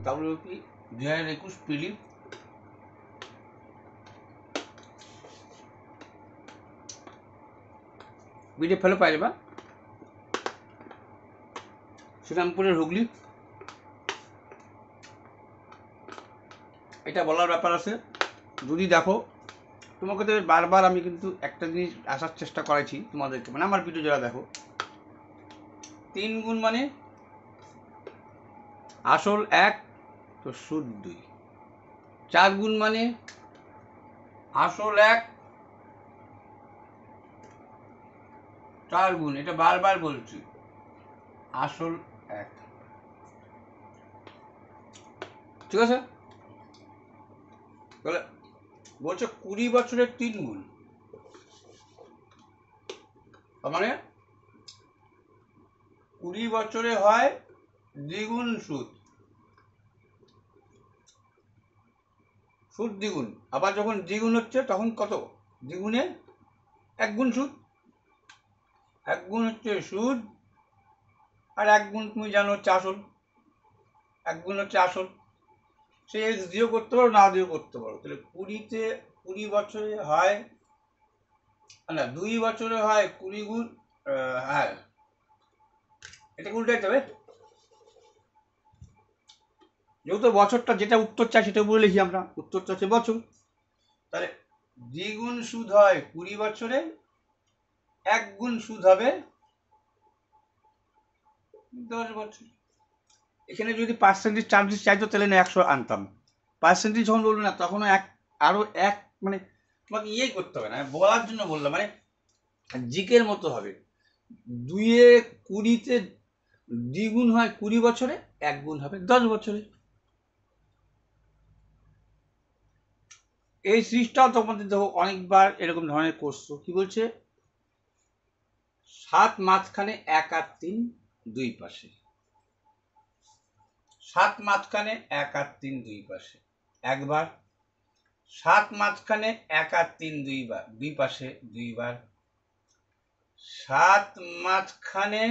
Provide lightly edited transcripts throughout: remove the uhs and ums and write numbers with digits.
WP 2021 prelim. PDF ফেলে পাই যাবা। শ্রীরামপুরের হুগলি। এটা বলার ব্যাপার আছে, যদি দেখো তোমাকে তো বারবার আমি কিন্তু একটা জিনিস আসার চেষ্টা করেছি তোমাদেরকে, মানে আমার ভিডিও যারা দেখো, 3 গুণ মানে আসল 1 তো সুদ 2, 4 গুণ মানে আসল 1 4 গুণ, এটা বারবার বলছি, আসল 1, ঠিক আছে? তাহলে বলছে 20 বছরের 3 গুণ, মানে 20 বছরে হয় দ্বিগুণ সুদ, সুদ দ্বিগুণ। আবার যখন দ্বিগুণ হচ্ছে তখন কত? দ্বিগুণে 1 গুণ সুদ, 1 গুণ হচ্ছে সুদ, আর 1 গুণ তুমি জানো হচ্ছে আসল, 1 গুণ হচ্ছে আসল। সে এক্স দিয়েও করতে পারো, না দিয়েও করতে পারো। তাহলে 20 বছরে হয়, না 2 বছরে হয় 20 গুণ, হ্যাঁ এটা উল্টাইতে হবে, যেহেতু বছরটা যেটা উত্তর চাই সেটা বলে লিখি আমরা, উত্তরটা হচ্ছে বছর। তাহলে দ্বিগুণ সুদ হয় 20 বছরে, 1 গুণ সুদ হবে 10 বছর। এখানে যদি পার্সেন্টেজ চার্জেস চাইতো তাহলে না 100 আনতাম, পার্সেন্টেজ যখন বলবো না তখন আরো এক, মানে তোমাকে ইয়েই করতে হবে না, বলার জন্য বললাম, মানে জিকের মতো হবে। 2 20-তে দ্বিগুণ হয় 20 বছরে, 1 গুণ হবে 10 বছরে। এই সিরিজটাও তোমাদের দেখো অনেকবার এরকম ধরনের করছো। কি বলছে? 7 মাঝখানে 1 আর 3 দুই পাশে, 7 মাঝখানে 1 আর 3 দুই পাশে একবার, 7 মাঝখানে 1 আর 3 দুইবার, দুই পাশে দুইবার, 7 মাঝখানে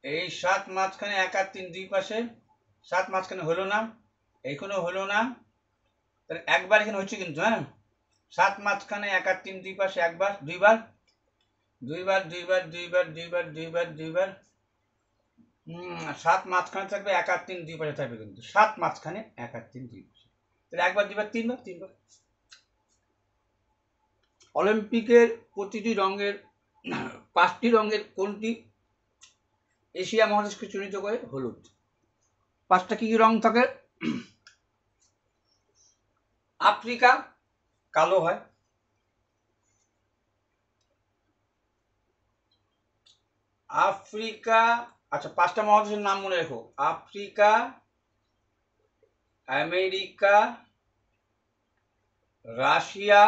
এই 7 মাঝখানে 1 আর 3 দুই পাশে, 7 মাঝখানে হলো না, এইখানেও হলো না, তাহলে একবার এখানে হচ্ছে কিন্তু, হ্যাঁ 7 মাঝখানে 1 আর 3 দুই পাশে একবার, দুইবার, দুইবার দুইবার দুইবার দুইবার দুইবার দুইবার, 7 মাঝখানে থাকবে, 1 আর 3 দুই পাশে থাকবে, কিন্তু 7 মাঝখানে 1 আর 3 দুই পাশে, তাহলে একবার দুইবার তিনবার, তিনবার। অলিম্পিকের প্রতিটি রঙের 5টি রঙের কোনটি এশিয়া মহাদেশকে চিহ্নিত করে? হলুদ। 5টা কি কি রং থাকে? আফ্রিকা কালো হয়, আফ্রিকা, আচ্ছা 5টা মহাদেশের নাম মনে রেখো, আফ্রিকা, আমেরিকা, রাশিয়া,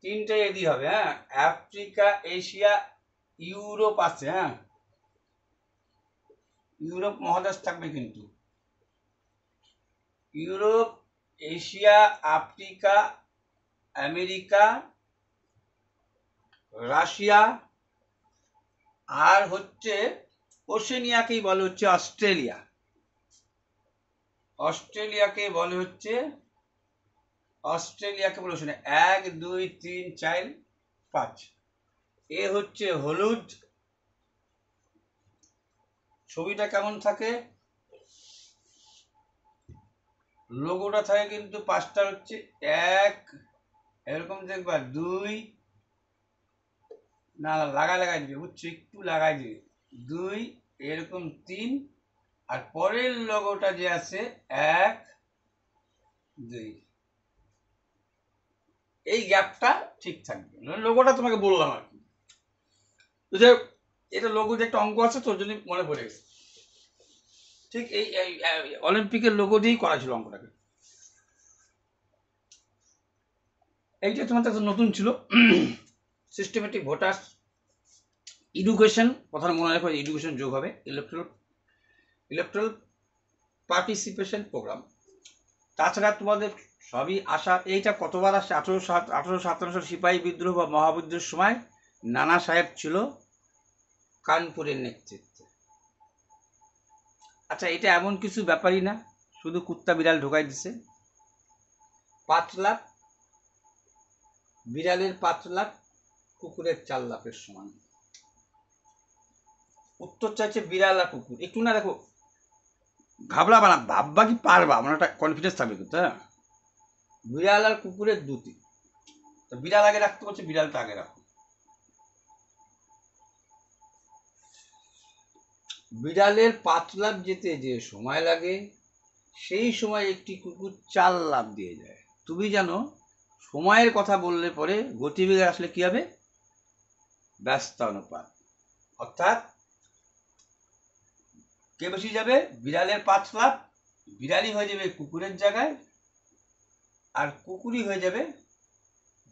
3টে এদি হবে, হ্যাঁ আফ্রিকা, এশিয়া, ইউরোপ আছে, হ্যাঁ ইউরোপ মহাদেশ থাকবে কিন্তু, Europe, Asia, Africa, America, Russia, আর হচ্ছে ওশেনিয়াকেই বলে হচ্ছে অস্ট্রেলিয়া, অস্ট্রেলিয়াকে বলে হচ্ছে, অস্ট্রেলিয়াকে বলে ওশেনিয়া। 1 2 3 4 5, এ হচ্ছে হলুদ। ছবিটা কেমন থাকে? লোগোটা থাকে কিন্তু 5টা হচ্ছে, 1 এরকম দেখবা, 2 না লাগাই দিবে, বুঝছো, একটু লাগাই দিবে, 2 এরকম, 3, আর পরের লোগোটা যে আছে 1 2, এই গ্যাপটা ঠিক থাকবে, লোগোটা তোমাকে বললাম আর কি। যে এটা লোগো যে একটা অঙ্ক আছে তোর জন্য মনে পড়ে গেছে, ঠিক এই অলিম্পিকের লোগো দিয়েই করা ছিল অঙ্কটাকে। এইটা তোমার কাছে নতুন ছিল, সিস্টেমেটিক ভোটার্স এডুকেশন, কথা মনে রাখো, এডুকেশন যোগ হবে, ইলেকট্রাল পার্টিসিপেশন প্রোগ্রাম। তাছাড়া তোমাদের সবই আসা, এইটা কতবার আসছে, 1857 সিপাহী বিদ্রোহ বা মহাবিদ্রোহের সময় নানা সাহেব ছিল কানপুরের নেতৃত্বে। আচ্ছা, এটা এমন কিছু ব্যাপারই না শুধু কুত্তা বিড়াল ঢোকাই দিছে। 5 লাখ বিড়ালের 5 লাখ কুকুরের 4 লাখের সমান। উত্তর চাইছে বিড়াল আর কুকুর। একটু না দেখো ঘাবড়াবা না, ভাববা কি পারবা, আমার একটা কনফিডেন্স থাকবে কিন্তু। হ্যাঁ, বিড়াল আর কুকুরের দুটি, তো বিড়াল আগে রাখতে বলছে, বিড়ালটা আগে রাখো। বিড়ালের 5 লাখ যেতে যে সময় লাগে, সেই সময় একটি কুকুর 4 লাখ দিয়ে যায়। তুমি জানো সময়ের কথা বললে পরে গতিবেগ আসলে কি হবে? ব্যস্তানুপাত। অর্থাৎ কে বেশি যাবে? বিড়ালের 5 লাখ, বিড়ালই হয়ে যাবে কুকুরের জায়গায়, আর কুকুরই হয়ে যাবে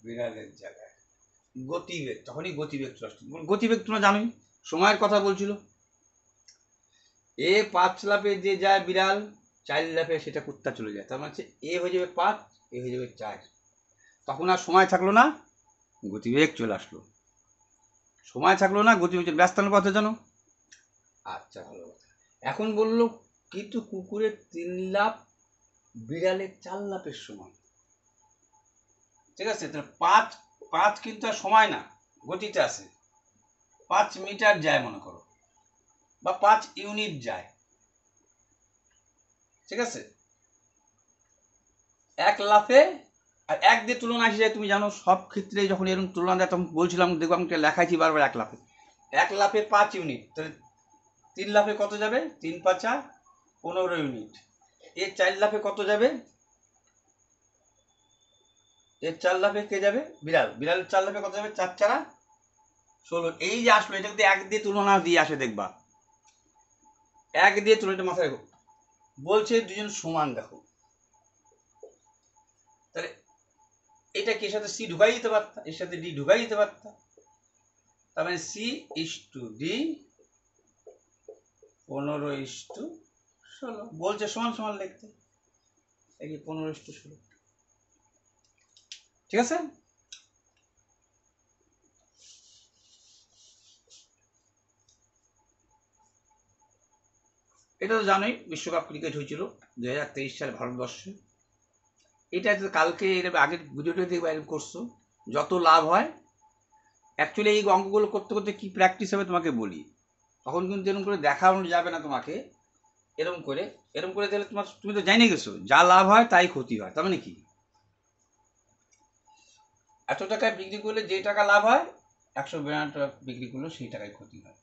বিড়ালের জায়গায়। গতিবেগ, তখনই গতিবেগ চলে আসছে। গতিবেগ তোমরা জানোই, সময়ের কথা বলছিল। 5 লাফে যে যায় বিড়াল, 4 লাফে সেটা কুত্তা চলে যায়। তার মানে হচ্ছে এ হয়ে যাবে 5, এ হয়ে যাবে 4। তখন আর সময় থাকলো না, গতিবেগ চলে আসলো। সময় থাকলো না, গতিবেগ চলে, ব্যস্তানুপাতে জানো। আচ্ছা, ভালো কথা। এখন বললো কিন্তু কুকুরের 3 লাফ বিড়ালের 4 লাফের সমান। ঠিক আছে, তাহলে 5 কিন্তু আর সময় না, গতিতে আছে। 5 মিটার যায় মনে করো, বা 5 ইউনিট যায়। ঠিক আছে, 1 লাফে আর 1 দিয়ে তুলনা আসে যায়। তুমি জানো সব ক্ষেত্রে যখন এরকম তুলনা দেয় তখন বলছিলাম, দেখবো আমি লেখাইছি বারবার 1 লাফে। 1 লাফে 5 ইউনিট, তাহলে 3 লাফে কত যাবে? 3 5 15 ইউনিট। এর 4 লাফে কত যাবে? এর 4 লাফে কে যাবে? বিড়াল। বিড়ালের 4 লাফে কত যাবে? 4 4 16। এই যে আসলো, এটা যদি 1 দিয়ে তুলনা দিয়ে আসে দেখবা, 1 দিয়ে তুলনাটা মাথায় রেখো। বলছে দুজন সমান, দেখো তাহলে এটা কি এর সাথে সি ঢুকাই দিতে পারতা, এর সাথে ডি ঢুকাই দিতে পারতা। তার মানে সি ইস টু ডি 15:16। বলছে সমান সমান লিখতে, এই 15:16। ঠিক আছে, এটা তো জানোই বিশ্বকাপ ক্রিকেট হয়েছিল 2023 সালে ভারতবর্ষে। এটা তো কালকে এর আগের ভিডিওটা দেখবে, এরকম করছো যত লাভ হয়। অ্যাকচুয়ালি এই অঙ্কগুলো করতে করতে কি প্র্যাকটিস হবে তোমাকে বলি, তখন কিন্তু এরকম করে দেখানো যাবে না তোমাকে। এরকম করে দিলে তোমার, তুমি তো জানিয়ে গেছো যা লাভ হয় তাই ক্ষতি হয়। তার মানে কি, এত টাকায় বিক্রি করলে যে টাকা লাভ হয়, 192 টাকা বিক্রি করলে সেই টাকায় ক্ষতি হয়।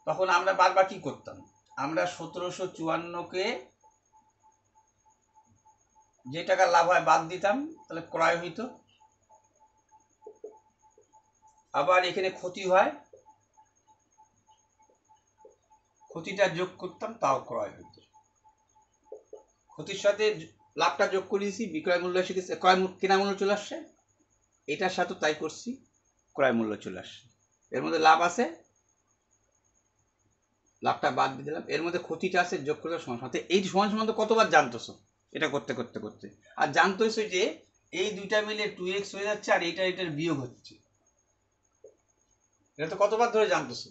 তখন আমরা বারবার কি করতাম, আমরা 1754-কে যে টাকা লাভ হয় বাদ দিতাম, তাহলে ক্রয় হইতো। আবার এখানে ক্ষতি হয়, ক্ষতিটা যোগ করতাম, তাও ক্রয় হইতো। ক্ষতির সাথে লাভটা যোগ করে দিয়েছি, বিক্রয় মূল্য এসে গেছে, কেনা মূল্য চলে আসছে। এটার সাথে তাই করছি, ক্রয় মূল্য চলে আসছে। এর মধ্যে লাভ আছে, লাভটা বাদ দিয়ে দিলাম, এর মধ্যে ক্ষতিটা আছে, যোগ করলে সমান সমান। এই সমান সমান তো কতবার জানতেছো এটা করতে করতে করতে, আর জানতেছো যে এই দুইটা মিলে 2x হয়ে যাচ্ছে, আর এটার বিয়োগ হচ্ছে। এটা তো কতবার ধরে জানতেছো,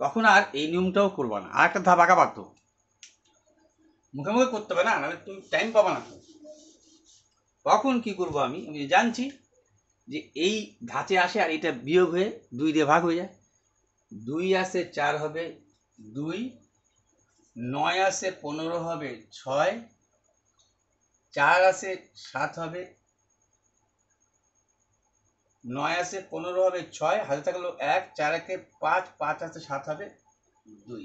তখন আর এই নিয়মটাও করবা না। আর একটা ধাপ আঁকা পারতো, মুখে মুখে করতে হবে না, নাহলে তুমি টাইম পাবা না। তখন কি করবো, আমি জানছি যে এই ধাঁচে আসে আর এটা বিয়োগ হয়ে 2 দিয়ে ভাগ হয়ে যায়। 2 আসে 4 হবে 2, 9 আসে 15 হবে 6, 4 আসে 7 হবে, 9 আসে 15 হবে 6, হাতে থাকলো 1, 4 একে 5, 5 আসে 7 হবে 2।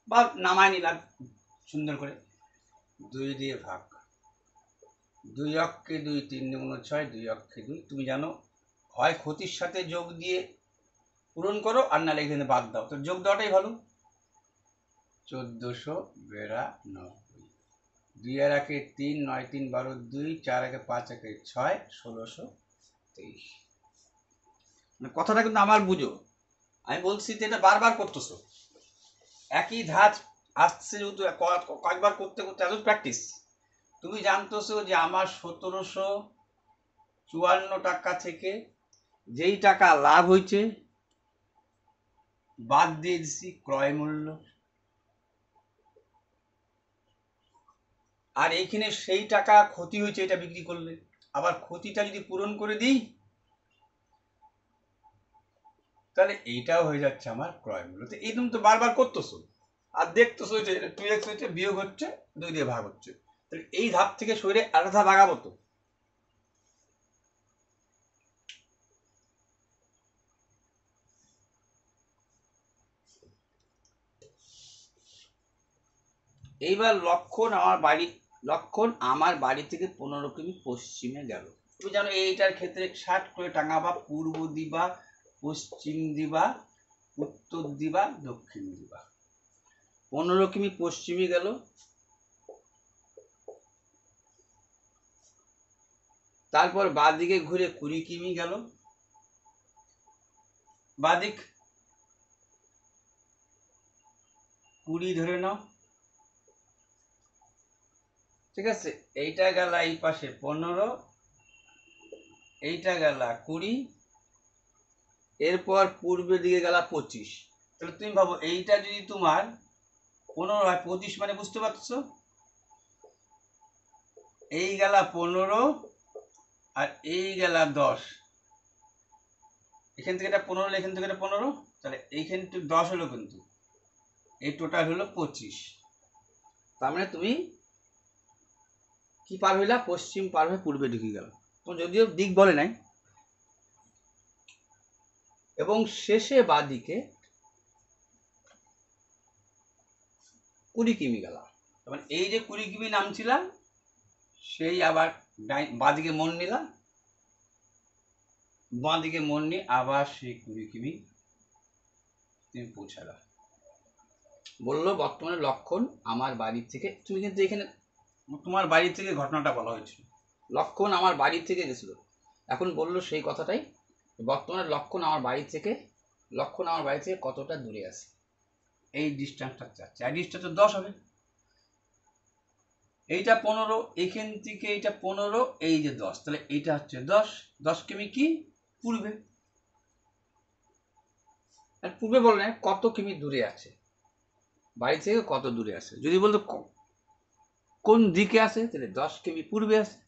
বা নামায় নিলাম সুন্দর করে, 2 দিয়ে ভাগ। 2 অক্ষে 2, 3 দুগুণ 6, 2 অক্ষে 2। তুমি জানো হয় ক্ষতির সাথে যোগ দিয়ে পূরণ করো, আর নাহলে এখানে বাদ দাও। তো যোগ দেওয়াটাই ভালো। 1492। 2 আর 1 3, 9 3 12 2, 4 1 5 1 6, 1623। মানে কথাটা কিন্তু আমার বুঝো, আমি বলছি যে এটা বারবার করতেছো, একই ধাঁচ আসছে যেহেতু, কয়েকবার করতে করতে এত প্র্যাকটিস, তুমি জানতেছো যে আমার 1754 টাকা থেকে যেই টাকা লাভ হয়েছে বাদ দিয়ে দিছি ক্রয় মূল্য, আর এইখানে সেই টাকা ক্ষতি হয়েছে এটা বিক্রি করলে, আবার ক্ষতিটা যদি পূরণ করে দিই তাহলে এইটাও হয়ে যাচ্ছে আমার ক্রয় মূল্য। তো এই তুমি তো বারবার করতেছো আর দেখতেছো যে 2x হচ্ছে, বিয়োগ হচ্ছে, 2 দিয়ে ভাগ হচ্ছে, তাহলে এই ধাপ থেকে সরে আরেকটা ধাপ আগাবো। তো এইবার লক্ষণ আমার বাড়ি থেকে 15 কিমি পশ্চিমে গেল। তুমি জানো এইটার ক্ষেত্রে 60 করে টাঙাবা, পূর্ব দিবা, পশ্চিম দিবা, উত্তর দিবা, দক্ষিণ দিবা। 15 কিমি পশ্চিমে গেল, তারপর বাঁদিকে ঘুরে 20 কিমি গেল, বাঁদিক 20 ধরে নাও, ঠিক আছে। এইটা গেল এই পাশে 15, এইটা গেল 20, এরপর পূর্বের দিকে গেল 25। তাহলে তুমি ভাবো এইটা যদি তোমার 15 হয়, 25 মানে বুঝতে পারছো, এই গেল 15 আর এই গেল 10, এখান থেকে এটা 15, এখান থেকে এটা 15, তাহলে এইখান থেকে 10 হলো, কিন্তু এই টোটাল হলো 25। তার মানে তুমি কি পার হইলা, পশ্চিম পার হয়ে পূর্বে ঢুকে গেল, তো যদিও দিক বলে নাই। এবং শেষে বাদিকে 20 কিমি গেলাম, মানে এই যে 20 কিমি নামছিলাম সেই আবার বাদিকে মন নিলাম, বাঁদিকে মন নিয়ে আবার সেই 20 কিমি তুমি পৌঁছালাম। বললো বর্তমানে লক্ষণ আমার বাড়ি থেকে, তুমি কিন্তু এখানে তোমার বাড়ি থেকে ঘটনাটা বলা হয়েছিল, লক্ষণ আমার বাড়ি থেকে গেছিল, এখন বললো সেই কথাটাই, বর্তমানে লক্ষণ আমার বাড়ি থেকে কতটা দূরে আছে, এই ডিস্টেন্সটা চাচ্ছে, আর ডিস্টেন্সটা 10 হবে। এইটা 15, এইখান থেকে এইটা 15, এই যে 10, তাহলে এইটা হচ্ছে 10 কিমি কি পূর্বে, আর পূর্বে বললে কত কিমি দূরে আছে, বাড়ি থেকে কত দূরে আছে, যদি বলতো কোন দিকে আছে, তাহলে 10 কিমি পূর্বে আছে।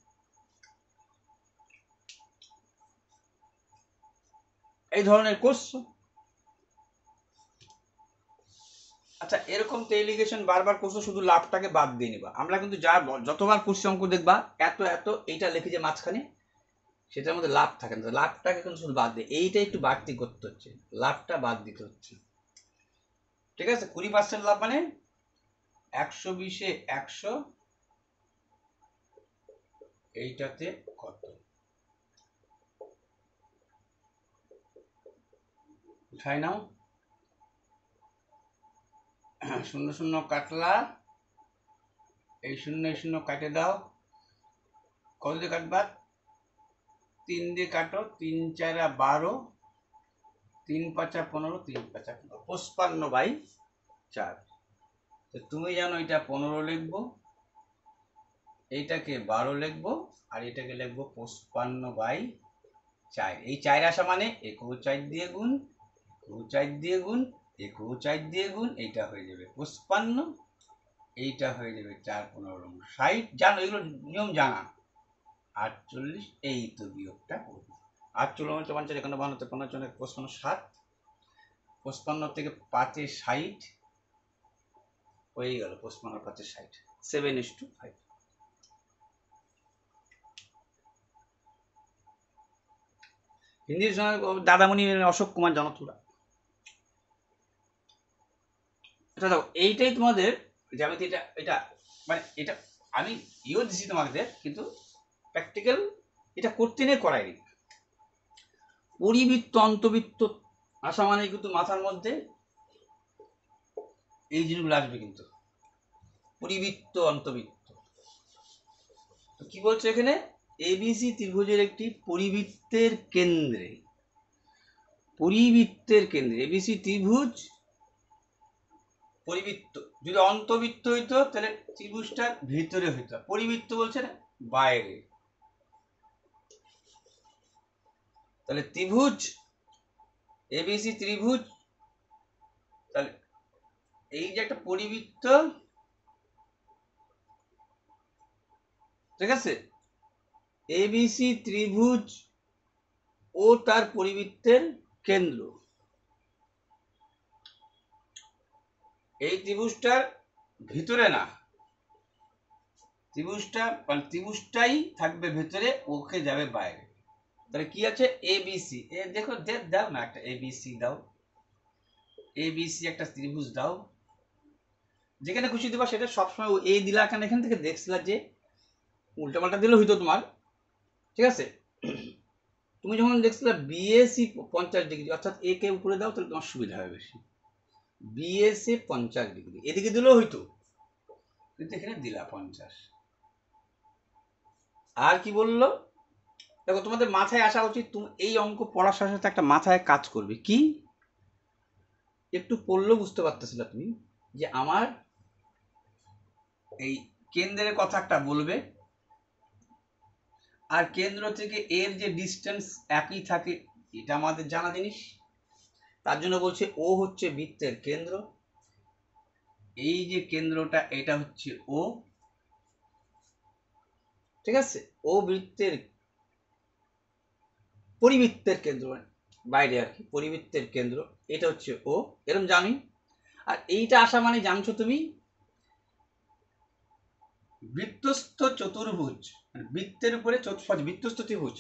এই ধরনের কোশ্চেন। আচ্ছা, এরকম তো এলিগেশন বারবার করছো, শুধু লাভটাকে বাদ দিয়ে নিবা। আমরা কিন্তু যতবার করছি অঙ্ক দেখবা এত এত এইটা লিখে যে মাঝখানে, সেটার মধ্যে লাভ থাকে না, লাভটাকে কিন্তু শুধু বাদ দিয়ে এইটা একটু বাড়তি করতে হচ্ছে, লাভটা বাদ দিতে হচ্ছে, ঠিক আছে। 20% লাভ মানে 120-এ 100, এইটাতে কত উঠাই নাও, 0 0 কাটলা, এই 0 কাটে দাও, কত দিয়ে কাটবা, 3 দিয়ে কাটো, 3 4 12, 3 5 15, 3 5 15, 55/4। তো তুমি জানো এটা 15 লিখবো, এইটাকে 12 লিখবো, আর এটাকে লিখবো 55/4। এই 4 আসা মানে 4 দিয়ে গুণ, 4 দিয়ে গুণ, 4 দিয়ে গুণ, এইটা হয়ে যাবে 55, এইটা হয়ে যাবে 4 15 60, জানো এগুলো নিয়ম জানা। 48, এই তো বিয়োগটা করবো, 48 55 এখানে 52 55 55 7, 55 থেকে 5-এ 60 হয়ে গেল, 55 5-এ 60, 7:5। হিন্দির দাদামণি অশোক কুমার জনতুরা, এটা দেখো এইটাই তোমাদের জ্যামিতি, এটা মানে এটা আমি দিচ্ছি তোমাদের, কিন্তু প্র্যাকটিক্যাল এটা করতে নিয়ে করাইনি। পরিবৃত্ত অন্তবৃত্ত আসা মানে কিন্তু মাথার মধ্যে এই জিনিসগুলো আসবে, কিন্তু পরিবৃত্ত অন্তবৃত্ত কি বলছে এখানে, এবিসি ত্রিভুজের একটি পরিবৃত্তের কেন্দ্রে, এবিসি ত্রিভুজ পরিবৃত্ত, যদি অন্তবৃত্ত হইতো তাহলে ত্রিভুজটার ভিতরে হইতো, পরিবৃত্ত বলছে না বাইরে। তাহলে ত্রিভুজ এবিসি ত্রিভুজ, তাহলে এই যে একটা পরিবৃত্ত, ঠিক আছে, এবিসি ত্রিভুজ ও তার পরিবৃত্তের কেন্দ্র, এই ত্রিভুজটার ভিতরে না, ত্রিভুজটা মানে ত্রিভুজটাই থাকবে ভেতরে, ওকে যাবে বাইরে। তাহলে কি আছে এবিসি, এ দেখো দাও না একটা এবিসি দাও, এবিসি একটা ত্রিভুজ দাও, যেখানে খুশি দেবা সেটা সবসময় এ দিলা, কেন এখান থেকে দেখছিলা যে উল্টাপাল্টা দিলে হইতো তোমার, ঠিক আছে। তুমি যখন দেখছিলা বিএসি 50 ডিগ্রি, অর্থাৎ এ কে উপরে দাও তাহলে তোমার সুবিধা হবে বেশি। বিএসি 50 ডিগ্রি, এদিকে দিলেও হইতো, কিন্তু এখানে দিলা 50। আর কি বললো দেখো, তোমাদের মাথায় আসা উচিত, তুমি এই অঙ্ক পড়ার সাথে সাথে একটা মাথায় কাজ করবে কি, একটু পড়লেও বুঝতে পারতেছিল তুমি যে আমার এই কেন্দ্রের কথা একটা বলবে, আর কেন্দ্র থেকে এর যে ডিস্টেন্স একই থাকে, এটা আমাদের জানা জিনিস। তার জন্য বলছে ও হচ্ছে বৃত্তের কেন্দ্র, এই যে কেন্দ্রটা এটা হচ্ছে ও, ঠিক আছে, ও বৃত্তের পরিবৃত্তের কেন্দ্র, বাইরে আর কি, পরিবৃত্তের কেন্দ্র এটা হচ্ছে ও, এরকম জানি। আর এইটা আসা মানে জানছো তুমি বৃত্তস্থ চতুর্ভুজ, বৃত্তের উপরে বৃত্তস্থ ত্রিভুজ,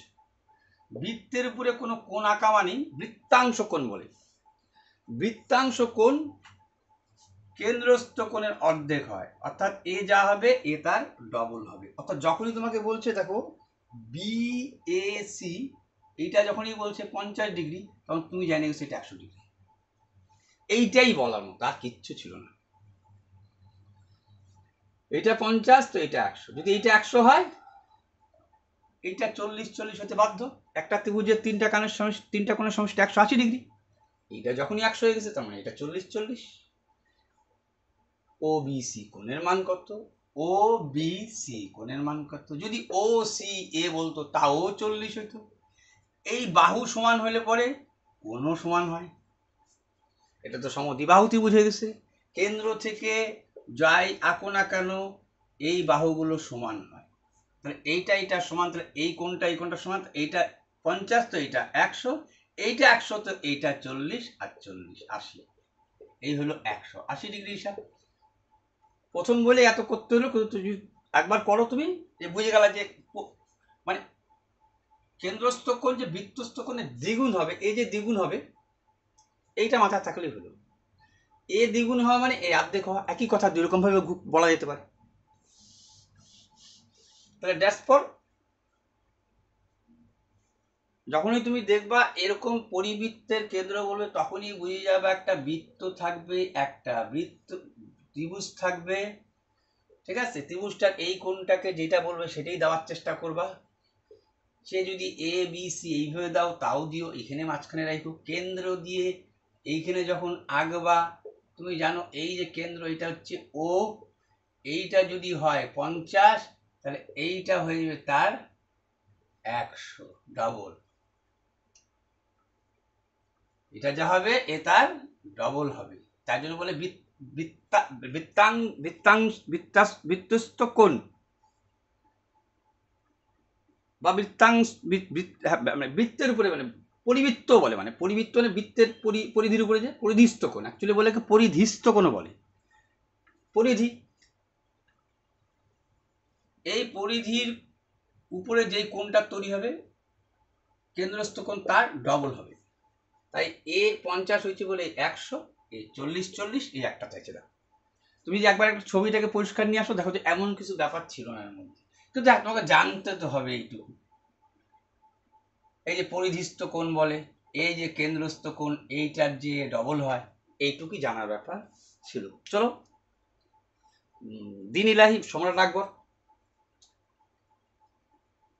বৃত্তের উপরে কোনো কোণ আঁকা মানে বৃত্তাংশ কোণ বলে। বৃত্তাংশ কোণ কেন্দ্রস্থ কোণের অর্ধেক হয়, অর্থাৎ এ যা হবে এ তার ডবল হবে। অর্থাৎ যখনই তোমাকে বলছে দেখো বিএসি, এইটা যখনই বলছে 50 ডিগ্রি, তখন তুমি জানি সেটা 100 ডিগ্রি। এইটাই বলার মতো, আর কিচ্ছু ছিল না। এটা 50 তো এটা 100, যদি এইটা 100 হয় এইটা 40 হতে বাধ্য। একটা ত্রিভুজের তিনটা কোণের সমষ্টি 180 ডিগ্রি, এইটা যখনই 100 হয়ে গেছে তার মানে এটা 40। ও বিসি কোণের মান কত, ও বিসি কোণের মান কত, যদি ও সি এ বলতো তাও 40 হইতো। এই বাহু সমান হলে পরে কোণও সমান হয়, এটা তো সমদ্বিবাহু ত্রিভুজ হয়ে গেছে। কেন্দ্র থেকে যাই আঁকো না কেন এই বাহুগুলো সমান হয়, তাহলে এইটা সমান, তাহলে এই কোণটা সমান, এইটা 50 তো এইটা 100, এইটা 100 তো এইটা 40, আর 40 80, এই হলো 180 ডিগ্রি হিসাব। প্রথম বলে এত করতে হলো, কিন্তু একবার করো তুমি বুঝে গেলা যে মানে কেন্দ্রস্থ কোণ যে বৃত্তস্থ কোণের দ্বিগুণ হবে, এই যে দ্বিগুণ হবে এইটা মাথায় থাকলেই হলো। এ দ্বিগুণ হওয়া মানে এ অর্ধেক হওয়া, একই কথা দুই রকম ভাবে বলা যেতে পারে। তাহলে ড্যাশ ফর, যখনই তুমি দেখবা এরকম পরিবৃত্তের কেন্দ্র বলবে তখনই বুঝে যাবে একটা বৃত্ত থাকবে, একটা বৃত্ত ত্রিভুজ থাকবে, ঠিক আছে। ত্রিভুজটার এই কোণটাকে যেটা বলবে সেটাই দেওয়ার চেষ্টা করবা। সে যদি এ বি সি এইভাবে দাও তাও দিও, এখানে মাঝখানে রাখো কেন্দ্র দিয়ে, এইখানে যখন আঁকবা তুমি জানো এই যে কেন্দ্র এটা হচ্ছে ও, এইটা যদি হয় 50 তাহলে এইটা হয়ে যাবে তার 100 ডবল, এটা যা হবে এ তার ডবল হবে। তার জন্য বলে বৃত্তস্থ কোণ বা বৃত্তের উপরে, মানে পরিবৃত্ত বলে, মানে পরিবৃত্ত মানে বৃত্তের পরিধির উপরে যে পরিধিস্থ কোণ, অ্যাকচুয়ালি বলে পরিধিস্থ কোণ বলে। পরিধি, এই পরিধির উপরে যে কোণটা তৈরি হবে কেন্দ্রস্থ কোণ তার ডবল হবে। তাই এ 50 হয়েছে বলে 100, এ 40 এই একটা চাইছে। দেখো তুমি যে একবার একটা ছবিটাকে পরিষ্কার নিয়ে আসো, দেখো যে এমন কিছু ব্যাপার ছিল না এর মধ্যে, কিন্তু তোমাকে জানতে তো হবে এইটুকু। এই যে পরিধিস্থ কোণ বলে, এই যে কেন্দ্রস্থ কোণ এইটার যে ডবল হয়, এইটুকুই জানার ব্যাপার ছিল। চলো দিন ইলাহি সম্রাট আকবর।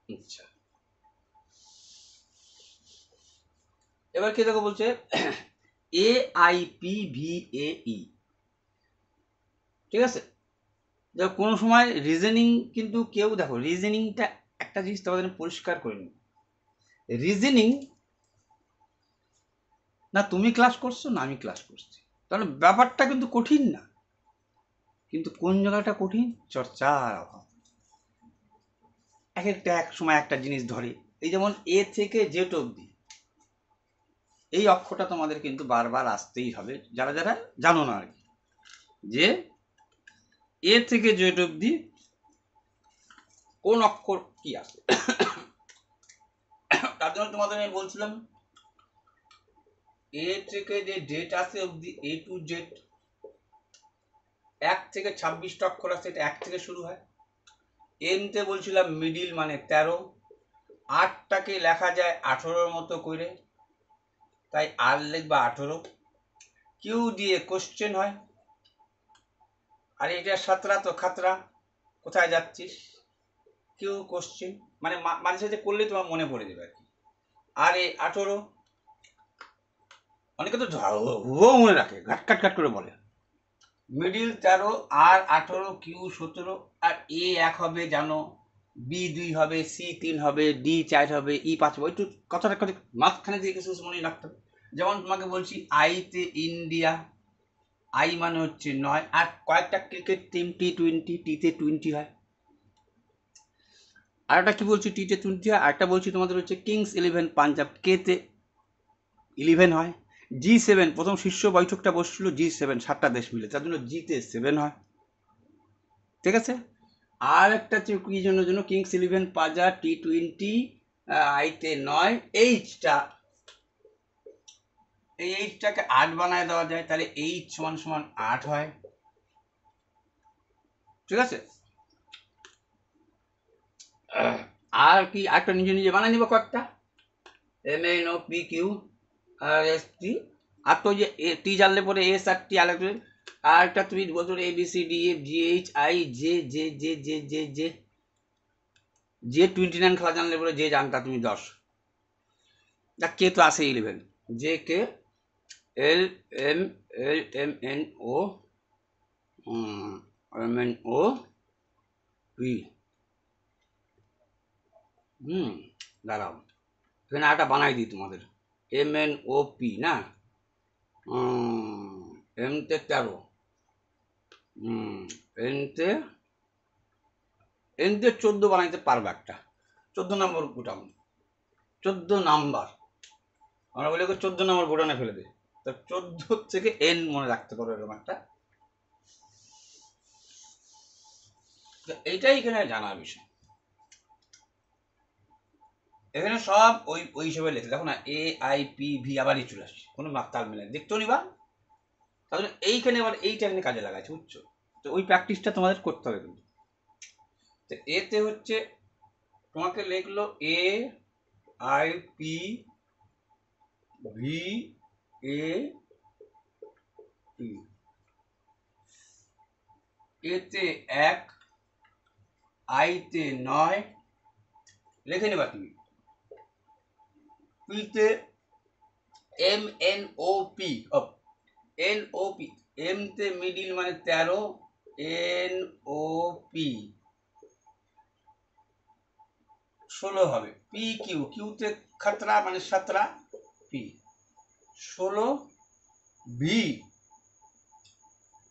আচ্ছা, এবার কি দেখো বলছে A I P V A E, ঠিক আছে? দেখো কোনো সময় রিজনিং কিন্তু কেউ, দেখো রিজনিংটা একটা জিনিস তোমাদের পরিষ্কার করে নিই, রিজনিং না তুমি ক্লাস করছো না আমি ক্লাস করছি, তাহলে ব্যাপারটা কিন্তু কঠিন না, কিন্তু কোন জায়গাটা কঠিন, চর্চার অভাব। এক সময় একটা জিনিস ধরে, এই যেমন এ থেকে জেড অবধি, এই অক্ষরটা তোমাদের কিন্তু বারবার আসতেই হবে যারা যারা জানো না আর কি, যে এ থেকে জেড অবধি কোন অক্ষর কি আসে। তার জন্য তোমাদের আমি বলছিলাম এ থেকে যে ডেট আসে অবধি, এ টু জেড 1 থেকে 26টা অক্ষর আছে, এটা 1 থেকে শুরু হয়। এনতে বলছিলাম মিডিল মানে 13, 8টাকে লেখা যায় 18-র মতো করে, তাই আর লিখবা 18। কিউ দিয়ে কোশ্চেন হয়, আর এটা 17 তো খাতরা, কোথায় যাচ্ছিস, কিউ কোশ্চেন মানে মাঝে সাথে করলে তোমার মনে পড়ে যাবে আর কি। আর এই 18, অনেকে তো হুবহু মনে রাখে, ঘাট কাট কাট করে বলে। মিডিল 13, আর 18, কিউ 17, আর এ 1 হবে জানো, বি 2 হবে, সি 3 হবে, ডি 4 হবে, ই 5 হবে। একটু কথাটা কথা মাঝখানে দিয়ে কিছু মনে রাখতে হবে। যেমন তোমাকে বলছি আইতে ইন্ডিয়া, আই মানে হচ্ছে 9, আর কয়েকটা ক্রিকেট টিম T20, টিতে 20 হয়। আর একটা কি বলছি, টিতে 20 হয়। আরেকটা বলছি তোমাদের হচ্ছে কিংস 11 পাঞ্জাব, কেতে 11 হয়। G7 প্রথম শীর্ষ বৈঠকটা বসছিল G7 7টা দেশ মিলে, তার জন্য জিতে 7 হয়। ঠিক আছে? আর একটা কি জন্য কিংস 11 পাজা T20, আইতে 9, এইচটা, এই এইচটাকে 8 বানায় দেওয়া যায়, তাহলে এইচ সমান সমান 8 হয়। ঠিক আছে? আর কি একটা নিজে নিজে বানাই নিব কয়েকটা, MNOPQ আর ST, আর তো যে টি জানলে পরে এস আর টি আলাদা, আর একটা তুমি বলতো ABCDEFGHIJJJJJJ, যে 29 খেলা জানলে পরে যে জানতা তুমি 10, কে তো আসে 11, জে কে LMNO দাঁড়াও, এখানে একটা বানাই দিই তোমাদের, MNOP না, এমতে 13, এনতে 14 বানাইতে পারবো, একটা 14 নম্বর গোটাউন, 14 নাম্বার, আমরা বলি 14 নম্বর গোটাউনে ফেলে দে, তো 14 থেকে এন মনে রাখতে পারো এরকম একটা, এইটাই এখানে জানার বিষয়। এখানে সব ওই ওই হিসেবে লেখে, দেখো না AIPV আবারই চলে আসছে, কোনো তাল মিলে দেখতেও নিবা, তাহলে এইখানে আবার এইটা এখানে কাজে লাগাচ্ছে, বুঝছো? তো ওই প্র্যাকটিসটা তোমাদের করতে হবে কিন্তু। তো এতে হচ্ছে তোমাকে লিখলো AIPVAP, এতে 1, আইতে 9 লিখে নেবা তুমি, পিতে MNOP, NOP, এমতে মিডিল মানে 13, NOP 16 হবে, PQ, কিউতে খাতরা মানে 17, P 16,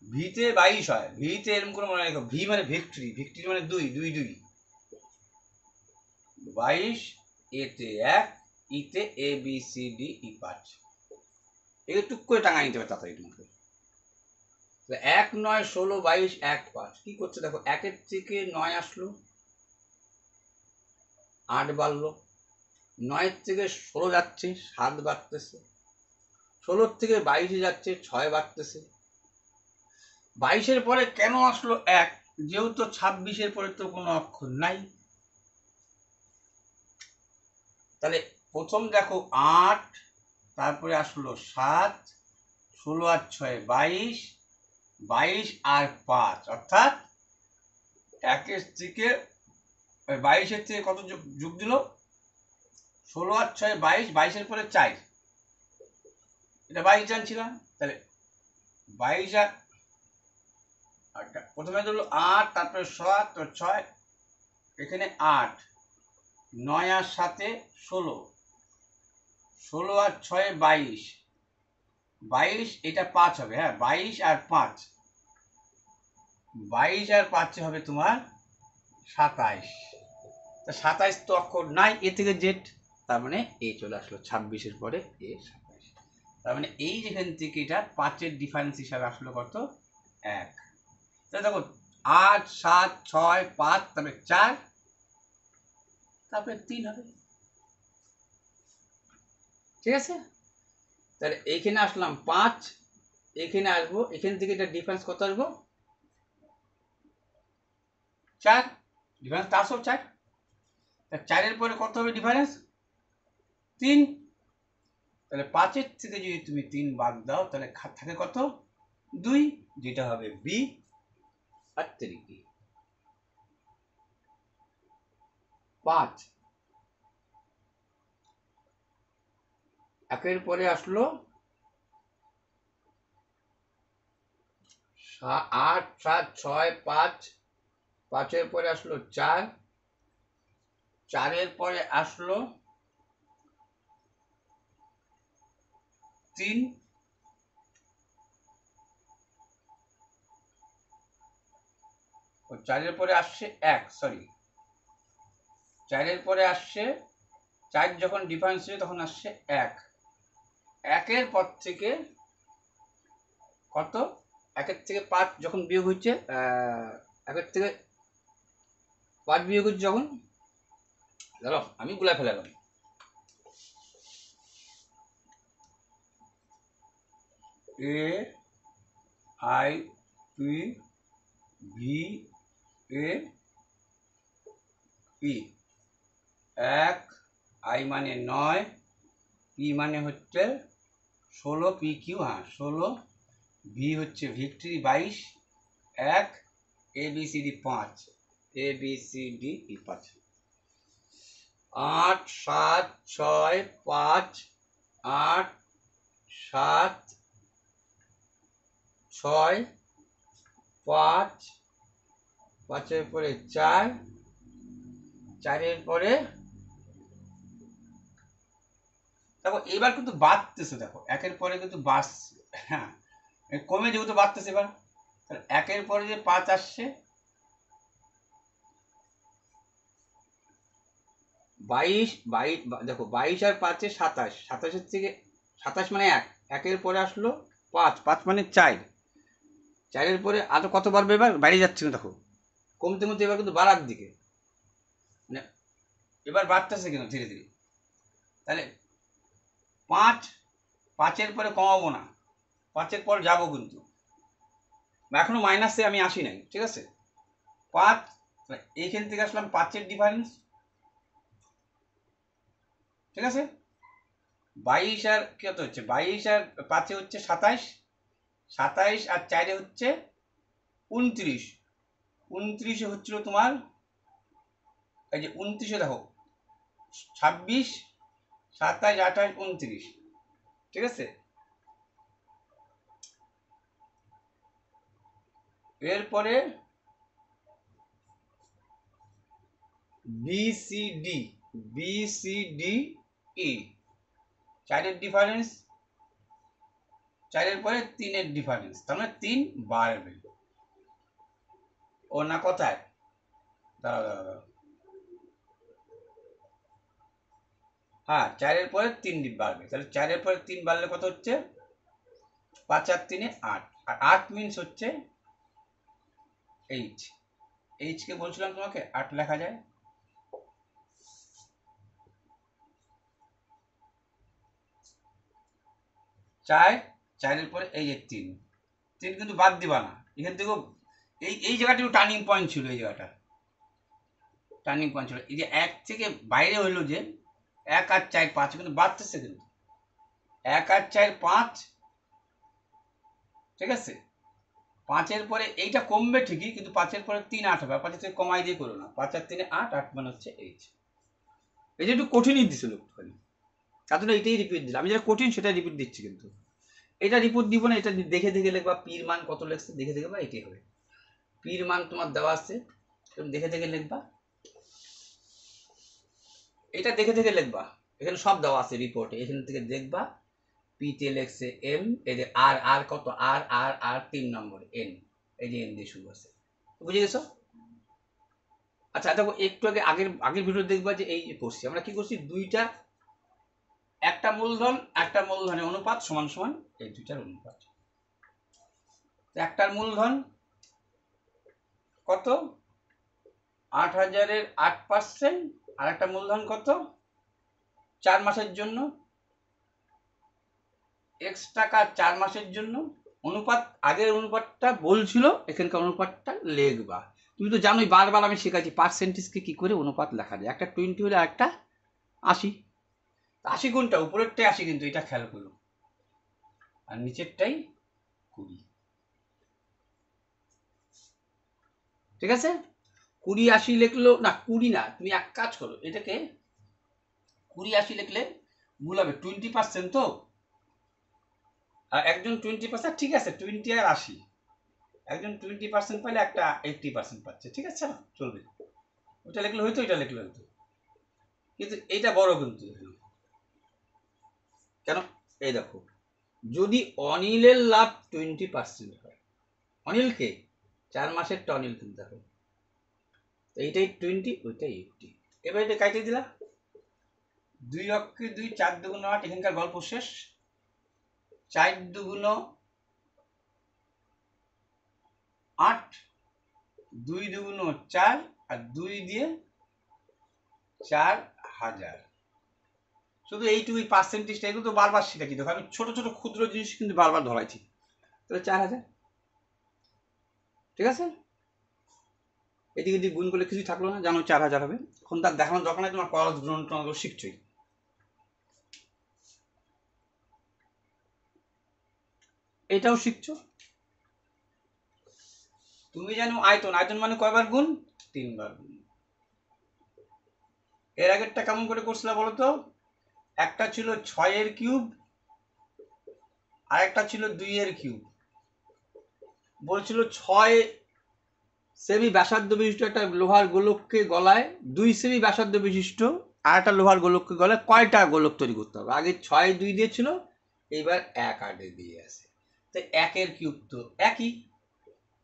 ভিতে 22 হয়, ভিতে এরকম করে মনে রাখো, ভি মানে ভিক্টরি, ভিক্টরি মানে 2, 2, 2, 22, এতে 1, ইতে ABCDE 5, এগুলো টুক করে টাঙাই নিতে হবে তাড়াতাড়ি তোমাকে। 1, 9, 16, 22, 1, 5 কি করছে দেখো, 1-এর থেকে 9 আসলো, 8 বাড়লো, 9-এর থেকে 16 যাচ্ছে, 7 বাড়তেছে, 16 থেকে 22 যাচ্ছে, 6 বাড়তেছে, 22-এর পরে কেন আসলো 1, যেহেতু 26-এর পরে তো কোনো অক্ষর নাই, তাহলে প্রথম দেখো 8, তারপরে আসলো 7, 16 আর 6 22, 22 আর 5, অর্থাৎ 1-এর থেকে 22-এর থেকে কত যোগ দিল, 16 আর 6 22, 22-এর পরে 4, এটা 22 জানছিলাম, তাহলে 22 আর আটটা প্রথমে ধরলো 8, তারপরে 7, তো 6, এখানে 8, 9 আর 7 16, 16 আর 6 22, 22 এটা 5 হবে। হ্যাঁ, 22 আর 5, 22 আর 5 হবে তোমার 27। তা 27 তো অক্ষর নাই এ থেকে জেড, তার মানে এ চলে আসলো 26-এর পরে এ 27। তার মানে এই যেখান থেকে এটা 5-এর ডিফারেন্স হিসাবে আসলো কত? 1। তাহলে দেখো 8, 7, 6, 5, তারপরে 4, তারপরে 3 হবে। ঠিক আছে, তাহলে এইখানে আসলাম 5, এখানে আসবো, এখান থেকে এটা ডিফারেন্স কত আসবো? 4। ডিফারেন্স তো আসো 4, তা 4-এর পরে কত হবে ডিফারেন্স? 3। তাহলে 5-এর থেকে যদি তুমি 3 বাদ দাও তাহলে থাকে কত? 2, যেটা হবে বি আর 3 5। একের পরে আসলো 8, 7, 6, 5, 5-এর পরে আসলো 4, 4-এর পরে আসলো 3, 4-এর পরে আসছে 1, সরি 4-এর পরে আসছে 4, যখন ডিফারেন্স হচ্ছে তখন আসছে 1। 1-এর পর থেকে কত? 1-এর থেকে 5 যখন বিয়োগ হচ্ছে, 1-এর থেকে 5 বিয়োগ হচ্ছে যখন, দাঁড়াও আমি গুলা ফেলালাম, A I P V A P, 1, I মানে 9, পি মানে হচ্ছে 16, পি কিউ, হ্যাঁ 16, ভি হচ্ছে ভিক্টরি 22, 1, এ বি সি ডি 5, এ বি সি ডি 5, 8, 7, 6, 5, 8, 7, 6, 5, 5-এর পরে 4, 4-এর পরে দেখো এবার কিন্তু বাড়তেছে, দেখো 1-এর পরে কিন্তু বাড়ছে, হ্যাঁ কমে যেহেতু বাড়তেছে এবার, তাহলে 1-এর পরে যে 5 আসছে, 22, দেখো 22 আর 5-এ 27, 27-এর থেকে 27 মানে 1, 1-এর পরে আসলো 5, 5 মানে 4, 4-এর পরে আরো কত বাড়বে? এবার বাইরে যাচ্ছে না, দেখো কমতে কমতে এবার কিন্তু বাড়ার দিকে, মানে এবার বাড়তেছে কেন ধীরে ধীরে। তাহলে 5, 5-এর পরে কমাবো না, 5-এর পর যাবো কিন্তু, এখনো মাইনাসে আমি আসি নাই, ঠিক আছে। 5, এইখান থেকে আসলাম 5-এর ডিফারেন্স, ঠিক আছে। 22 আর কত হচ্ছে? 22 আর 5-এ হচ্ছে 27, 27 আর 4-এ হচ্ছে 29, 29-এ হচ্ছিল তোমার, এই যে 29-এ দেখো 26, 27, 28, 29, ঠিক আছে। এরপরে বিসিডি, বিসিডি ই, 4-এর ডিফারেন্স, 4-এর পরে 3-এর ডিফারেন্স, তার মানে 3 বাড়বে। ও না কোথায়, দাঁড়াও দাঁড়াও দাঁড়াও, হ্যাঁ 4-এর পরে 3 বাড়বে, তাহলে 4-এর পরে 3 বাড়লে কত হচ্ছে? 5 আর 3-এ 8, আর 8 মিনস হচ্ছে এইচ, এইচ কে বলছিলাম তোমাকে 8 লেখা যায়। চার, 4-এর পরে এই যে 3, 3 কিন্তু বাদ দিবা না, এখান থেকেও এই জায়গাটা টার্নিং পয়েন্ট ছিল, এই জায়গাটা টার্নিং পয়েন্ট ছিল, এই যে 1 থেকে বাইরে হইলো যে 1 আর 4, 5 কিন্তু বাড়তেছে, কিন্তু 1 আর 4, 5, ঠিক আছে। 5-এর পরে এইটা কমবে ঠিকই, কিন্তু 5-এর পরে 3, 8 হবে, 5-এর থেকে কমাই দিয়ে করো না, 5 আর 3-এ 8, 8 মানে হচ্ছে এইচ। এই যে একটু কঠিনই দিছিল একটুখানি, তার জন্য এইটাই রিপিট দিলাম, আমি যেটা কঠিন সেটা রিপিট দিচ্ছি, কিন্তু এটা রিপিট দিব না, এটা দেখে দেখে লিখবা, পির মান কত লেখছে দেখে দেখে বা এটাই হবে। পির মান তোমার দেওয়া আছে, তুমি দেখে দেখে লিখবা, এটা দেখে দেখে লিখবা, এখানে সব দেওয়া আছে রিপোর্টে, এখান থেকে দেখবা পিতে লেখছে এম, এই যে আর আর কত আর আর আর 3 নম্বর এন, এই যে এন দিয়ে শুরু আছে, বুঝে গেছো? আচ্ছা দেখো একটু আগে আগের ভিডিও দেখবা যে এই করছি আমরা কি করছি, দুইটা একটা মূলধন একটা মূলধনের অনুপাত সমান সমান এই দুইটার অনুপাত। একটার মূলধন কত 8,000-এর 8%, আর একটা মূলধন কত 4 মাসের জন্য, এক্স টাকা 4 মাসের জন্য, অনুপাত আগের অনুপাতটা বলছিল, এখানকার অনুপাতটা লিখবা। তুমি তো জানোই বারবার আমি শেখাচ্ছি পার্সেন্টেজকে কি করে অনুপাত লেখা যায়, একটা 20 হলে একটা 80, 80 কোনটা উপরেরটাই 80 কিন্তু এটা খেয়াল করো, আর নিচেরটাই 20, ঠিক আছে? 20-80 লিখলো না, 20 না, তুমি এক কাজ করো এটাকে 20-80 লিখলে ভুল হবে, 20% তো, আর একজন 20%, ঠিক আছে 20 আর 80, একজন 20% পাইলে একটা 80% পাচ্ছে, ঠিক আছে না, চলবে, ওটা লিখলে হয়তো এটা লিখলে হয়তো, কিন্তু এইটা বড় কিন্তু কেন, এই দেখো যদি অনিলের লাভ 20% হয়, অনিলকে 4 মাসেরটা অনিল কিন্তু দেখো এইটাই 20 ওইটাই 80, এবার এটা কাটিয়ে দিলা, 2 অক্ষে 2, 4 দুগুণ 8, এখানকার গল্প শেষ, 4 দুগুণ 8, 2 দুগুণ 4, আর 2 দিয়ে 4,000, শুধু এইটুকুই পার্সেন্টেজটা, এগুলো তো বারবার শেখাচ্ছি, দেখো আমি ছোট ছোট ক্ষুদ্র জিনিস কিন্তু বারবার ধরাইছি, তাহলে 4,000, ঠিক আছে? এদিকে এদিকে গুণ করলে কিছুই থাকলো না, জানো 4,000 হবে, এখন তার দেখানোর দরকার নেই, তোমার পড়ার গ্রহণ শিখছই, এটাও শিখছো, তুমি জানো আয়তন, আয়তন মানে কয়বার গুণ, 3 বার গুণ। এর আগেরটা কেমন করে করছিলা বলো তো, একটা ছিল 6-এর কিউব, আর একটা ছিল 2-এর কিউব, বলছিল 6 সেমি ব্যাসার্ধ বিশিষ্ট একটা লোহার গোলককে গলায় 2 সেমি ব্যাসার্ধ বিশিষ্ট আর একটা লোহার গোলককে গলায় কয়টা গোলক তৈরি করতে হবে, আগে 6 2 দিয়েছিল, এইবার 1 8 দিয়ে আছে, তো 1-এর কিউব তো একই,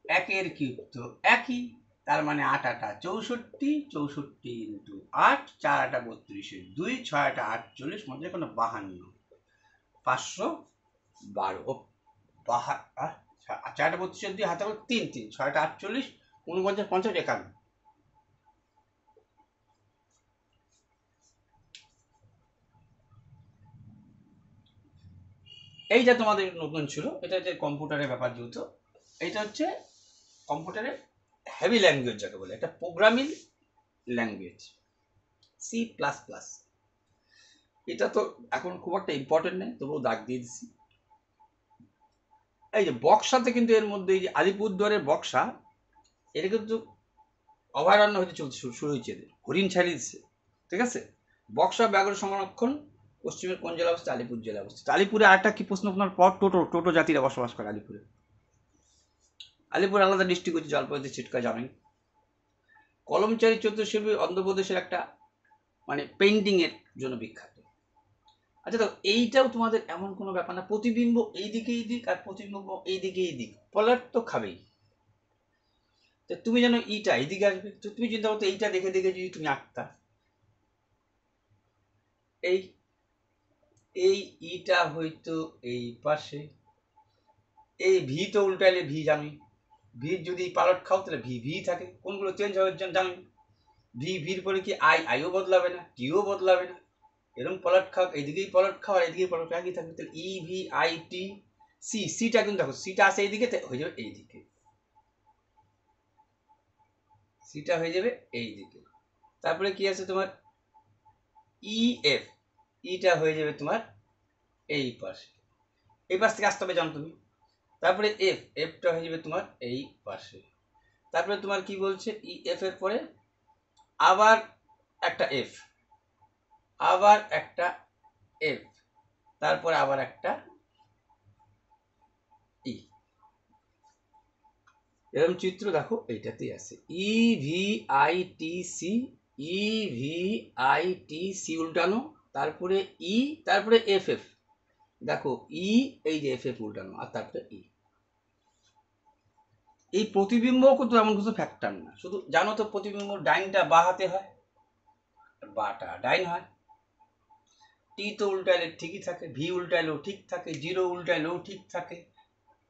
1-এর কিউব তো একই, তার মানে 8 8 64, 64 ইন্টু 8, 4 8 32, 2 6 8 48, মধ্যে কোনো 52, 512, 4 32 দিয়ে হাতে 3 3, 6 48, 49 50 51, এইটা তোমাদের নতুন ছিল, এটা হচ্ছে কম্পিউটারের ব্যাপার, যেহেতু এইটা হচ্ছে কম্পিউটারের হেভি ল্যাঙ্গুয়েজ যাকে বলে, একটা প্রোগ্রামিং ল্যাঙ্গুয়েজ C++, এটা তো এখন খুব একটা ইম্পর্টেন্ট নেই, তবুও দাগ দিয়ে দিচ্ছি। এই যে বক্সাতে কিন্তু এর মধ্যে এই যে আলিপুরদুয়ারের বক্সা, এটা কিন্তু অভয়ারণ্য হতে চলছে, শুরু হয়েছে, হরিণ ছাড়িয়ে দিচ্ছে, ঠিক আছে? বক্সা ব্যাঘ্র সংরক্ষণ পশ্চিমের কোন জেলা অবস্থিত, আলিপুর জেলা অবস্থিত। আলিপুরে আরেকটা কি প্রশ্ন আপনার পর, টোটো জাতিরা বসবাস করে আলিপুরে, আলিপুর আলাদা ডিস্ট্রিক্ট হচ্ছে, জলপাইগুড়ি চিটকা জানেন। কলমচারী চিত্রশিল্পী অন্ধ্রপ্রদেশের একটা মানে পেন্টিং এর জন্য বিখ্যাত। আচ্ছা তো এইটাও তোমাদের এমন কোনো ব্যাপার না, প্রতিবিম্ব এইদিকে এই দিক আর প্রতিবিম্ব এইদিকে এই দিক, পলার তো খাবেই, তো তুমি জানো এইটা এইদিকে আসবে, তো তুমি চিন্তা করতো এইটা দেখে দেখে যদি তুমি আঁকতা, এই এই ইটা হয়তো এই পাশে, এই ভি তো উল্টাইলে ভি জানি, ভি যদি পালট খাও তাহলে ভি ভি থাকে, কোনগুলো চেঞ্জ হবে জানি, ভি ভির পরে কি আইও বদলাবে না, টিও বদলাবে না, এরকম পলট খাও, এইদিকেই পলট খাও আর এইদিকেই পলট খাও, একই থাকবে, তাহলে E V I T C, সিটা কিন্তু দেখো সিটা আছে এইদিকে, হয়ে যাবে এইদিকে, সিটা হয়ে যাবে এইদিকে, তারপরে কি আছে তোমার ই এফ, ইটা হয়ে যাবে তোমার এই পাশে, এই পাশ থেকে আসতে হবে জানো তুমি, তারপরে এফ, এফটা হয়ে যাবে তোমার এই পাশে, তারপরে তোমার কি বলছে ই এফ এর পরে আবার একটা এফ, আবার একটা এফ, তারপরে আবার একটা ই, এরকম চিত্র দেখো এইটাতেই আছে EVITC, EVITC উল্টানো, তারপরে ই, তারপরে FF, দেখো ই, এই যে FF উল্টানো, আর তারপরে ই। এই প্রতিবিম্ব কিন্তু এমন কিছু ফ্যাক্টর না, শুধু জানো তো প্রতিবিম্ব ডাইনটা বাঁ হাতে হয়, বাটা ডাইন হয়। টি তো উল্টাইলে ঠিকই থাকে, ভি উল্টাইলেও ঠিক থাকে, জিরো উল্টাইলেও ঠিক থাকে,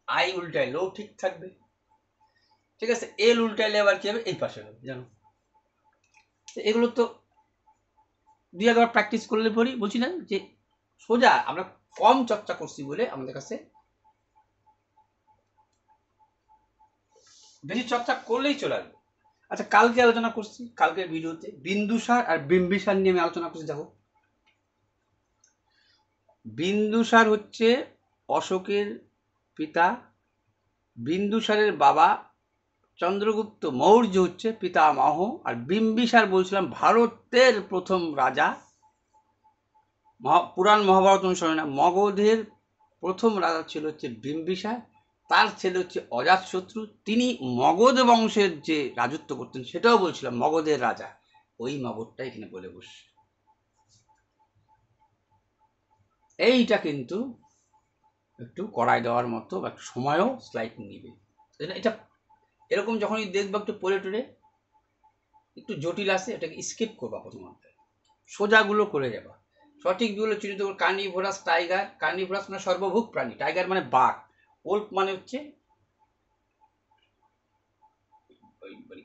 আই উল্টাইলেও ঠিক থাকবে, ঠিক আছে। এল উল্টাইলে আবার কি হবে, এই পাশে হবে, জানো। এগুলো তো দুই একবার প্র্যাকটিস করলে পরই, বলছি না যে সোজা আমরা কম চর্চা করছি বলে আমাদের কাছে, বেশি চর্চা করলেই চলে আসবে। আচ্ছা, কালকে আলোচনা করছি, কালকের ভিডিওতে বিন্দুসার আর বিম্বিসার নিয়ে আমি আলোচনা করছি। দেখো, বিন্দুসার হচ্ছে অশোকের পিতা, বিন্দুসারের বাবা চন্দ্রগুপ্ত মৌর্য হচ্ছে পিতামহ, আর বিম্বিসার বলছিলাম ভারতের প্রথম রাজা, পুরাণ মহাভারত অনুসরণে মগধের প্রথম রাজা ছিল হচ্ছে বিম্বিসার, তার ছেলে হচ্ছে অজাতশত্রু, তিনি মগধ বংশের যে রাজত্ব করতেন সেটাও বলছিলাম, মগধের রাজা, ওই মগধটা এখানে বলে বসে। এইটা কিন্তু একটু কড়াই দেওয়ার মতো, একটু সময়ও স্লাইড নিবে। এটা এরকম যখনই দেখবো একটু পড়ে টরে একটু জটিল আসে, এটাকে স্কিপ করবা, প্রথমত সোজাগুলো করে যাবা, সঠিকগুলো চিহ্নিত করবো। কার্নিভোরাস টাইগার, কার্নিভোরাস মানে সর্বভুক প্রাণী, টাইগার মানে বাঘ, ওল্ফ মানে হচ্ছে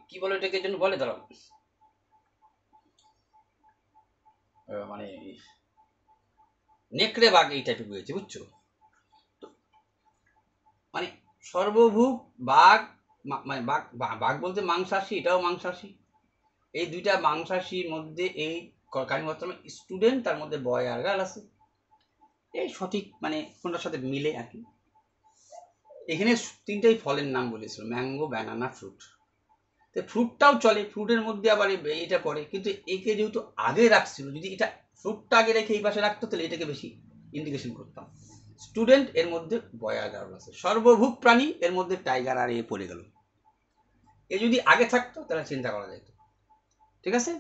কি বলে এটাকে জন্য বলে, ধরো মানে নেকড়ে বাঘ, এই টাইপের বুঝেছে, বুঝছো? মানে সর্বভুক বাঘ, মানে বাঘ, বাঘ বলতে মাংসাশী, এটাও মাংসাশী, এই দুইটা মাংসাশীর মধ্যে এই কার্নিভোরাস স্টুডেন্ট, তার মধ্যে বয় আর গার্ল আছে, এই সঠিক মানে কোনটার সাথে মিলে আর কি। এখানে তিনটাই ফলের নাম বলেছিল, ম্যাঙ্গো, ব্যানানা, ফ্রুট। তো ফ্রুটটাও চলে, ফ্রুটের মধ্যে আবার এটা পড়ে, কিন্তু একে যেহেতু আগে রাখছিল, যদি এটা ফ্রুটটা আগে রেখে এই পাশে রাখতো তাহলে এটাকে বেশি ইন্ডিকেশন করতাম। স্টুডেন্ট এর মধ্যে বয় আর গার্ল আছে, সর্বভুক প্রাণী এর মধ্যে টাইগার আর এ পড়ে গেল, এ যদি আগে থাকতো তাহলে চিন্তা করা যেত, ঠিক আছে।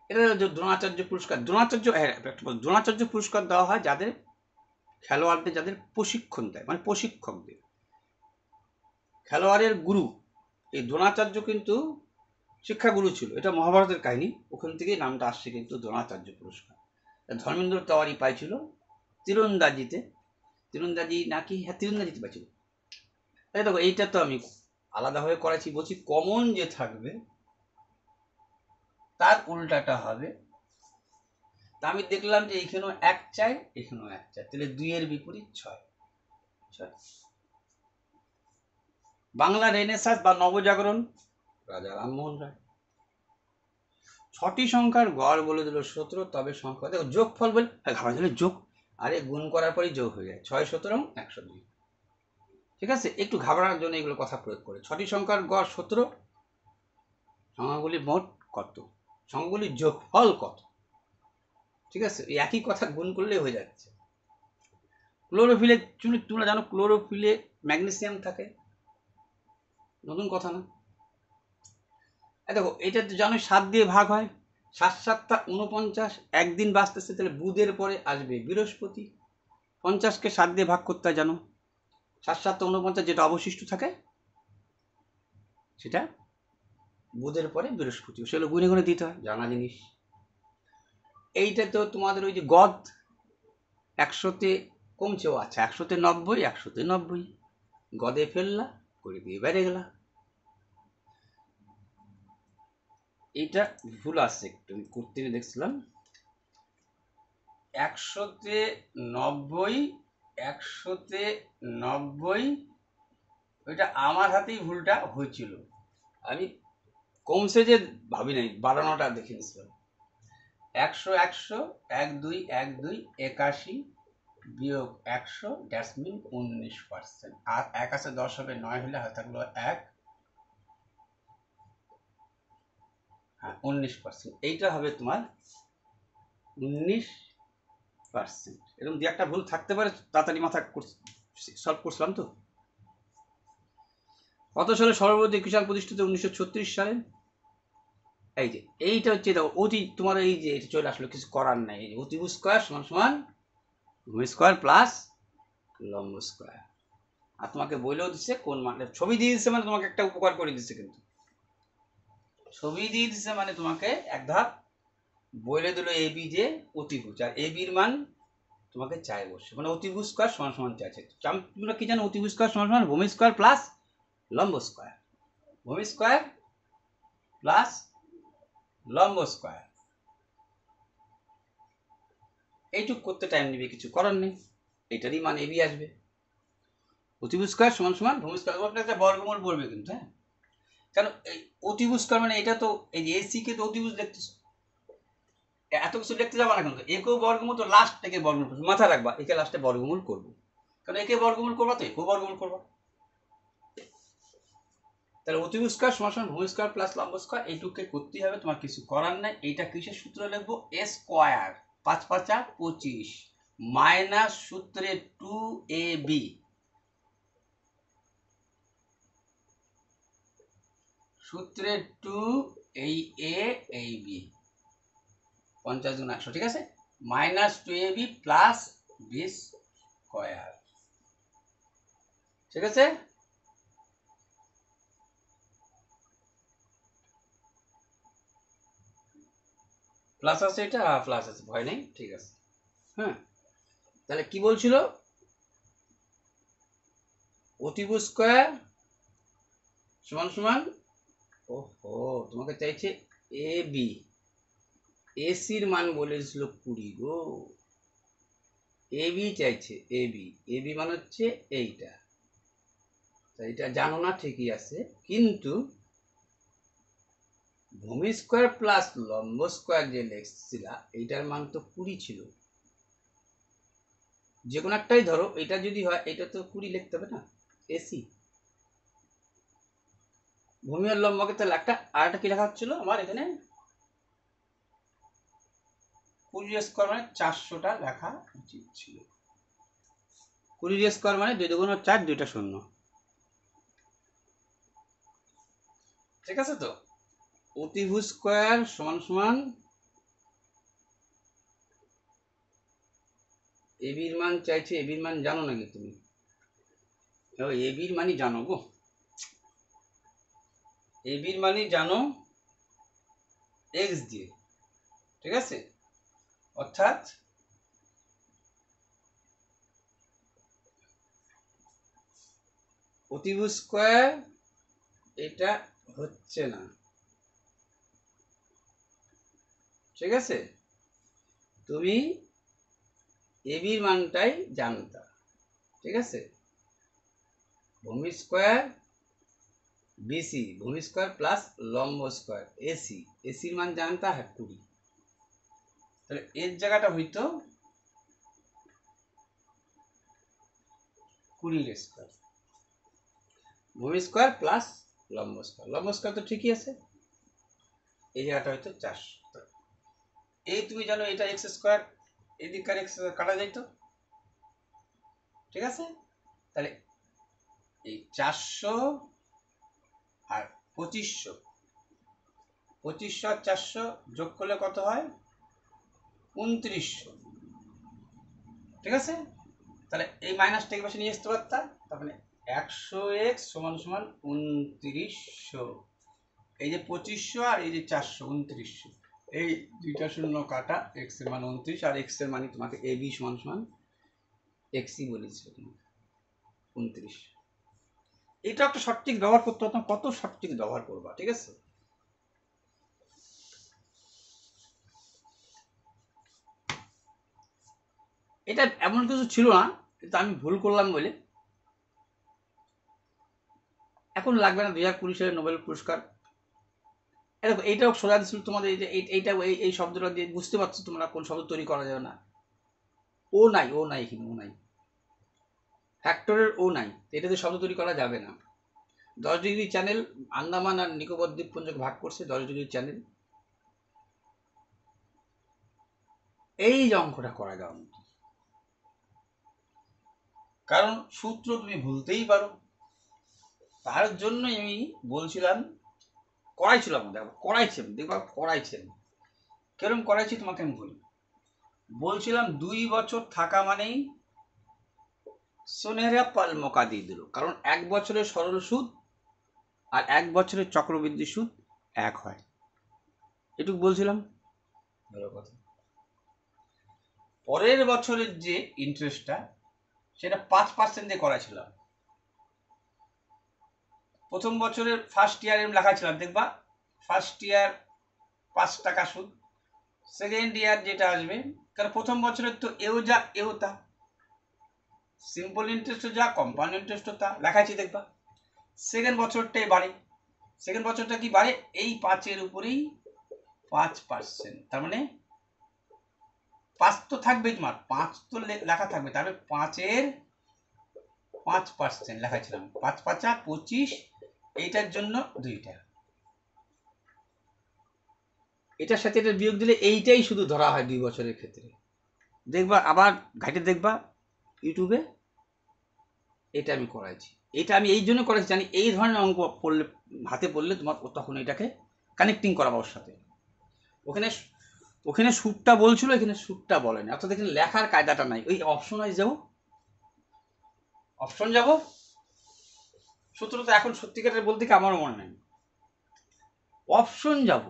এটা দ্রোণাচার্য পুরস্কার, দ্রোণাচার্য পুরস্কার দেওয়া হয় যাদের খেলোয়াড়দের, যাদের প্রশিক্ষণ দেয়, মানে প্রশিক্ষকদের, খেলোয়াড়ের গুরু। এই দ্রোণাচার্য কিন্তু শিক্ষাগুরু ছিল, এটা মহাভারতের কাহিনী, ওখান থেকেই নামটা আসছে কিন্তু দ্রোণাচার্য পুরস্কার। ধর্মেন্দ্র তেওয়ারি পাইছিল তীরন্দাজিতে, তীরন্দাজি নাকি, হ্যাঁ তীরন্দাজিতে পাইছিল। তাই দেখো, এইটা তো আমি আলাদাভাবে করেছি, বলছি কমন যে থাকবে তার উল্টাটা হবে। তা আমি দেখলাম যে এইখানেও এক চাই, এখানেও এক চাই, তাহলে 2 এর বিপরীত 6। বাংলা রেনেসাঁস বা নবজাগরণ, রাজা রামমোহন রায়। 6টি সংখ্যার গড় বলে দিল 17, তবে সংখ্যা দেখো যোগ ফল বলে ঘাড়া দিলে যোগ, আরে গুণ করার পরই যোগ হয়ে যায়, 6 17 102, ঠিক আছে। একটু ঘাবড়ানোর জন্য এগুলো কথা প্রয়োগ করে, 6টি সংখ্যার গড় 17, সংখ্যাগুলি মোট কত, সংখ্যাগুলির যোগফল কত, ঠিক আছে। এই একই কথা গুণ করলেই হয়ে যাচ্ছে। ক্লোরোফিলে, তোমরা জানো ক্লোরোফিলে ম্যাগনেসিয়াম থাকে, নতুন কথা না। দেখো এটা তো জানো 7 দিয়ে ভাগ হয়, 7 7 49, একদিন বাঁচতেছে, তাহলে বুধের পরে আসবে বৃহস্পতি, 50কে 7 দিয়ে ভাগ করতে হয়, জানো 7 7 49, যেটা অবশিষ্ট থাকে সেটা বুধের পরে বৃহস্পতি, সেগুলো গুনে গুনে দিতে হয়, জানা জিনিস। এইটা তো তোমাদের ওই যে গদ 100তে কমছেও, আচ্ছা 100তে 90, 100তে 90, গদে ফেললা করে দিয়ে বেড়ে গেলা, এইটা ভুল আসছে একটু, আমি করতে দেখছিলাম 100তে 90, 100তে 90, ওইটা আমার হাতেই ভুলটা হয়েছিল, আমি কমছে যে ভাবি নাই, বাড়ানোটা দেখে নিয়েছিলাম। 100 100 1 2 1 2 81 বিয়োগ 100 দ্যাটস মিন 19%, আর 1 আছে 10 হবে, 9 হলে হাতে থাকলো 1, হ্যাঁ 19%, এইটা হবে তোমার 19%। এরকম দু একটা ভুল থাকতে পারে, তাড়াতাড়ি মাথা সলভ করছিলাম তো। কত সালে সর্বভারতীয় কিষাণ প্রতিষ্ঠিত? 1936 সালে। এই যে এইটা হচ্ছে অতি, তোমার এই যে এটা চলে আসলো, কিছু করার নাই। এই যে অতিভু স্কোয়ার সমান সমান ভূমি স্কোয়ার প্লাস লম্ব স্কোয়ার। আর তোমাকে বলেও দিচ্ছে কোন মানে, ছবি দিয়ে দিচ্ছে মানে তোমাকে একটা উপকার করে দিচ্ছে, কিন্তু ছবি দিয়ে দিচ্ছে মানে তোমাকে এক ধাপ বলে দিল এ বি যে অতিভুজ, আর এ বির মান তোমাকে চাই বসে, মানে অতিভুজ স্কোয়ার সমান সমান চাইছে। তোমরা কি জানো? অতিভুজ স্কোয়ার সমান সমান ভূমি স্কোয়ার প্লাস লম্ব স্কোয়ার। ভূমি স্কোয়ার প্লাস লম্ব স্কোয়ার, এইটুক করতে টাইম নেবে, কিছু করার নেই। এইটারই মান এবি আসবে। অতিভুজ স্কোয়ার সমান সমান ভূমি স্কোয়ার, একটা বর্গমূল পড়বে কিন্তু, হ্যাঁ। কারণ এই অতিভুজ স্কোয়ার মানে এটা তো এই যে এসি কে তো অতিভুজ দেখতেছো, এত কিছু দেখতে যাবো না, কিন্তু একেও বর্গমূল তো লাস্ট থেকে বর্গমূল করবো, মাথায় রাখবা একে লাস্টে বর্গমূল করবো, কারণ একে বর্গমূল করবা তো একেও বর্গমূল করবা। তাহলে অতিভুজ স্কোয়ার সমান সমান ভূমি স্কোয়ার প্লাস লম্ব স্কোয়ার, এইটুকুকে করতেই হবে, তোমার কিছু করার নাই। এইটা কিসের সূত্র লিখবো? এ স্কোয়ার 5 5 25 মাইনাস সূত্রে 2ab, সূত্রে 2 এই এ এই বি 50 গুণ 100, ঠিক আছে, minus 2ab plus B square, ঠিক আছে। প্লাস আছে, এটা প্লাস আছে, ভয় নেই, ঠিক আছে। হ্যাঁ, তাহলে কি বলছিল? অতিভুজ স্কোয়ার সমান সমান, ওহো তোমাকে চাইছে এ বি, এসির মান বলেছিল 20 গো, এ বি চাইছে, এ বি, এ বি মান হচ্ছে এইটা। এটা জানো না ঠিকই আছে, কিন্তু ভূমি স্কোয়ার প্লাস লম্ব স্কোয়ার যে লিখছিলা এইটার মান তো 20 ছিল। যে কোনো একটাই ধরো, এটা যদি হয় এটা তো 20 লিখতে হবে না, এসি। ভূমি আর লম্বকে তাহলে একটা আরেকটা কি লেখা হচ্ছিল আমার এখানে, 20 স্কোয়ার মানে 400টা লেখা উচিত ছিল। 20 স্কোয়ার মানে 2 দুগুণ 4, 2টা শূন্য, ঠিক আছে। তো অতিভুজ স্কোয়ার সমান সমান এবির মান চাইছে, এবির মান জানো নাকি তুমি? এবির মানই জানো গো, এবির মানই জানো এক্স দিয়ে, ঠিক আছে। অর্থাৎ অতিভুজ স্কোয়ার এটা হচ্ছে না, ঠিক আছে। তুমি এবির মানটাই জানতা, ঠিক আছে। ভূমি স্কোয়ার বিসি, ভূমি স্কোয়ার প্লাস লম্ব স্কোয়ার এসি, এসির মান জানতা হ্যাঁ 20, তাহলে এর জায়গাটা হইতো 20 স্কোয়ার, ভূমি স্কোয়ার প্লাস লম্ব স্কোয়ার, লম্ব স্কোয়ার তো ঠিকই আছে, এই জায়গাটা হয়তো 400। এই তুমি জানো এটা এক্স স্কোয়ার, এদিককার এক্স কাটা যাইতো, ঠিক আছে। তাহলে এই 400 আর 2500, 2500 আর 400 যোগ করলে কত হয়? 2900, ঠিক আছে। তাহলে এই মাইনাসটা এই পাশে নিয়ে আসতে পারতাম, তার মানে 100x সমান সমান 2900, এই যে 2500 আর এই যে 400, 2900, এই দুইটা শূন্য কাটা, এক্স এর মান 29 আর এক্স এর মানে তোমাকে এ বি সমান সমান এক্সই বলেছিল, 29। এটা একটা সঠিক ব্যবহার করতে হতাম, কত সঠিক ব্যবহার করবা, ঠিক আছে। এটা এমন কিছু ছিল না, কিন্তু আমি ভুল করলাম বলে এখন লাগবে না। 2020 সালে নোবেল পুরস্কার, দেখো এইটাও সোজা দিচ্ছিল তোমাদের, এই যে এইটা এই শব্দটা দিয়ে বুঝতে পারছো তোমরা কোন শব্দ তৈরি করা যাবে না। ও নাই, ও নাই, এখানে ও নাই, ফ্যাক্টরের ও নাই, এটাতে শব্দ তৈরি করা যাবে না। 10 ডিগ্রি চ্যানেল আন্দামান আর নিকোবর দ্বীপপুঞ্জকে ভাগ করছে 10 ডিগ্রি চ্যানেল, এই যে অঙ্কটা করা যাওয়ার মতো, কারণ সূত্র তুমি ভুলতেই পারো, তার জন্য আমি বলছিলাম, করাইছেন কেরম করাইছি তোমাকে আমি বলি। বলছিলাম 2 বছর থাকা মানেই সোনেরা পাল মকা দিয়ে দিল, কারণ 1 বছরের সরল সুদ আর 1 বছরের চক্রবৃদ্ধি সুদ এক হয়, এটুকু বলছিলাম। ভালো কথা। পরের বছরের যে ইন্টারেস্টটা সেটা 5% দিয়ে করাইছিলাম। প্রথম বছরের ফার্স্ট ইয়ারে লেখা ছিলাম, দেখবা ফার্স্ট ইয়ার 5 টাকা সুদ, সেকেন্ড ইয়ার যেটা আসবে, কারণ প্রথম বছরের তো এও যা এও তা, সিম্পল ইন্টারেস্টও যা কম্পাউন্ড ইন্টারেস্টও তা লেখাচ্ছি, দেখবা সেকেন্ড বছরটাই বাড়ে। সেকেন্ড বছরটা কি বাড়ে, এই 5-এর উপরেই 5%, তার মানে 5 তো থাকবেই, তোমার 5 তো লেখা থাকবে, তাহলে 5-এর 5% লেখাছিলাম, 5 5 25, এইটার জন্য 2টা, এটার সাথে এটা বিয়োগ দিলে এইটাই শুধু ধরা হয় 2 বছরের ক্ষেত্রে। দেখবা আবার ঘাটে দেখবা ইউটিউবে, এটা আমি করাইছি। এটা আমি এই জন্য করাইছি, জানি এই ধরনের অঙ্ক পড়লে, হাতে পড়লে তোমার তখন এটাকে কানেক্টিং করাবো ওর সাথে। ওখানে সুরটা বলছিল, এখানে সুরটা বলেনি, অর্থাৎ এখানে লেখার কায়দাটা নাই। ওই অপশন যাব সূত্রটা এখন সত্যিকারের বলতে কি আমারও মনে নেই, অপশন যাব,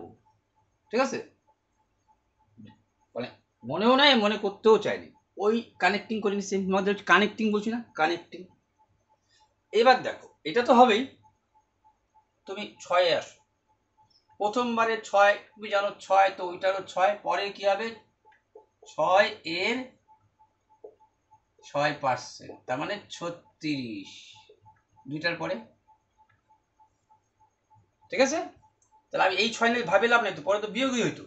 ঠিক আছে, মানে মনেও নাই, মনে করতেও চাইনি, ওই কানেক্টিং করে নিচ্ছি। আমাদের কানেক্টিং বলছি না, কানেক্টিং। এবার দেখো, এটা তো হবেই, তুমি 6-এ আসো, প্রথমবারে 6, তুমি জানো 6, তো ওইটারও 6, পরে কি হবে 6-এর 6%, তার মানে 36, 2টার পরে, ঠিক আছে। তাহলে আমি এই 6 নিয়ে ভাবিলাম না, তো পরে তো বিয়োগই হইতো,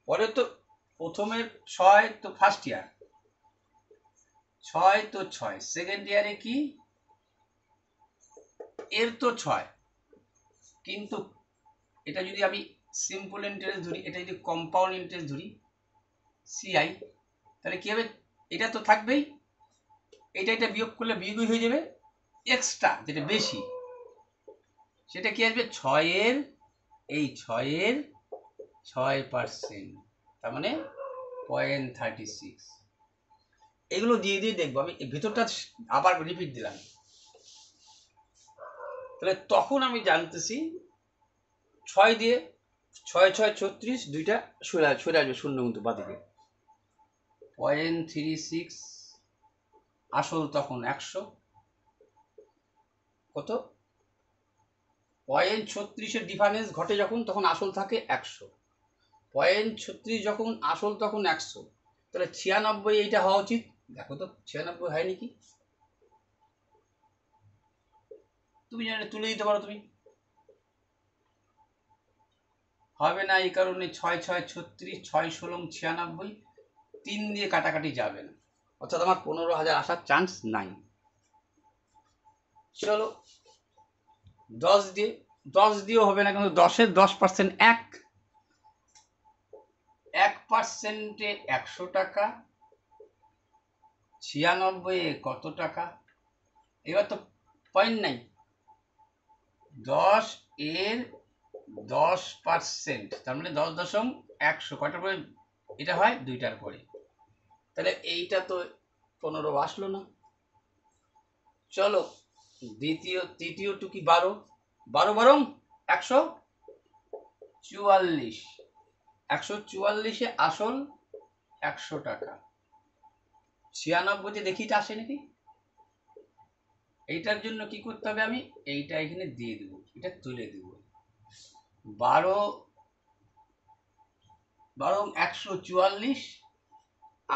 পরে তো প্রথমের 6 তো ফার্স্ট ইয়ার, 6 তো 6, সেকেন্ড ইয়ারে কি এর তো 6, কিন্তু এটা যদি আমি সিম্পল ইন্টারেস্ট ধরি, এটা যদি কম্পাউন্ড ইন্টারেস্ট ধরি সিআই, তাহলে কি হবে, এটা তো থাকবেই, এটা বিয়োগ করলে বিয়োগই হয়ে যাবে, এক্সট্রা যেটা বেশি সেটা কি আসবে 6-এর 6%, তার মানে 0.36। এগুলো দিয়ে দেখবো আমি, ভিতরটা আবার রিপিট দিলাম, তাহলে তখন আমি জানতেছি 6 দিয়ে 6 6 36, 2টা সরে আসবে শূন্য, কিন্তু বাদিকে 0.36, আসল তখন 100, কত 0.36-এর ডিফারেন্স ঘটে যখন, তখন আসল থাকে 100, 0.36 যখন আসল তখন 100, তাহলে 96 এইটা হওয়া উচিত। দেখো তো 96 হয়নি কি, তুমি জানে তুলে দিতে পারো, তুমি হবে না, এই কারণে 6 6 36, 6 16 96, 3 দিয়ে কাটাকাটি যাবে না, অর্থাৎ আমার 15,000 আসার চান্স নাই। চলো 10 দিয়েও হবে না, কিন্তু 10-এর 10% 1%-এ 100 টাকা, 96-এ কত টাকা, এবার তো পয়েন্ট নাই, 10-এর 10%, তার মানে 10.100, কটার পরে এটা হয় 2টার পরে, তাহলে এইটা তো 15 আসলো না। চলো তৃতীয় টু কি 12, 12 144, 144-এ আসল 100 টাকা, 96-তে দেখি এটা আসে নাকি। এইটার জন্য কি করতে হবে, আমি এইটা এখানে দিয়ে দেব, এটা তুলে দেব, 12 144,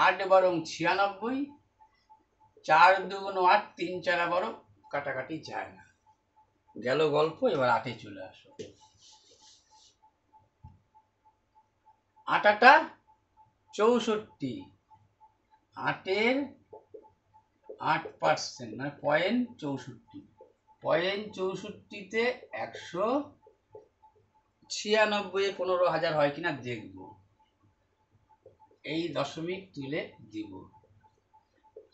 8 96, 4 2 8, 3 4 12, কাটাকাটি যায় না, গেল গল্প। এবার 8-এ চলে আসো, 8 64, 8-এর 8%, মানে 0.64, 0.64-তে 196-এ 15,000 হয় কিনা দেখবো, এই দশমিক তুলে দিব,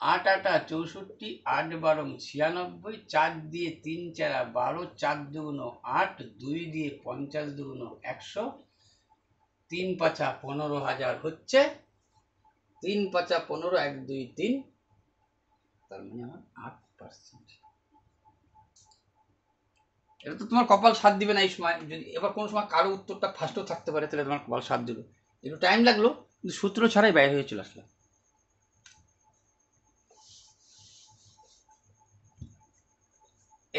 8 8 64, 8 12 96, 4 দিয়ে 3 4 12, 4 2 8, 2 দিয়ে 50 2 100, 3 5 15,000 হচ্ছে 3 5 15, 1 2 3, তার মানে আমার 8%। এটা তো তোমার কপাল সাথ দিবে না এই সময়। যদি এবার কোনো সময় কারো উত্তরটা ফার্স্টও থাকতে পারে, তাহলে তোমার কপাল সাথ দিবে। একটু টাইম লাগলো, কিন্তু সূত্র ছাড়াই বাইরে হয়ে চলে আসলো।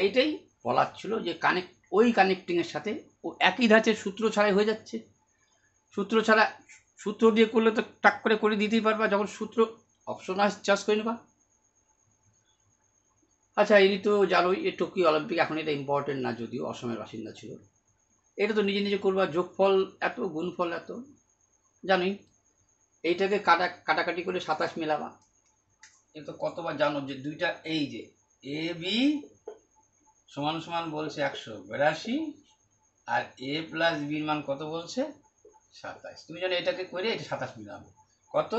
এইটাই বলার ছিল যে ওই কানেক্টিং এর সাথে ও একই ধাঁচের সূত্র ছাড়াই হয়ে যাচ্ছে। সূত্র ছাড়া, সূত্র দিয়ে করলে তো টাক করে দিতেই পারবা, যখন সূত্র অপশন চার্জ করে নেবা। আচ্ছা, ইনি তো জানোই এই টোকিও অলিম্পিক, এখন এটা ইম্পর্টেন্ট না, যদিও অসমের বাসিন্দা ছিল। এটা তো নিজে নিজে করবা, যোগফল এত গুণফল এত, জানোই। এইটাকে কাটাকাটি করে 27 মেলাবা। এ তো কতবার জানো যে দুইটা, এই যে এ বি সমান সমান বলছে 182, আর এ প্লাস বির মান কত বলছে 27। তুমি জানো এটাকে করে এটা 27 মিলাবো, কত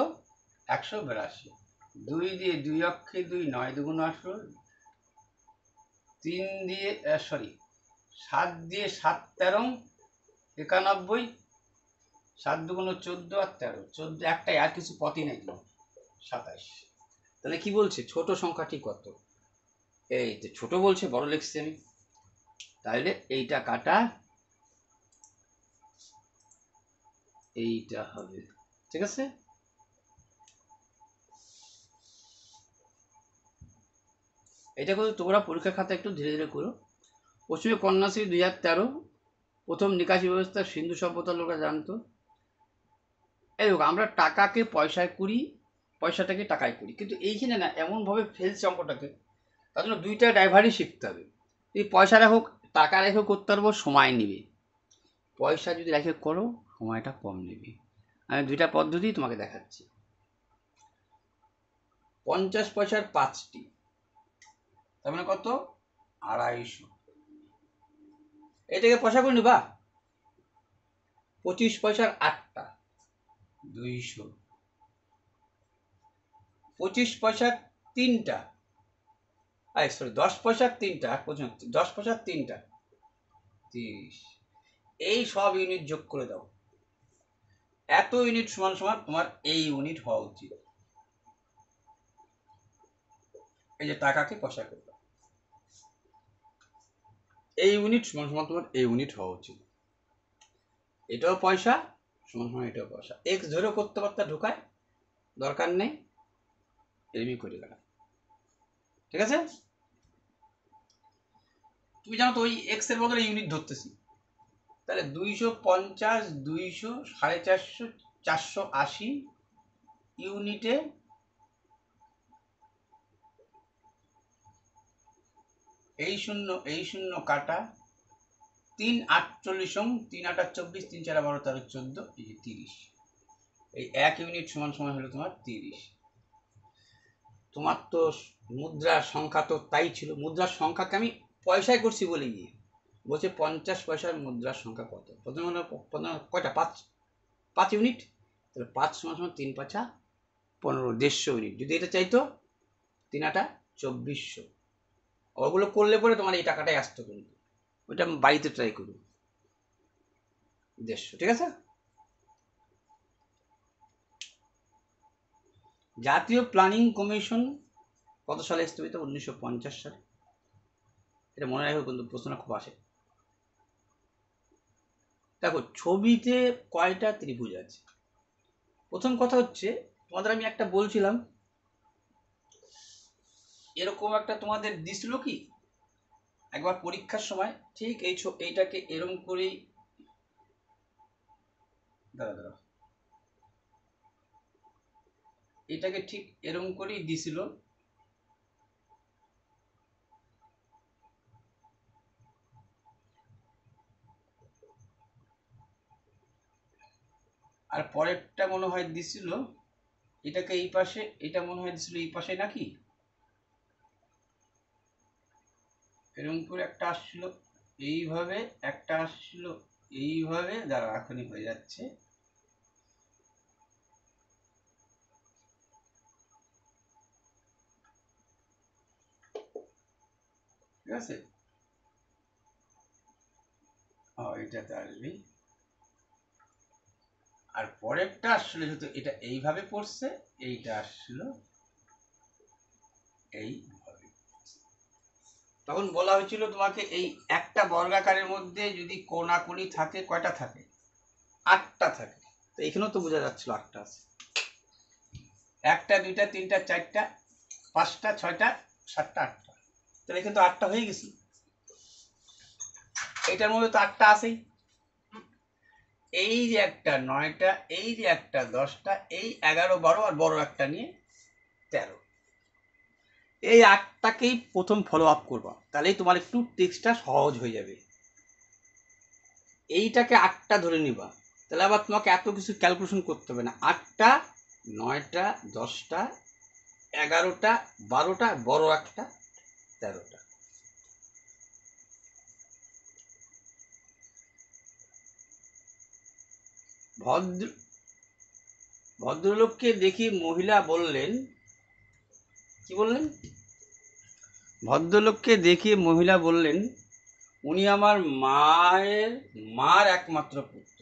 182। 2 দিয়ে 2 অক্ষে 2, 9 2 18, 3 দিয়ে 7 দিয়ে 7 13 91, 7 2 14 আর 13, 14 একটাই, আর কিছু পথই নাই, 27। তাহলে কি বলছে ছোট সংখ্যাটি কত? এই তো ছোট বলছে, বড় লিখছি আমি, তাহলে এইটা কাটা, এইটা হবে, ঠিক আছে। এটা কিন্তু তোমরা পরীক্ষা খাতা একটু ধীরে ধীরে করো। পশ্চিমে কন্যাশ্রী 2013, প্রথম নিকাশি ব্যবস্থা সিন্ধু সভ্যতার লোকরা জানতো। এই দেখো, আমরা টাকাকে পয়সায় করি, পয়সাটাকে টাকায় করি, কিন্তু এইখানে না এমনভাবে ফেলছে অঙ্কটাকে, তার জন্য দুইটা ড্রাইভারই শিখতে হবে। এই পয়সা রেখো, টাকা রেখে করতে পারবো, সময় নেবে। পয়সা যদি রেখে করো, সময়টা কম নেবে। আমি দুইটা পদ্ধতি তোমাকে দেখাচ্ছি। 50 পয়সার 5টি, তার মানে কত 250। এটাকে পয়সা করে নিবা। 25 পয়সার 8টা, 200। 25 পয়সার 3টা, 10 পয়সার 3টা, 10 পয়সার 3টা 30। এই সব ইউনিট যোগ করে দাও, এত ইউনিট সমান সমান তোমার এই ইউনিট হওয়া উচিত। এই যে টাকাকে পয়সা করে দাও, এই ইউনিট সমান সমান তোমার এই ইউনিট হওয়া উচিত। এটাও পয়সা সমান সমান এটাও পয়সা। এক্স ধরেও করতে পারতা, ঢোকায় দরকার নেই, এরমই করে গেলাম, ঠিক আছে। তুমি জানো তো ওই এক্স এর বদলে ইউনিট ধরতেছি, তাহলে 250, 200, 450, 480 ইউনিটে এই শূন্য কাটা, 3 48, 3 8 24, 3 4 12 13 14, এই যে 30। এই 1 ইউনিট সমান সমান হলো তোমার 30। তোমার তো মুদ্রার সংখ্যা তো তাই ছিল, মুদ্রার সংখ্যাকে আমি পয়সায় করছি বলে গিয়ে বলছে 50 পয়সার মুদ্রার সংখ্যা কত। প্রথমে কয়টা, 5 ইউনিট, তাহলে 5 সমান সমান 3 5 15, 150 ইউনিট। যদি এটা চাইতো 3 8 2400, ওগুলো করলে পরে তোমার এই টাকাটাই আসতো, কিন্তু ওইটা আমি বাড়িতে ট্রাই করব, 150, ঠিক আছে। জাতীয় প্ল্যানিং কমিশন কত সালে স্থাপিত? 1950 সালে। এটা মনে রাখো, কিন্তু প্রশ্ন খুব আসে। দেখো ছবিতে কয়টা ত্রিভুজ আছে? প্রথম কথা হচ্ছে, তোমাদের আমি একটা বলছিলাম, এরকম একটা তোমাদের দিছিল কি একবার পরীক্ষার সময়, ঠিক এইটাকে এরকম করেই, দাঁড়া, এটাকে ঠিক এরকম করেই দিছিল। আর পরেরটা মনে হয় দিছিল এটাকে এই পাশে, এটা মনে হয় দিছিল এই পাশে নাকি, এরকম করে একটা আসছিল এইভাবে, একটা আসছিল এইভাবে, দাঁড়া এখনই হয়ে যাচ্ছে। ঠিক আছে, এটাতে আসবি। আর পরেরটা আসলে যেহেতু এটা এইভাবে পড়ছে, এইটা আসছিল এইভাবে। তখন বলা হয়েছিল তোমাকে এই একটা বর্গাকারের মধ্যে যদি কোণাকুণি থাকে, কয়টা থাকে? 8টা থাকে। তো এখানেও তো বোঝা যাচ্ছিল 8টা আছে। 1টা 2টা 3টা 4টা 5টা 6টা 7টা 8টা, তাহলে এখানে তো 8টা হয়ে গেছে। এটার মধ্যে তো 8টা আছেই। এই যে একটা 9টা, এই যে একটা 10টা, এই 11 12 আর বড় একটা নিয়ে 13। এই 8টাকেই প্রথম ফলো আপ করবা, তাহলেই তোমার একটু টেক্সটটা সহজ হয়ে যাবে। এইটাকে 8টা ধরে নিবা, তাহলে আবার তোমাকে এত কিছু ক্যালকুলেশন করতে হবে না। 8টা 9টা 10টা 11টা 12টা, বড় একটা 13টা। ভদ্রলোককে দেখি মহিলা বললেন, কি বললেন? ভদ্রলোককে দেখে মহিলা বললেন, উনি আমার মার একমাত্র পুত্র।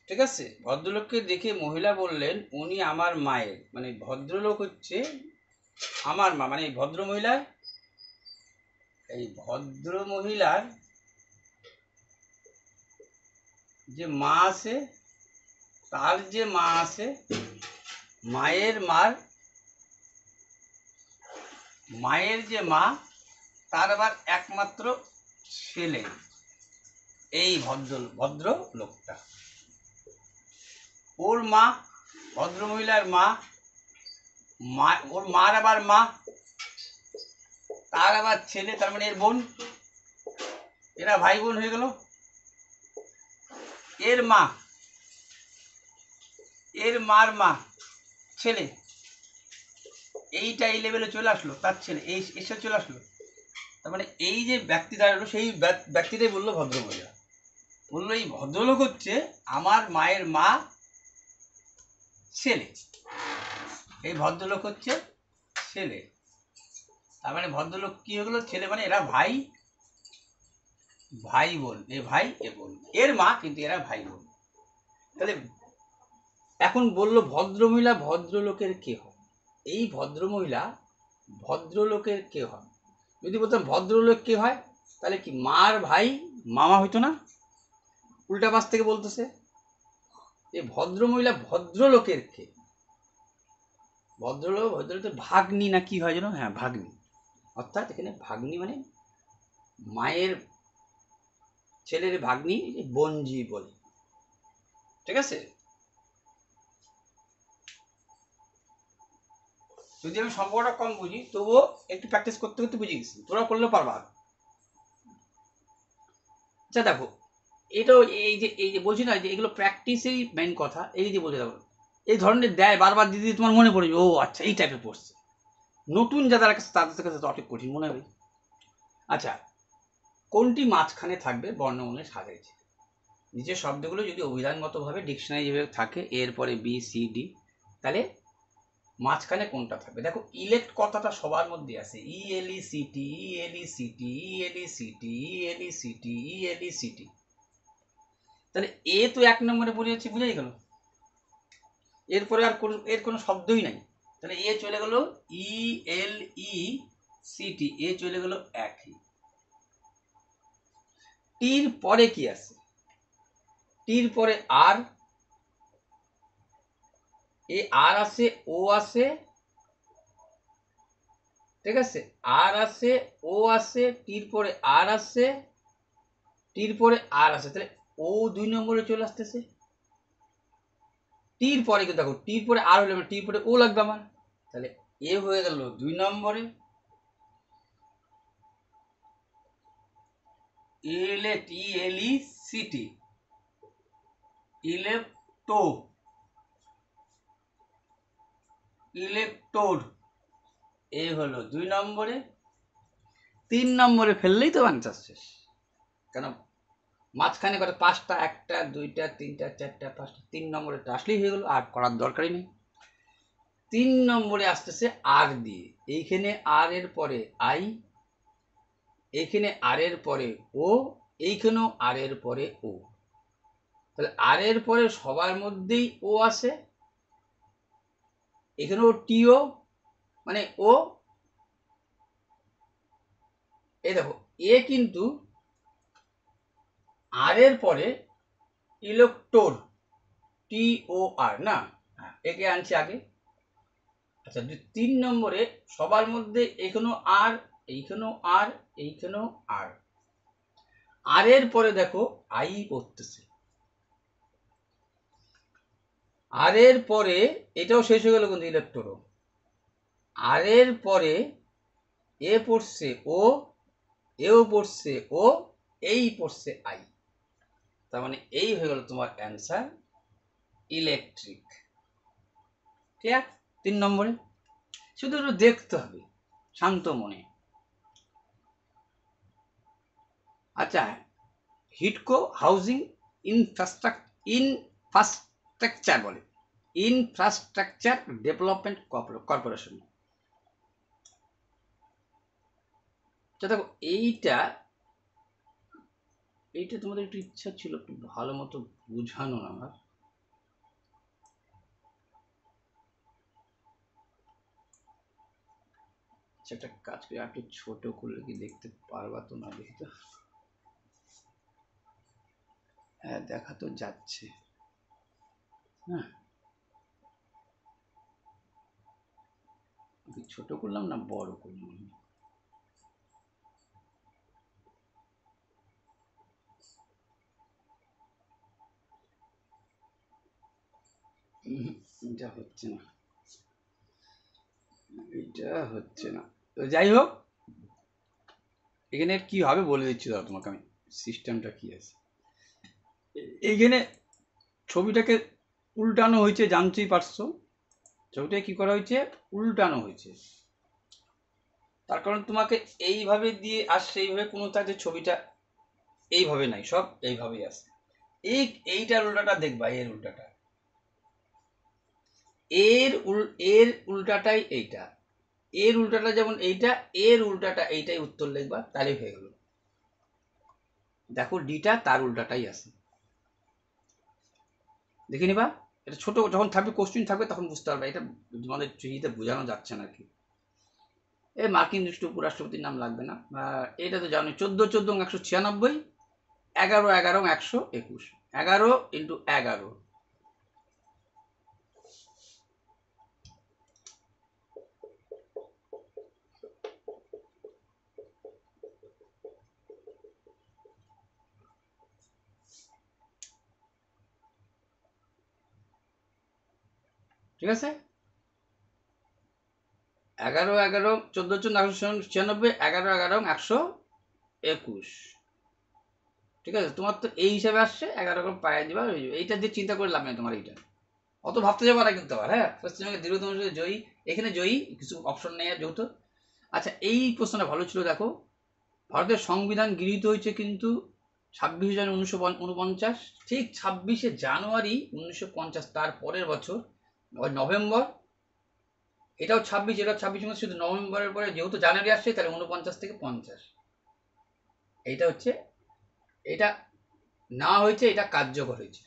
ঠিক আছে, ভদ্রলোককে দেখে মহিলা বললেন উনি আমার মায়ের, মানে ভদ্রলোক হচ্ছে আমার মা, মানে এই ভদ্র মহিলার যে মা আছে, তার যে মা আছে, মায়ের যে মা, তার আবার একমাত্র ছেলে এই ভদ্র লোকটা। ওর মা, ভদ্র মহিলার মা, ওর মার আবার মা, তার আবার ছেলে, তার মানে এর বোন, এরা ভাই বোন হয়ে গেল। এর মার মা, ছেলে, এইটা এই লেভেলে চলে আসলো, তার ছেলে এই এসে চলে আসলো। তার মানে এই যে ব্যক্তি দাঁড়ালো, সেই ব্যক্তিটাই বললো ভদ্রমহিলা। বললো এই ভদ্রলোক হচ্ছে আমার মায়ের মা, ছেলে। এই ভদ্রলোক হচ্ছে ছেলে। তার মানে ভদ্রলোক কি হয়ে গেলো? ছেলে, মানে এরা ভাই বোন, এ ভাই এ বোন, এর মা, কিন্তু এরা ভাই বোন। তাহলে এখন বললো ভদ্রমহিলা ভদ্রলোকের কে হয়? এই ভদ্রমহিলা ভদ্রলোকের কে হয়? যদি বলতাম ভদ্রলোক কে হয়, তাহলে কি মার ভাই মামা হইতো না? উল্টা পাশ থেকে বলতেছে এই ভদ্রমহিলা ভদ্রলোকের কে? ভদ্রলোক ভাগ্নি না কি হয় যেন? হ্যাঁ, ভাগ্নি। অর্থাৎ এখানে ভাগ্নি মানে মায়ের ছেলের ভাগ্নি, বোনজি বলে। ঠিক আছে, যদি আমি সম্পর্কটা কম বুঝি, তবুও একটু প্র্যাকটিস করতে করতে বুঝে গেছি, তোরা করলে পারবা। আচ্ছা দেখো, এটাও এই যে বলছি না, যে এগুলো প্র্যাকটিসেই মেন কথা। এই যে বলতে দেখো, এই ধরনের দেয় বারবার দিদি, তোমার মনে পড়ে, ও আচ্ছা এই টাইপের পড়ছে। নতুন যাদের কাছে, তাদের কাছে তো অনেক কঠিন মনে হবে। আচ্ছা, কোনটি মাঝখানে থাকবে বর্ণমালায় সাজাইছে? নিচের শব্দগুলো যদি অভিধানগতভাবে ডিকশনারি যেভাবে থাকে, এরপরে বি সি ডি, তাহলে মাঝখানে কোনটা থাকবে? দেখো, ইলেক্ট কথাটা সবার মধ্যে আছে, ইএলইসিটি ইএলইসিটি ইএলইসিটি ইএলইসিটি ইএলইসিটি। তাহলে এ তো 1 নম্বরে পড়ে যাচ্ছে, বুঝাই গেল। এরপরে আর এর কোনো শব্দই নাই, তাহলে এ চলে গেল ইএলইসিটি, এ চলে গেল একই। টির পরে কি আছে? টির পরে আর, এ আর আছে, ও আছে, ঠিক আছে, আর আছে, ও আছে, টির পরে আর আছে, টির পরে আর আছে, তাহলে ও 2 নম্বরে চলে আসতেছে। টির পরে কিন্তু দেখো, টির পরে আর হলে মানে টির পরে ও লাগবে আমার, তাহলে এ হয়ে গেল 2 নম্বরে। ইলেক্ট, ইএলইসিটি, ইলেক্টোর, এ হলো 2 নম্বরে। 3 নম্বরে ফেললেই তো আনসার শেষ। কেন মাঝখানে করে 5টা, 1টা 2টা 3টা 4টা 5টা, 3 নম্বরে আসলেই হয়ে গেল, আর করার দরকারই নেই। 3 নম্বরে আসতেছে আর দিয়ে, এইখানে আর এর পরে আই, এইখানে আর এর পরে ও, এইখানেও আর এর পরে ও। তাহলে আর এর পরে সবার মধ্যেই ও আছে, এখানেও টিও মানে ও। এই দেখো এ কিন্তু আর এর পরে ইলেকট্রোর, টি ও আর না, একে আনছি আগে। আচ্ছা 3 নম্বরে সবার মধ্যে এখানেও আর, এইখানেও আর, এইখানেও আর, আর এর পরে দেখো আই পড়তেছে, আর এর পরে এটাও শেষ হয়ে গেল কিন্তু ইলেকট্রো, আর এর পরে এ পড়ছে ও, এও পড়ছে ও, এই পড়ছে আই। তার মানে এই হয়ে গেল তোমার অ্যান্সার ইলেকট্রিক। ক্লিয়ার? 3 নম্বরে শুধু একটু দেখতে হবে শান্ত মনে। আচ্ছা, হিডকো হাউজিং ইনফ্রাস্ট্রাকচার বলে, ইনফ্রাস্ট্রাকচার ডেভেলপমেন্ট কর্পোরেশন। দেখো এইটা তোমাদের একটু ইচ্ছা ছিল একটু ভালো মতো বোঝানোর আমার। একটা কাজ করে একটু ছোট করলে কি দেখতে পারবা তো? না দেখি তো, হ্যাঁ দেখা তো যাচ্ছে। হ্যাঁ ছোট করলাম না বড় করলাম? এটা হচ্ছে না, এটা হচ্ছে না। তো যাই হোক, এখানে কি হবে বলে দিচ্ছি দাও তোমাকে আমি, সিস্টেমটা কি আছে। এইখানে ছবিটাকে উল্টানো হয়েছে, জানতেই পারছো। ছবিটা কি করা হয়েছে? উল্টানো হয়েছে। তার কারণ তোমাকে এইভাবে দিয়ে আসছে, এইভাবে কোনো তাদের ছবিটা এইভাবে নাই, সব এইভাবেই আসে। এইটার উল্টাটা দেখবা, এর উল্টাটা, এর উল্টাটাই এইটা, এর উল্টাটা যেমন এইটা, এর উল্টাটা এইটাই উত্তর লিখবা, তাহলে হয়ে গেল। দেখো ডিটা তার উল্টাটাই আছে, দেখে নিবা। এটা ছোট যখন থাকবে, কোশ্চেন থাকবে, তখন বুঝতে পারবে এটা তোমাদের চিঠিতে বোঝানো যাচ্ছে না কি। এই মার্কিন রাষ্ট্র উপরাষ্ট্রপতির নাম লাগবে না, এটা তো জানো 14 14 196, 11 11 121, 11 × 11। ঠিক আছে, 11 11 14 14 196, 11 11 121। ঠিক আছে, তোমার তো এই হিসাবে আসছে, 11 করে পায়ে দিবা, এইটা দিয়ে চিন্তা করে লাভ নেই তোমার। এইটা অত ভাবতে যাবো না কিন্তু আবার। হ্যাঁ পশ্চিমবঙ্গের দীর্ঘতম জয়ী, এখানে জয়ী কিছু অপশন নেই যেহেতু। আচ্ছা এই প্রশ্নটা ভালো ছিল। দেখো ভারতের সংবিধান গৃহীত হয়েছে কিন্তু 26 জানুয়ারি 1949, ঠিক 26শে জানুয়ারি 1950, তার পরের বছর নভেম্বর, এটাও 26, এটাও 26 মাস, শুধু নভেম্বরের পরে যেহেতু জানুয়ারি আসছে, তাহলে 49 থেকে 50। এইটা হচ্ছে, এটা না হয়েছে, এটা কার্যকর হয়েছে,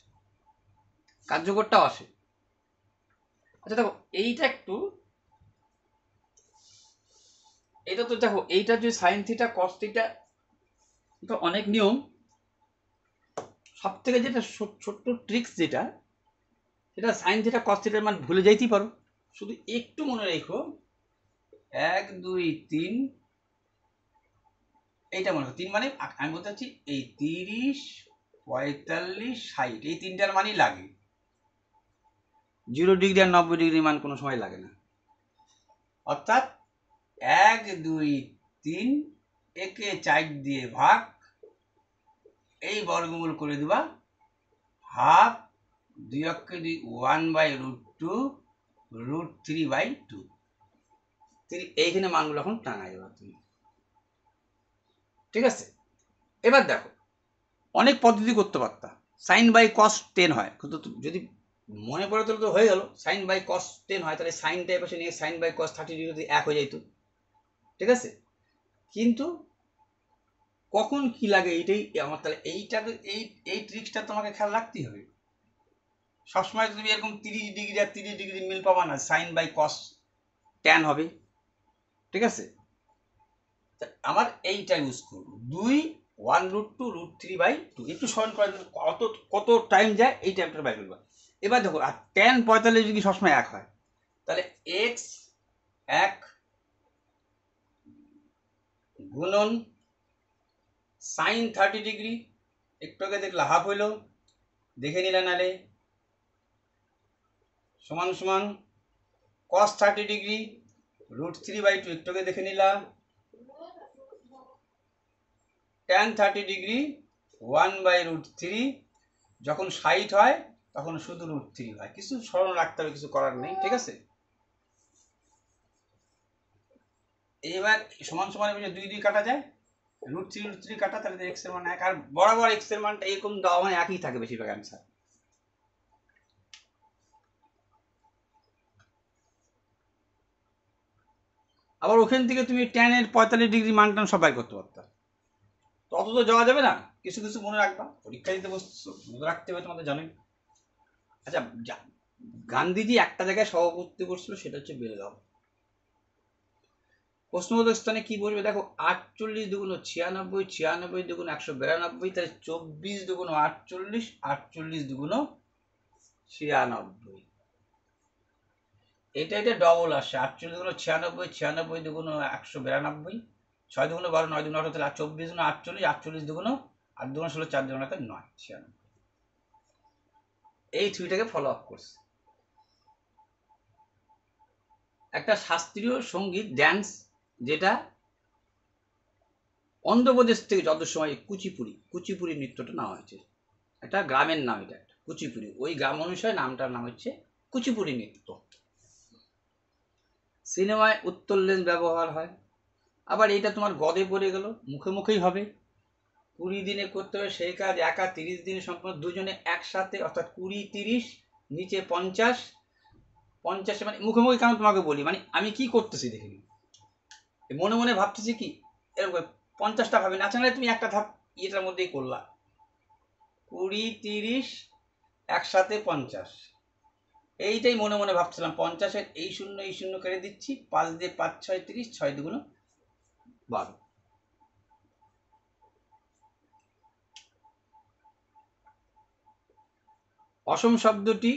কার্যকরটাও আসে। আচ্ছা দেখো এইটা একটু, এটা তো দেখো এইটা যে সাইন থিটা কস থিটা, এটা অনেক নিয়ম। সব থেকে যেটা ছোট্ট ট্রিক্স যেটা, সেটা সাইন থিটা কস থিটার মান ভুলে যাইতেই পারো, শুধু একটু মনে রেখো 1 2 3, এইটা মনে রাখো 3 মানে আমি বলতে চাচ্ছি এই 30 45 60, এই তিনটার মানই লাগে। 0 ডিগ্রি আর 90 ডিগ্রি মান কোনো সময় লাগে না। অর্থাৎ 1 2 3 একে 4 দিয়ে ভাগ, এই বর্গমূল করে দিবা, হাফ 2 অক্ষে 2, 1/√2, √3/2। এইখানে মানগুলো এখন টাঙাই দেবা তুমি। ঠিক আছে, এবার দেখো অনেক পদ্ধতি করতে পারতা, সাইন বাই কস 10 হয়, কিন্তু যদি মনে পড়ে তো হয়ে গেল, সাইন বাই কস 10 হয়, তাহলে সাইনটা এপাশে নিয়ে সাইন বাই কস 30 ডিগ্রি এক হয়ে যাইতো, ঠিক আছে। কিন্তু কখন কি লাগে এইটাই আমার, তাহলে এইটা এই ট্রিক্সটা তোমাকে খেয়াল রাখতেই হবে। সবসময় তুমি এরকম 30 ডিগ্রি আর 30 ডিগ্রি মিল পাবা না, সাইন বাই কস 10 হবে, ঠিক আছে। আমার এইটা ইউজ করবো 2 1√2√3/2, একটু স্মরণ করে কত কত টাইম যায় এই টাইমটা বাই করবা। এবার দেখো, আর tan 45 ডিগ্রি সবসময় এক হয়, তাহলে x 1 গুণন সাইন 30 ডিগ্রি, একটু আগে দেখলা হাফ হইলো, দেখে নিলা নালে, সমান সমান cos 30 ডিগ্রি √3/2, একটু আগে দেখে নিলা, tan 30 ডিগ্রি 1/√3, যখন 60 হয় তখন শুধু √3 হয়, কিছু স্মরণ রাখতে হবে, কিছু করার নেই, ঠিক আছে। এবার সমান সমান 2 কাটা যায়, √3 কাটা, তাহলে এক্স এর মান 1, আর বরাবর এক্স এর মানটা এরকম দেওয়া মানে একই থাকে বেশিরভাগ অ্যান্সার। আবার ওখান থেকে তুমি tan এর 45 ডিগ্রি মানটা সবাই করতে পারতো, তত তো যাওয়া যাবে না, কিছু কিছু মনে রাখবা, পরীক্ষা দিতে বসছো, মনে রাখতে হবে, তোমাদের জানোই। আচ্ছা, গান্ধীজি একটা জায়গায় সভাপতি করছিল, সেটা হচ্ছে বেলগাঁও। প্রশ্নবোধক স্থানে কি বলবে দেখো, 48 দুগুণ 96, 96 দুগুণ 192, তাহলে 24 দুগুণ 48, 48 দুগুণ 96, এটা ডবল আসে, 48 দুগুণ 96, 96 দুগুণ 192, 6 দুগুণ 12, 9 দুগুণ 18, তাহলে 24 দুগুণ 48, 48 দুগুণ 8 দুগুণ 16, 4 দুগুণ 9, 96। এই থ্রিটাকে ফলো আপ করছে। একটা শাস্ত্রীয় সঙ্গীত ড্যান্স, যেটা অন্ধ্রপ্রদেশ থেকে যত সময় কুচিপুড়ি নৃত্যটা নেওয়া হয়েছে, একটা গ্রামের নাম, এটা একটা কুচিপুড়ি, ওই গ্রাম অনুসারে নামটার নাম হচ্ছে কুচিপুড়ি নৃত্য। সিনেমায় উত্তর লেন্স ব্যবহার হয়। আবার এইটা তোমার গদে পড়ে গেল, মুখে মুখেই হবে, 20 দিনে করতে হবে সেই কাজ একা 30 দিনে সম্পূর্ণ, দুজনে একসাথে, অর্থাৎ 20 30, নিচে 50, 50 মানে মুখে মুখে। কেন তোমাকে বলি, মানে আমি কি করতেছি দেখে নি, মনে মনে ভাবতেছি কি, এরকম 50টা ভাবি না, না তুমি একটা ধাপ এটার মধ্যেই করলা, 20 30 একসাথে 50, এইটাই মনে মনে ভাবছিলাম, 50-এর এই শূন্য কেটে দিচ্ছি, 5 দিয়ে 5 6 30, 6 দুগুণ 12। অসম শব্দটি,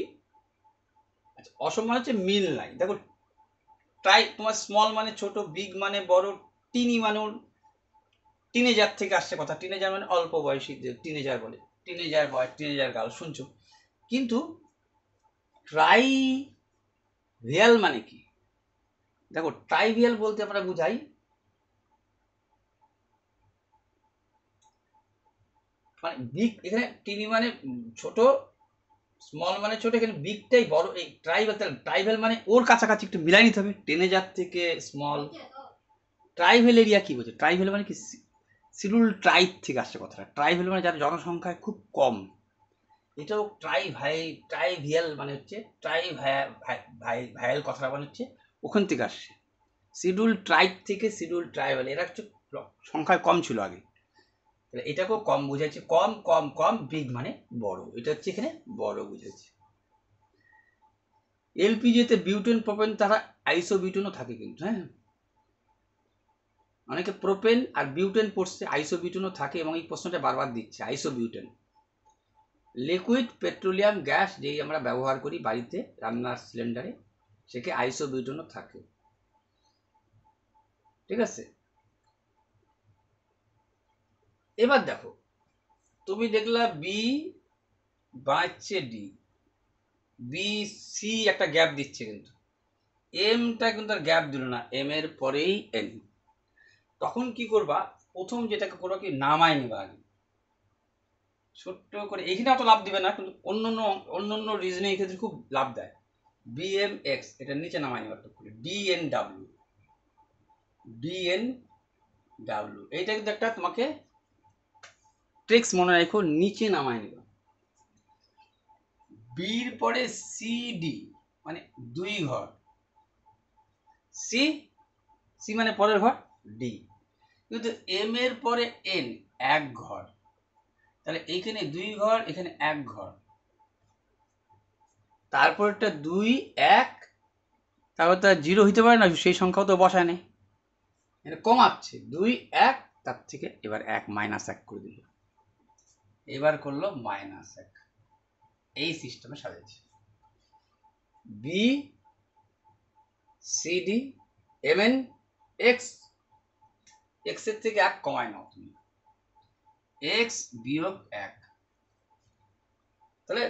অসম মানে হচ্ছে মিল নাই। দেখো, ট্রাই তোমার স্মল মানে ছোট, বিগ মানে বড়, টিনি মানে টিনেজার থেকে আসছে কথা, টিনেজার মানে অল্প বয়সী, টিনেজার বলে, টিনেজার বয়, টিনেজার গার্ল, শুনছো। কিন্তু ট্রাইভিয়াল মানে কি, দেখো ট্রাইভিয়াল বলতে আমরা বুঝাই মানে বিগ, এখানে টিনি মানে ছোট, স্মল মানে ছোট, এখানে বিগটাই বড়, এই ট্রাইভেল, তাহলে ট্রাইভেল মানে ওর কাছাকাছি একটু মিলাই নিতে হবে, টিনেজার থেকে স্মল। ট্রাইভেল এরিয়া কি বলছে, ট্রাইভেল মানে কি, শিডিউল ট্রাইব থেকে আসছে কথাটা, ট্রাইভেল মানে যার জনসংখ্যায় খুব কম, এটাও ট্রাইভিয়াল মানে হচ্ছে ভায়াল কথাটা মানে হচ্ছে ওখান থেকে আসছে, শিডিউল ট্রাইব থেকে শিডিউল ট্রাইবাল, এরা হচ্ছে সংখ্যায় কম ছিল আগে, তাহলে এটাকেও কম বুঝাচ্ছে, কম কম কম, বিগ মানে বড়, এটা হচ্ছে এখানে বড় বুঝাচ্ছে। এলপিজিতে বিউটেন প্রোপেন তারা আইসোবিউটেনও থাকে কিন্তু, হ্যাঁ, অনেকে প্রোপেন আর বিউটেন পড়ছে, আইসোবিউটেনও থাকে, এবং এই প্রশ্নটা বারবার দিচ্ছে আইসোবিউটেন। লিকুইড পেট্রোলিয়াম গ্যাস যেই আমরা ব্যবহার করি বাড়িতে রান্নার সিলিন্ডারে, সেকে আইসোবিউটেনও থাকে, ঠিক আছে। এবার দেখো, তুমি দেখলা বি বাঁচছে ডি, বি সি একটা গ্যাপ দিচ্ছে, কিন্তু এমটা কিন্তু আর গ্যাপ দিল না, এম এর পরেই এন, তখন কি করবা, প্রথম যেটাকে করবা কি, নামাই নেবা আগে ছোট্ট করে, এইখানে অত লাভ দিবে না, কিন্তু অন্য রিজনে এই ক্ষেত্রে খুব লাভ দেয়। বিএম এক্স, এটা নিচে নামাই নেবা টুক করে, ডিএন ডাব্লিউ, এইটা কিন্তু একটা তোমাকে ট্রিক্স মনে রাখো, নিচে নামাই নেবা, বির পরে সিডি মানে 2 ঘর, সি সি মানে পরের ঘর ডি, কিন্তু এম এর পরে এন 1 ঘর, তাহলে এইখানে 2 ঘর, এখানে 1 ঘর, তারপরটা 2 1, তারপর তার 0 হইতে পারে না, সেই সংখ্যাও তো বসায় নেই, এটা কমাচ্ছে 2 1, তার থেকে এবার 1 -1 করে দিল, এবার করলো -1, এই সিস্টেমে সাজাচ্ছি। B CD MN X, X এর থেকে 1 কমায় নাও তুমি, এক্স বিয়োগ 1, তাহলে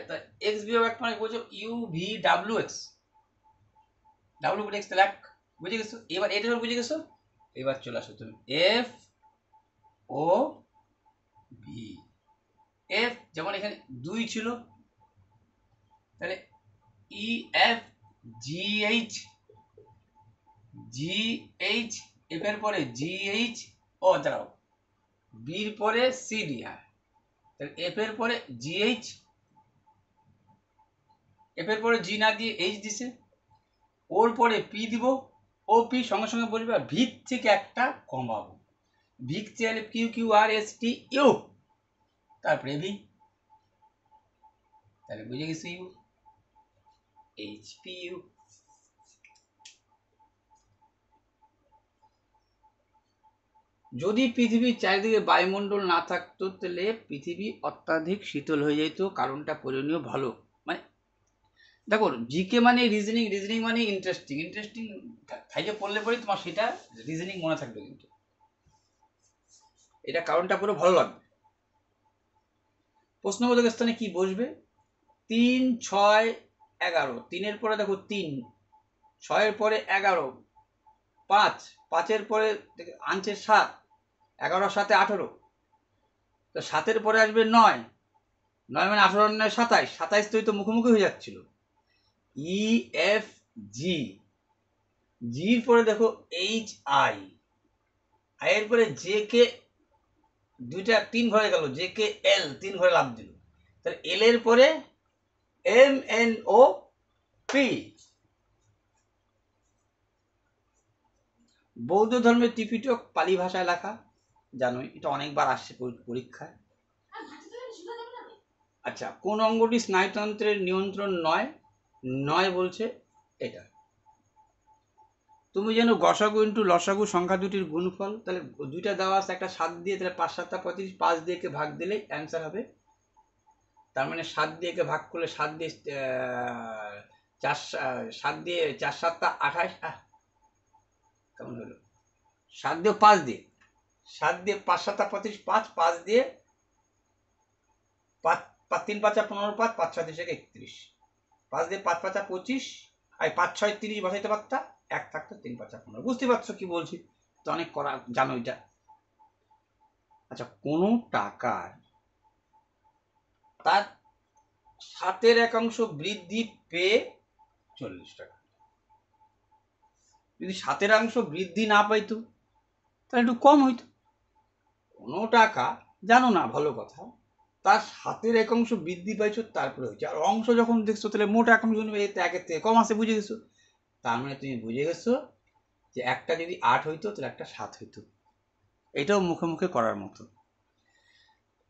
এক্স বিয়োগ 1 মানে বলছো U V W x, W বিয়োগ এক্স, তাহলে 1, বুঝে গেছো? এবার এটা বুঝে গেছো, এবার চলে আসো তুমি এফ ও ভি, এফ যেমন এখানে 2 ছিল, তাহলে E F G H, G H, F এর পরে জি এইচ, ও দাঁড়াও বির পরে সিডি, হ্যাঁ তাহলে এফ এর পরে জি এইচ, এফ এর পরে জি না দিয়ে এইচ দিছে, ওর পরে পি দিব, ও পি সঙ্গে সঙ্গে বলবে ভিত থেকে একটা কমাবো, ভিক চাইলে Q Q R S T U, তারপরে ভি, তাহলে বুঝে গেছি ইউ এইচ পি ইউ। যদি পৃথিবীর চারিদিকে বায়ুমণ্ডল না থাকতো তাহলে পৃথিবী অত্যাধিক শীতল হয়ে যেত, কারণটা পরিণীয় ভালো, মানে দেখো জিকে মানে রিজনিং, রিজনিং মানে ইন্টারেস্টিং, ইন্টারেস্টিং থাইকে পড়লে পরে তোমার সেটা রিজনিং মনে থাকবে, কিন্তু এটা কারণটা পুরো ভালো লাগবে। প্রশ্নবোধক স্থানে কি বসবে? 3 6 11, 3 এর পরে দেখো 3, 6 এর পরে 11, 5, 5 এর পরে আনছে 7, 11 7 18, তো 7 এর পরে আসবে 9, 9 মানে 18 9 27, 27 তো মুখোমুখি হয়ে যাচ্ছিল, ই এফ জি, জির পরে দেখো এইচ আই, আই এর পরে জে কে, দুইটা 3 ঘরে গেল, জে কে এল 3 ঘরে লাভ দিল, তাহলে এল এর পরে এম এন ও পি। বৌদ্ধ ধর্মের ত্রিপিটক পালি ভাষায় লেখা, জানোই এটা অনেকবার আসছে পরীক্ষায়। আচ্ছা, কোন অঙ্গটি স্নায়ুতন্ত্রের নিয়ন্ত্রণ নয়? নয় বলছে এটা। তুমি যেন গসাগু ইন্টু লসাগু সংখ্যা দুটির গুণফল, তাহলে দুইটা দেওয়া আছে, একটা 7 দিয়ে, তাহলে 5 7 35, 5 দিয়ে কে ভাগ দিলে অ্যান্সার হবে, তার মানে 7 দিয়ে কে ভাগ করলে 7 দিয়ে 7 দিয়ে 4 7 28, কেমন হলো, 7 দিয়ে 5 দিয়ে, 7 দিয়ে 5 7 35, 5 5 দিয়ে 5 3 5 15, 5 5 6 31, 5 দিয়ে 5 5 25, আর 5 6 30 বসাইতে পারতা, 1 থাকতো 3 5 15, বুঝতে পারছো কি বলছি? তো অনেক করা জানো এটা। আচ্ছা, কোন টাকার তার 7/1 বৃদ্ধি পেয়ে 40 টাকা, যদি 7/1 বৃদ্ধি না পাইতো তাহলে একটু কম হইতো। কোন টাকা জানো না, ভালো কথা, তার 7/1 বৃদ্ধি পাইছো তারপরে হয়েছে, আর অংশ যখন দেখছো তাহলে মোট একাংশ এতে 1 থেকে কম আছে, বুঝে গেছো? তার মানে তুমি বুঝে গেছো যে একটা যদি 8 হইতো তাহলে একটা 7 হইতো, এটাও মুখে মুখে করার মতো।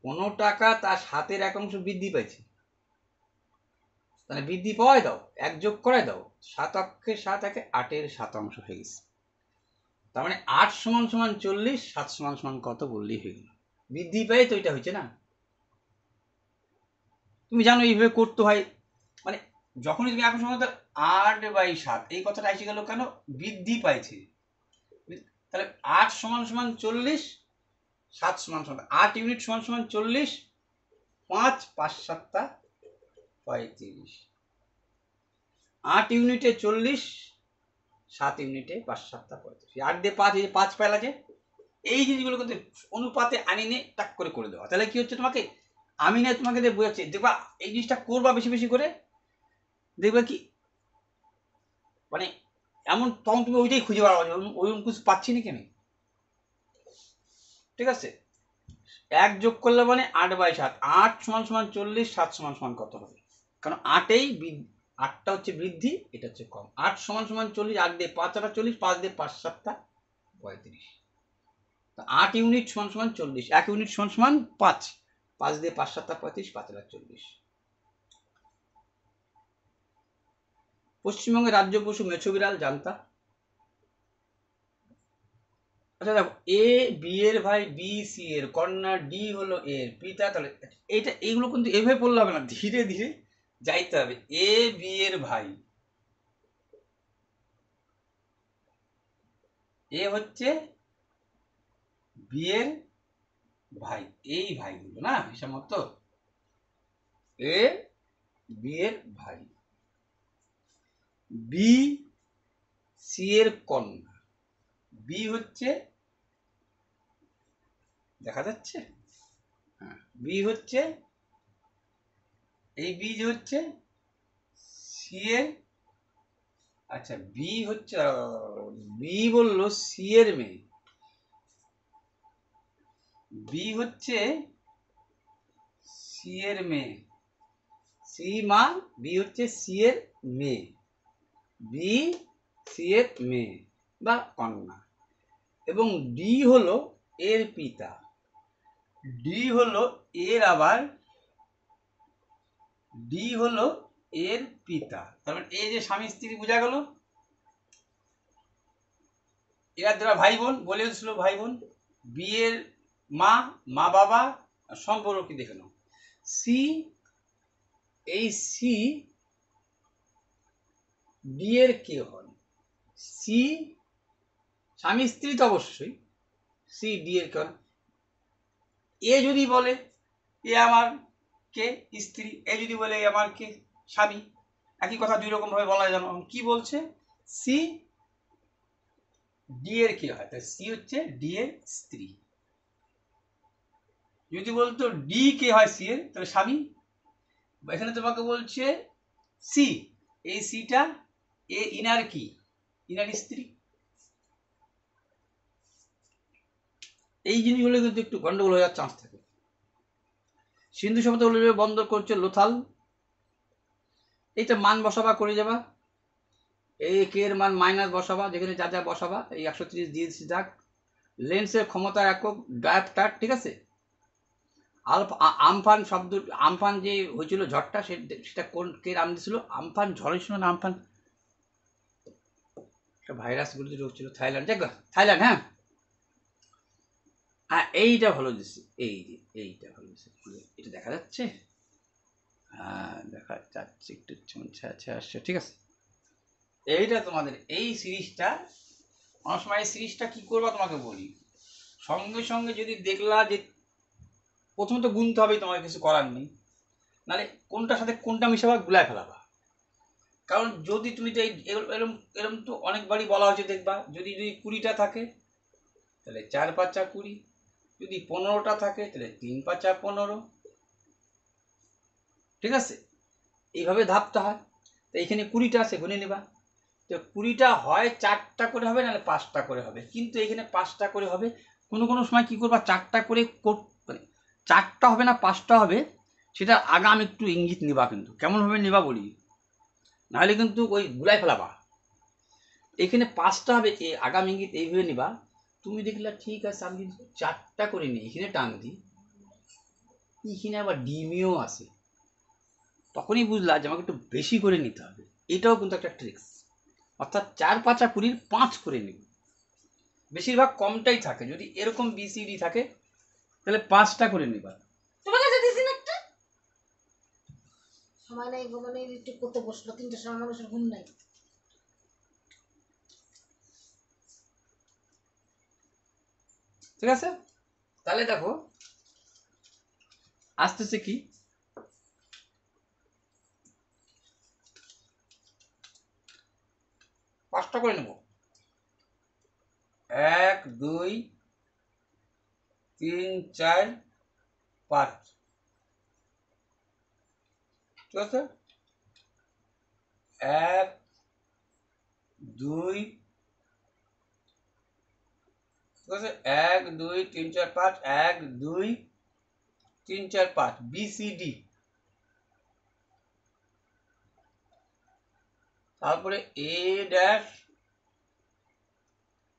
কোন টাকা তার 7/1 বৃদ্ধি পাইছে, তাহলে বৃদ্ধি পাওয়াই দাও, 1 যোগ করাই দাও, 7 অক্ষে 7 একে 8/7 হয়ে গেছে, তার মানে 8 সমান সমান 40, 7 সমান সমান কত বললেই হয়ে গেল, বৃদ্ধি পেয়ে তো এটা হয়েছে না। তুমি জানো এইভাবে করতে হয়, মানে যখনই তুমি এখন সময় 8/7, এই কথাটা এসে গেল কেন, বৃদ্ধি পাইছে, তাহলে 8 সমান সমান 40, 7 সমান সমান 8 ইউনিট সমান সমান 40, 5 5 7 35, 8 ইউনিটে 40, 7 ইউনিটে 5 7 35, 8 দিয়ে 5, এই 5 পেলা যে, এই জিনিসগুলো কিন্তু অনুপাতে আনিনে টাক করে করে দেওয়া, তাহলে কি হচ্ছে, তোমাকে আমি না তোমাকে দিয়ে বোঝাচ্ছি, দেখবা এই জিনিসটা করবা বেশি বেশি করে, দেখবা কি মানে এমন, তখন তুমি ওইটাই খুঁজে বেড়াবো, ওই কিছু পাচ্ছি না কেন, ঠিক আছে? 1 যোগ করলে মানে 8/7, 8 সমান সমান 40, 7 সমান সমান কত হবে, কারণ 8টা হচ্ছে বৃদ্ধি, এটা হচ্ছে কম। 8 সমান সমান 40, 8 দিয়ে 5 8 40, 5 দিয়ে 5 7 35। 8 ইউনিট সমান সমান 40, 1 ইউনিট সমান সমান 5, 5 দিয়ে 5 7 35, 5 40। পশ্চিমবঙ্গের রাজ্য পশু মেছো বিড়াল, জানতা? আচ্ছা দেখো, এ বি এর ভাই, বি সি এর কন্যা, ডি হলো এর পিতা, তাহলে এইগুলো কিন্তু এভাবে পড়লে হবে না, ধীরে ধীরে যাইতে হবে। এ বি এর ভাই, এ হচ্ছে বি এর ভাই, এই ভাইগুলো না হিসাব মতো, এ বি এর ভাই, বি সি এর কন্যা, বি হচ্ছে, দেখা যাচ্ছে, হ্যাঁ, বি হচ্ছে, এই বি হচ্ছে সি এর, আচ্ছা বি হচ্ছে, বি বললো সি এর মেয়ে, বি হচ্ছে সি এর মেয়ে, সি মা, বি হচ্ছে সি এর মেয়ে, বি সি এর মেয়ে বা কন্যা, এবং ডি হলো এর পিতা, ডি হলো এর আবার, ডি হলো এর পিতা। তার মানে এই যে স্বামী স্ত্রী বোঝা গেল, এরা যারা ভাই বোন, বলে দিচ্ছিল ভাই বোন, বিয়ের মা, মা বাবা সম্পর্ক কি দেখে নাও। সি, এই সি ডি এর কে হন, সি স্বামী স্ত্রী তো অবশ্যই, সি ডি এর কে হন। এ যদি বলে এ আমার কে স্ত্রী, এ যদি বলে এ আমার কে স্বামী, একই কথা দুই রকম ভাবে বলা যায়। কি বলছে, সি ডি এর কে হয়, তাই সি হচ্ছে ডি এর স্ত্রী। যদি বলতো ডি কে হয় সি এর, তাহলে স্বামী। এখানে তোমাকে বলছে সি, এই সিটা এ ইনার কি, ইনার স্ত্রী। এই জিনিসগুলো কিন্তু একটু গন্ডগোল হয়ে যাওয়ার চান্স থাকে। সিন্ধু সভ্যতা বন্দর করছে লোথাল, এইটা মান বসাবা করে যাবা, এই কে এর মান মাইনাস বসাবা, যেখানে যা যা বসাবা, এই 130 দিয়েছি যাক। লেন্সের ক্ষমতা একক ডায়াপ্টার, ঠিক আছে। আমফান শব্দ, আমফান যে হয়েছিল ঝড়টা, সেটা কোন কে নাম দিয়েছিল, আমফান ঝড়ের সময় না আমফান, একটা ভাইরাস গুলো রোগ ছিল, থাইল্যান্ড, দেখ থাইল্যান্ড, হ্যাঁ হ্যাঁ, এইটা ভালো দিচ্ছে, এই যে এইটা ভালো দিচ্ছে, এটা দেখা যাচ্ছে, হ্যাঁ দেখা যাচ্ছে একটু, আচ্ছা আসছে, ঠিক আছে। এইটা তোমাদের এই সিরিজটা, অনেক সময় এই সিরিজটা কি করবা তোমাকে বলি, সঙ্গে সঙ্গে যদি দেখলা যে প্রথমে তো গুনতে হবে, তোমার কিছু করার নেই, নাহলে কোনটার সাথে কোনটা মিশাবা গুলায় ফেলাবা। কারণ যদি তুমি তো এরম এরম তো অনেকবারই বলা হয়েছে, দেখবা যদি 20টা থাকে তাহলে 4 5 20, যদি 15টা থাকে তাহলে 3 5 15, ঠিক আছে, এইভাবে ধাপতে হয়। তো এইখানে 20টা আছে, গুনে নেবা, তো 20টা হয় 4টা করে হবে, নাহলে 5টা করে হবে, কিন্তু এখানে 5টা করে হবে। কোনো কোনো সময় কি করবা, 4টা করে মানে 4টা হবে না 5টা হবে, সেটা আগাম একটু ইঙ্গিত নিবা, কিন্তু কেমনভাবে নিবা বলি, নাহলে কিন্তু ওই গুলাই ফেলাবা। এখানে 5টা হবে, আগাম ইঙ্গিত এইভাবে নিবা, তুমি দেখলা ঠিক আছে আমি 4টা করে নিই, এখানে টান দিই, এখানে আবার ডিমিও আছে, তখনই বুঝলা যে আমাকে একটু বেশি করে নিতে হবে। এটাও কিন্তু একটা ট্রিক্স, অর্থাৎ 4 5 20 5 করে নিব, বেশিরভাগ কমটাই থাকে। যদি এরকম বিসিডি থাকে তাহলে 5টা করে নিবা। তোমার কাছে দিছি না একটা, সময় নাই, ঘুমানো একটু করতে বসলো, 3টার সময় মানুষের ঘুম নাই। ঠিক আছে, তাহলে দেখো আসতেছে কি, 5টা করে নেব, 1 2 3 4 5, ঠিক আছে, 1 2, ঠিক আছে, 1 2 3 4 5, 1 2 3 4 5, বিসিডি। তারপরে A dash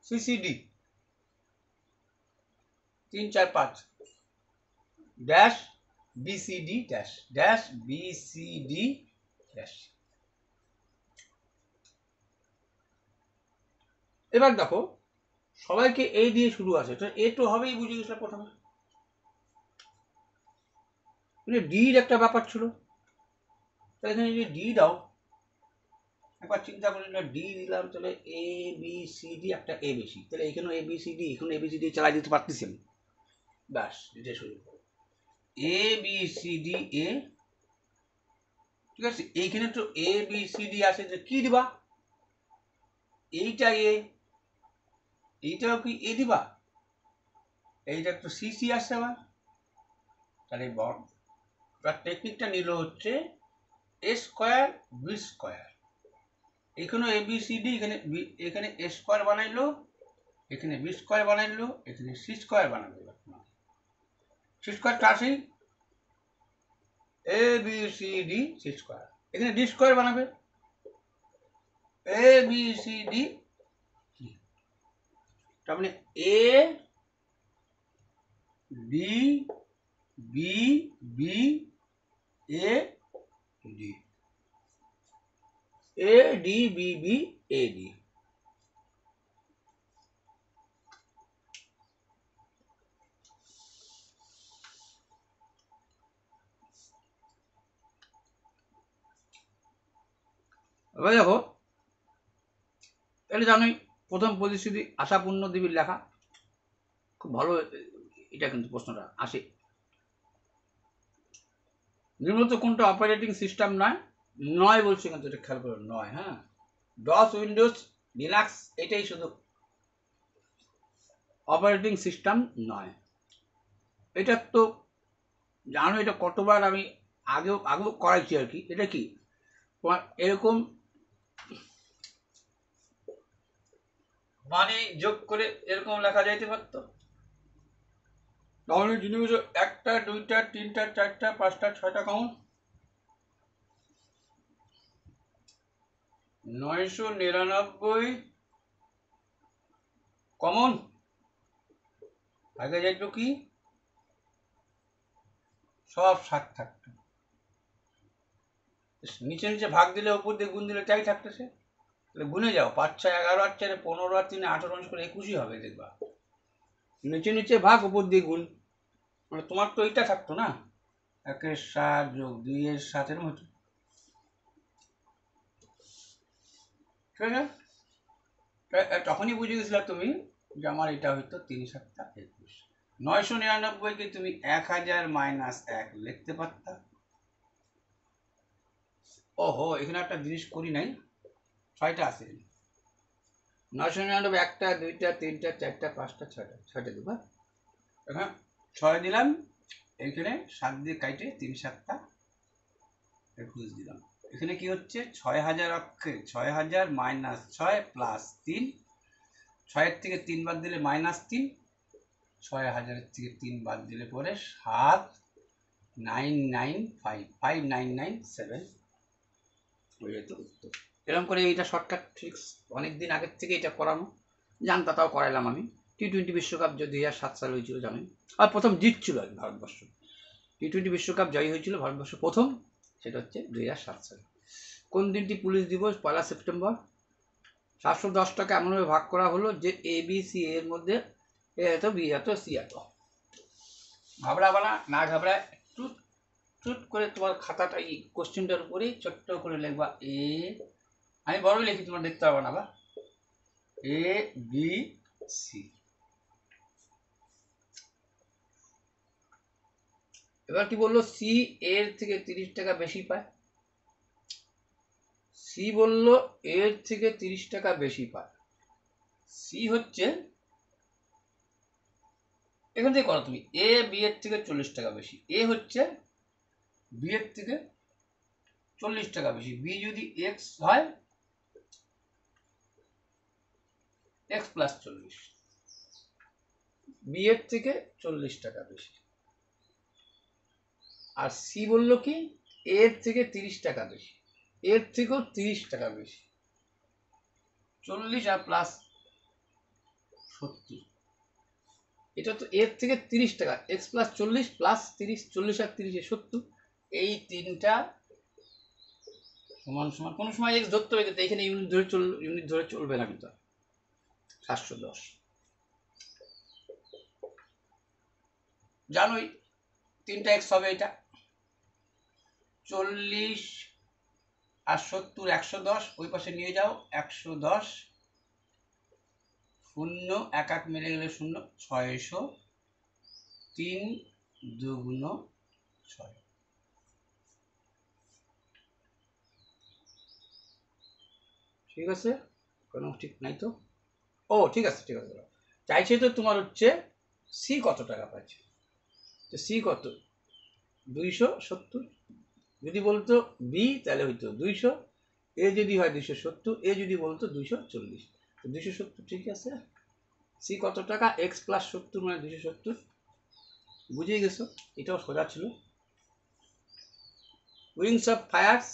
CCD 3 4 5 dash BCD dash dash BCD dash. এবার দেখো সবাইকে এ দিয়ে শুরু আছে, তো এ তো হবেই, বুঝে গেছিল প্রথমে। ডির একটা ব্যাপার ছিল, তাহলে এখানে যদি ডি দাও, একবার চিন্তা করি না, ডি দিলাম তাহলে এ বি সি ডি, একটা এ বেশি, তাহলে এখানেও এ বি সি ডি, এখানে এ বি সি ডি চালাই দিতে পারতেছি আমি। ব্যাস, এটা শুরু এ বি সি ডি এ, ঠিক আছে। এইখানে তো এ বি সি ডি আছে, যে কি দিবা, এইটা এ, এইটাও কি এ দিবা, এইটা একটু সি সি আসছে আবার, তাহলে টেকনিকটা নিল হচ্ছে এ স্কোয়ার বি স্কোয়ার, এখানে এ বি সি ডি, এখানে এ স্কোয়ার বানাইলো, এখানে বি স্কোয়ার বানাইলো, এখানে সি স্কোয়ার বানাবে, সি স্কোয়ারটা আসেই A B C D C square, এখানে ডি স্কোয়ার বানাবে, এ বি সি ডি, তার মানে A D B B A D, A D B B A D. এবার দেখো, তাহলে জানোই প্রথম পরিস্থিতি আশাপূর্ণ দেবীর লেখা, খুব ভালো এটা কিন্তু প্রশ্নটা আসে। নিম্নত কোনটা অপারেটিং সিস্টেম নয়, নয় বলছে কিন্তু, এটা খেয়াল করো, নয়, হ্যাঁ, ডস উইন্ডোজ লিনাক্স এটাই শুধু অপারেটিং সিস্টেম নয়। এটা তো জানো, এটা কতবার আমি আগেও করাইছি আর কি। এটা কি তোমার এরকম মানে যোগ করে এরকম লেখা যাইতে পারতো, তাহলে জিনিস একটা দুইটা তিনটা চারটা পাঁচটা ছয়টা কাউন্ট, 999 কমন, আগে যাইতো কি সব 7 থাকতো, নিচে নিচে ভাগ দিলে উপর দিয়ে গুণ দিলে তাই থাকতেছে, তাহলে গুনে যাও, 5 6 11 আর 4 15 আর 3 18 করে 21 হবে, দেখবা নিচে নিচে ভাগ উপর দিয়ে গুণ, মানে তোমার তো এইটা থাকতো না, 1 এর 7 যোগ 2 এর 7 এর মতো, ঠিক আছে। তখনই বুঝে গেছিলা তুমি যে আমার এটা হয়তো 3 7 21। 999 কে তুমি 1000 মাইনাস 1 লিখতে পারতা। ওহো, এখানে একটা জিনিস করি নাই, 6টা আছে, 999 একটা দুইটা তিনটা চারটা পাঁচটা ছয়টা দেবো, এখানে 6 দিলাম, এইখানে 7 দিয়ে কাইটে 3 7 21 দিলাম। এখানে কি হচ্ছে, 6000 অক্ষে 6000 মাইনাস 6 প্লাস 3, 6 থেকে 3 বাদ দিলে মাইনাস 3, 6000 থেকে 3 বাদ দিলে পরে 79957 হয়ে যেত উত্তর। এরকম করে এইটা শর্টকাট ট্রিক্স অনেকদিন আগের থেকে এটা করানো জানতা, তাও করাইলাম আমি। টি-20 বিশ্বকাপ যে 2007 সালে হয়েছিল জানেন, আর প্রথম জিতছিল আর ভারতবর্ষ, টি-20 বিশ্বকাপ জয়ী হয়েছিল ভারতবর্ষ প্রথম, সেটা হচ্ছে 2007 সালে। কোন দিনটি পুলিশ দিবস? 1 সেপ্টেম্বর। 710 টাকা এমনভাবে ভাগ করা হলো যে এ বি সি এর মধ্যে এ এত বি এত সি এত। ঘাবড়াবা না ঘাবড়া, টুট টুট করে তোমার খাতাটা এই কোশ্চেনটার উপরেই ছোট্ট করে লিখবা এ, আমি বড়ই লিখি, তোমার দেখতে পারবা না, বা এ বি সি। এবার কি বললো, সি এর থেকে 30 টাকা বেশি পায়, সি বললো এর থেকে 30 টাকা বেশি পায়, সি হচ্ছে এখান থেকে করো তুমি, এ বি এর থেকে 40 টাকা বেশি, এ হচ্ছে বি এর থেকে 40 টাকা বেশি, বি যদি এক্স হয় এক্স প্লাস 40, বি এর থেকে 40 টাকা বেশি, আর সি বললো কি এর থেকে 30 টাকা বেশি, এর থেকেও 30 টাকা বেশি, 40 আর প্লাস 70, এটা তো এর থেকে 30 টাকা। এক্স প্লাস 40 প্লাস 30, 40 আর 30 70, এই তিনটা সমান সমান, কোনো সময় এক্স ধরতে হবে কিন্তু এখানে ইউনিট ধরে চলবে না কিন্তু। 710 জানোই, তিনটা এক্স হবে এটা। 40 আর 70 110, ওই পাশে নিয়ে যাও 110, শূন্য এক এক মিলে গেলে শূন্য, 600, 3 2 6। ঠিক আছে, কোনো ঠিক নাই তো? ও ঠিক আছে ঠিক আছে, চাইছে তো তোমার হচ্ছে সি কত টাকা পাচ্ছে, তো সি কত 270। যদি বলতো বি তাহলে হইতো 200, এ যদি হয় 270, এ যদি বলতো 240, তো 270 ঠিক আছে। সি কত টাকা, এক্স প্লাস 70 মানে 270, বুঝেই গেছো, এটাও সোজা ছিল। উইংস অফ ফায়ার্স,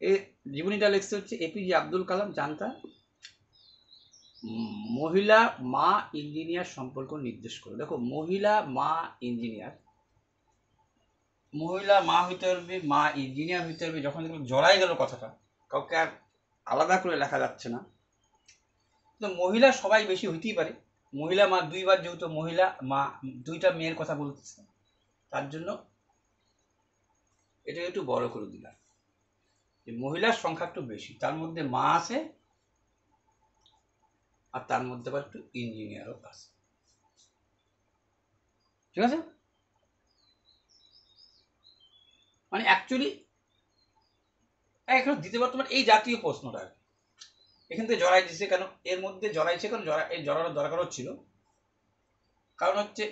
এ জীবনীটা লিখতে হচ্ছে এপিজে আব্দুল কালাম, জানতা। মহিলা মা ইঞ্জিনিয়ার সম্পর্ক নির্দেশ করে। দেখো মহিলা মা ইঞ্জিনিয়ার, মহিলা মা হইতে পারবে, মা ইঞ্জিনিয়ার হইতে পারবে, যখন দেখলাম জড়াই গেল কথাটা, কাউকে আর আলাদা করে লেখা যাচ্ছে না। তো মহিলা সবাই বেশি হইতেই পারে, মহিলা মা দুইবার, যেহেতু মহিলা মা দুইটা মেয়ের কথা বলতেছে, তার জন্য এটা একটু বড় করে দিলাম, যে মহিলার সংখ্যা একটু বেশি, তার মধ্যে মা আছে আর তার মধ্যে আবার একটু ইঞ্জিনিয়ারও আছে। ঠিক আছে, মানে অ্যাকচুয়ালি এখানে দিতে পারতো, মানে এই জাতীয় প্রশ্নটা আর কি। এখান থেকে জড়াই দিচ্ছে কেন, এর মধ্যে জড়াইছে কারণ এই জড়ানোর দরকার ছিল, কারণ হচ্ছে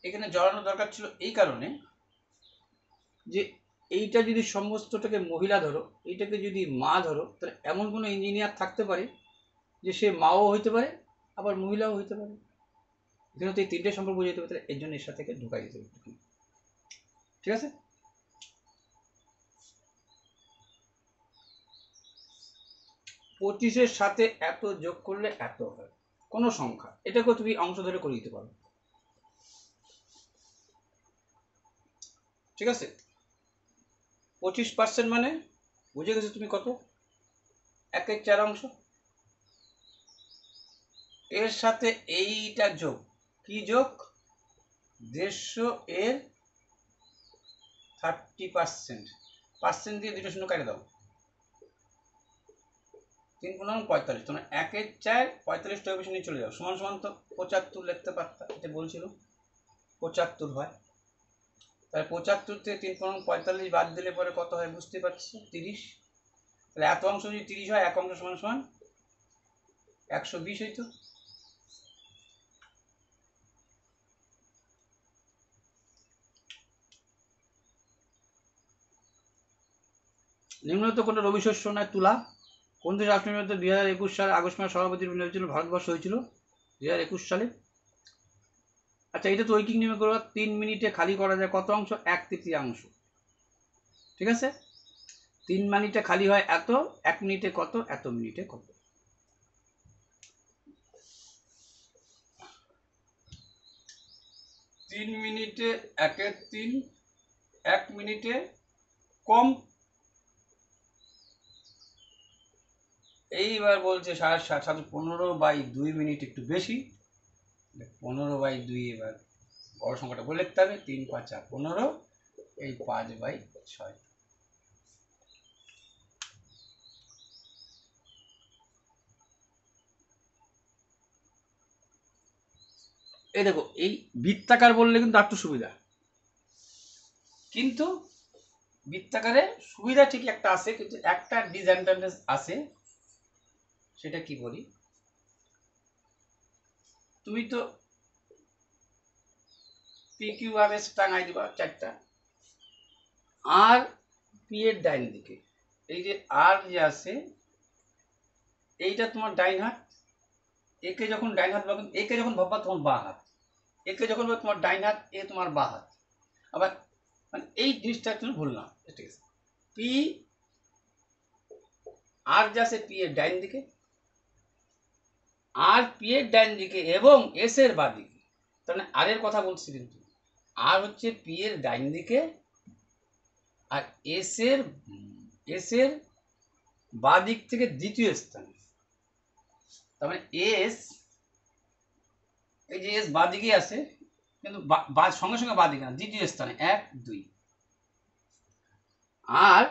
এখানে জড়ানোর দরকার ছিল এই কারণে যে এইটা যদি সমস্তটাকে মহিলা ধরো, এইটাকে যদি মা ধরো, তাহলে এমন কোনো ইঞ্জিনিয়ার থাকতে পারে যে সে মাও হইতে পারে আবার মহিলাও হইতে পারে। এখানে তো এই তিনটে সম্পর্ক বোঝাইতে পারে, এর জন্য এর সাথে ঢুকাই দিতে হবে। ঠিক আছে, 25-এর সাথে এত যোগ করলে এত হয়, কোনো সংখ্যা, এটাকেও তুমি অংশ ধরে করে দিতে পারো। ঠিক আছে, 25% মানে বুঝে গেছো তুমি কত, 1/4 অংশ। এর সাথে এইটা যোগ, কি যোগ, 150 এর 30%, পার্সেন্ট দিয়ে দুটো শূন্য কেটে দাও, 3×45, তোমরা 1/4 45 টাকা বেশি নিয়ে চলে যাও, সমান সমান তো 75 লিখতে পারতাম, এটা বলছিল 75 হয়। তাহলে 75 থেকে 3×45 বাদ দিলে পরে কত হয় বুঝতে পারছি, 30। তাহলে এত অংশ যদি 30 হয়, এক অংশ সমান সমান 120 হইতো। নিম্নত কোনো রবি শস্য নয় তুলা। কোন দেশের রাষ্ট্রপতি মধ্যে 2021 সালে আগস্ট মাসে সভাপতির নির্বাচন ভারতবর্ষ হয়েছিল 2021 সালে। আচ্ছা, এটা তো ঐকিক নিয়মে করবো, 3 মিনিটে খালি করা যায় কত অংশ, 1/3। ঠিক আছে, 3 মিনিটে খালি হয় এত, 1 মিনিটে কত, এত মিনিটে কত। তিন মিনিটে 1/3, 1 মিনিটে কম। এইবার বলছে 7.5, 15/2 মিনিট একটু বেশি, 15/2, এবার বড় সংখ্যাটা বলে লিখতে হবে, 3 5 15, এই 5/6। এই দেখো, এই বৃত্তাকার বললে কিন্তু একটু সুবিধা, কিন্তু বৃত্তাকারে সুবিধা ঠিকই একটা আছে, কিন্তু একটা ডিসঅ্যাডভান্টেজ আছে, সেটা কি বলি, তুমি তো PQRS টাঙাই দিবা 4টা, আর পি এর ডাইন দিকে, এই যে আর যে আছে এইটা তোমার ডাইন হাত, একে যখন ডাইন হাত ভাববে, একে যখন ভাববা তোমার বাঁ হাত, একে যখন ভাববে তোমার ডাইন হাত, এ তোমার বাঁ হাত। আবার মানে এই জিনিসটা তুমি ভুল না, ঠিক আছে, পি আর যাচ্ছে পি এর ডাইন দিকে, আর পি এর ডাইন দিকে এবং এস এর বাঁ দিকে। তাহলে আর এর কথা বলছি, কিন্তু আর হচ্ছে পি এর ডাইন দিকে আর এস এর বাঁ দিক থেকে দ্বিতীয় স্থানে। তার মানে এস, এই যে এস বাঁ দিকেই আছে, কিন্তু সঙ্গে সঙ্গে বাঁ দিকে না, দ্বিতীয় স্থানে 1 2। আর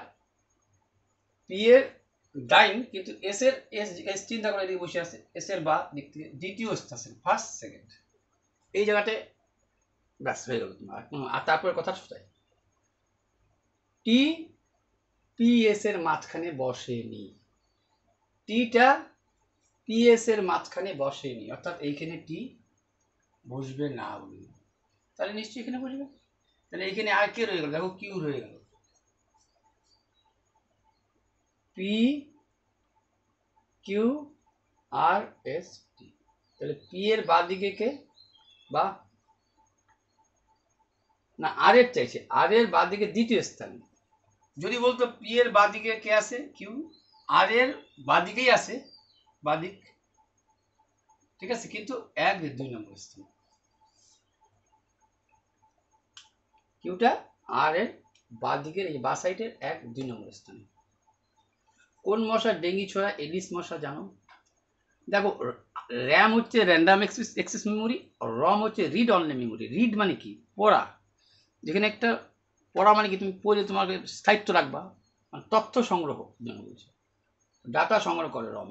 পি এর ডাইন, কিন্তু এস এর এস চিন্তা করে এদিকে বসে আছে, এস এর বাঁ দিক থেকে দ্বিতীয় স্থানে, ফার্স্ট সেকেন্ড। এই জায়গাতে ব্যাস হয়ে গেল তোমার। আর তারপরে কথা শোনাই, টি পি এস এর মাঝখানে বসেনি, টিটা পি এস এর মাঝখানে বসেনি, অর্থাৎ এইখানে টি বসবে না বলি, তাহলে নিশ্চয়ই এখানে বসবে। তাহলে এইখানে আর কে রয়ে গেল, দেখো কিউ রয়ে গেল, P Q R S T. তাহলে পি এর বাঁ দিকে কে, বা না আর এর চাইছে, আর এর বাঁ দিকে দ্বিতীয় স্থানে। যদি বলতো পি এর বাঁ দিকে কে আছে, কিউ, আর এর বাঁ দিকেই আছে, বাঁ দিক, ঠিক আছে, কিন্তু 1 2 নম্বর স্থান। কিউটা আর এর বাঁ দিকের এই বাঁ সাইডের 1 2 নম্বর স্থানে। কোন মশা ডেঙ্গি ছড়া এডিস মশা জানো? দেখো, র্যাম হচ্ছে র্যান্ডাম অ্যাক্সেস মেমোরি, রম হচ্ছে রিড অনলি মেমোরি। রিড মানে কি, পড়া, যেখানে একটা পড়া মানে কি তুমি পড়ে তোমাকে স্থায়িত্ব রাখবা, মানে তথ্য সংগ্রহ জন্য বলছে, ডাটা সংগ্রহ করে রম।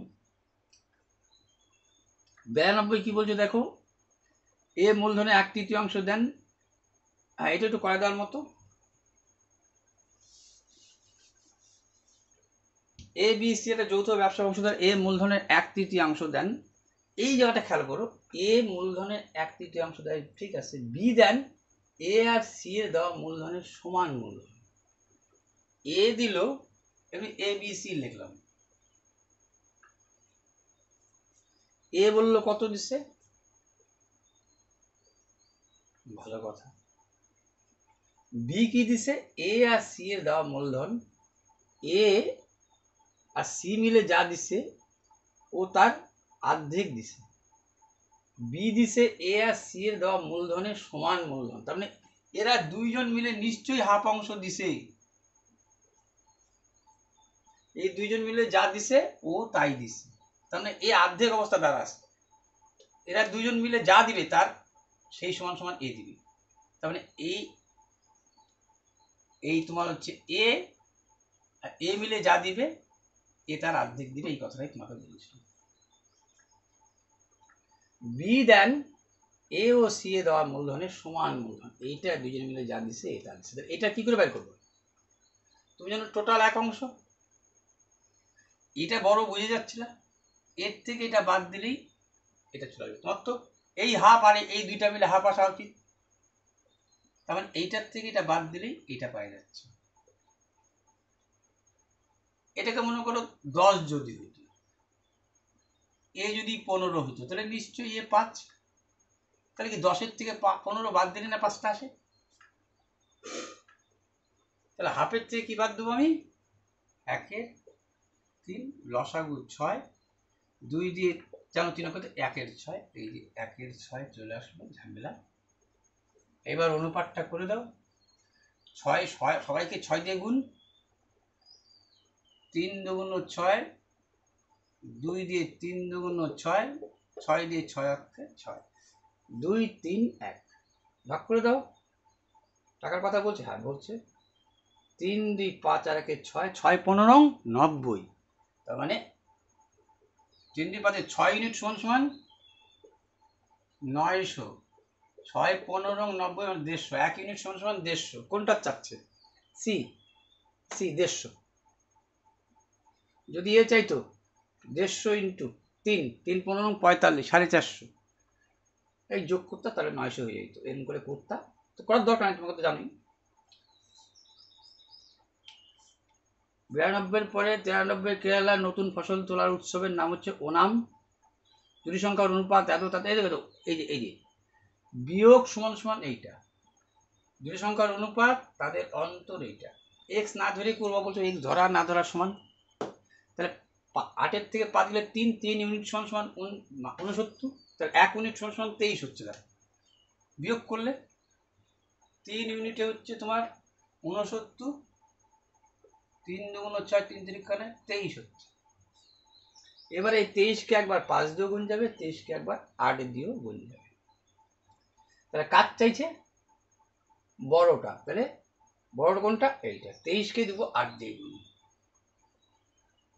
92 কি বলছে দেখো, এ মূলধনে 1/3 দেন। হ্যাঁ, এটা একটু করে দেওয়ার মতো। এ বি সি একটা যৌথ ব্যবসা অংশীদার, এ মূলধনের 1/3 দেন। এই জায়গাটা খেয়াল করো, এ মূলধনের 1/3 দেয়, ঠিক আছে, বি দেন এ আর সি এর দেওয়া মূলধনের সমান মূলধন। এ দিল, এমনি এ বি সি লিখলাম, এ বললো কত দিচ্ছে, ভালো কথা। বি কি দিছে, এ আর সি এর দেওয়া মূলধন, এ আর সি মিলে যা দিছে ও তার অর্ধেক দিছে। বি দিছে এ আর সি এর দেওয়া মূলধনের সমান মূলধন, তার মানে এরা দুইজন মিলে নিশ্চয়ই হাফ অংশ দিছে। এই দুইজন মিলে যা দিছে ও তাই দিছে, তার মানে এ অর্ধেক অবস্থা দ্বারা আছে। এরা দুইজন মিলে যা দিবে তার সেই সমান সমান এ দিবে। তার মানে এই তোমার হচ্ছে এ আর এ মিলে যা দিবে এ তার অর্ধেক দিবে, এই কথাটাই তোমাকে বলেছিলাম। বি দেন এ ও সি এ দেওয়া মূলধনের সমান মূলধন, এইটা দুজন মিলে যা দিছে এটা দিচ্ছে। এটা কি করে বের করবো, তুমি জানো টোটাল 1 অংশ, এটা বড় বুঝে যাচ্ছে না, এর থেকে এটা বাদ দিলেই এটা চলে যাবে তোমার। তো এই হাফ আর এই দুইটা মিলে হাফ আসা উচিত, তার মানে এইটার থেকে এটা বাদ দিলেই এটা পাই যাচ্ছে। এটাকে মনে করো 10 যদি হইতো, এ যদি 15 হইতো, তাহলে নিশ্চয়ই এ 5। তাহলে কি 10-এর থেকে 15 বাদ দিলে না 5টা আসে? তাহলে হাফের থেকে কি বাদ দেবো আমি, 1/3, লসাগু 6, 2 দিয়ে জানো 3 করতে 1/6, এই যে 1/6 চলে আসলো, ঝামেলা। এবার অনুপাতটা করে দাও, 6 সবাইকে 6 দিয়ে গুণ, 3 দুগুণ 6, 2 দিয়ে 3 দুগুণ 6, 6 দিয়ে 6 অক্ষে 6, 2 3 1 ভাগ করে দাও। টাকার কথা বলছে, হ্যাঁ বলছে। 3 2 5 আর 1 6, 6 15 90। তার মানে 3 2 5 6 ইউনিট সমান সমান 900, 6 15 90 150, 1 ইউনিট সমান সমান 150। কোনটা চাচ্ছে, সি, 150। যদি এ চাইতো 150 ইন্টু 3, 3 15 45, 450, এই যোগ করতে, তাহলে 900 হয়ে যেত। এরকম করে করতা, তো করার দরকার নেই, তোমাকে তো জানি। 92 পরে 93 কেরালার নতুন ফসল তোলার উৎসবের নাম হচ্ছে ওনাম। জুড়ি সংখ্যার অনুপাত এত তাতে, এই যে বিয়োগ সমান সমান এইটা, জুড়ি সংখ্যার অনুপাত তাদের অন্তর এইটা। এক্স না ধরে করবো বলছো, এক্স ধরা না ধরা সমান। তাহলে 8-এর থেকে 5 দিলে 3 ইউনিট সমান সমান 69, তাহলে 1 ইউনিট সমান সমান 23 হচ্ছে। দেখো বিয়োগ করলে 3 ইউনিটে হচ্ছে তোমার 69, 3 দুগুণ 4, 3 3 23 হচ্ছে। এবারে এই 23কে একবার 5 দিয়েও গুণ যাবে, 23কে একবার 8 দিয়েও গুণ যাবে। তাহলে কাজ চাইছে বড়টা, তাহলে বড়টা কোনটা? এইটা। 23কে দেবো 8 দিয়ে গুণ,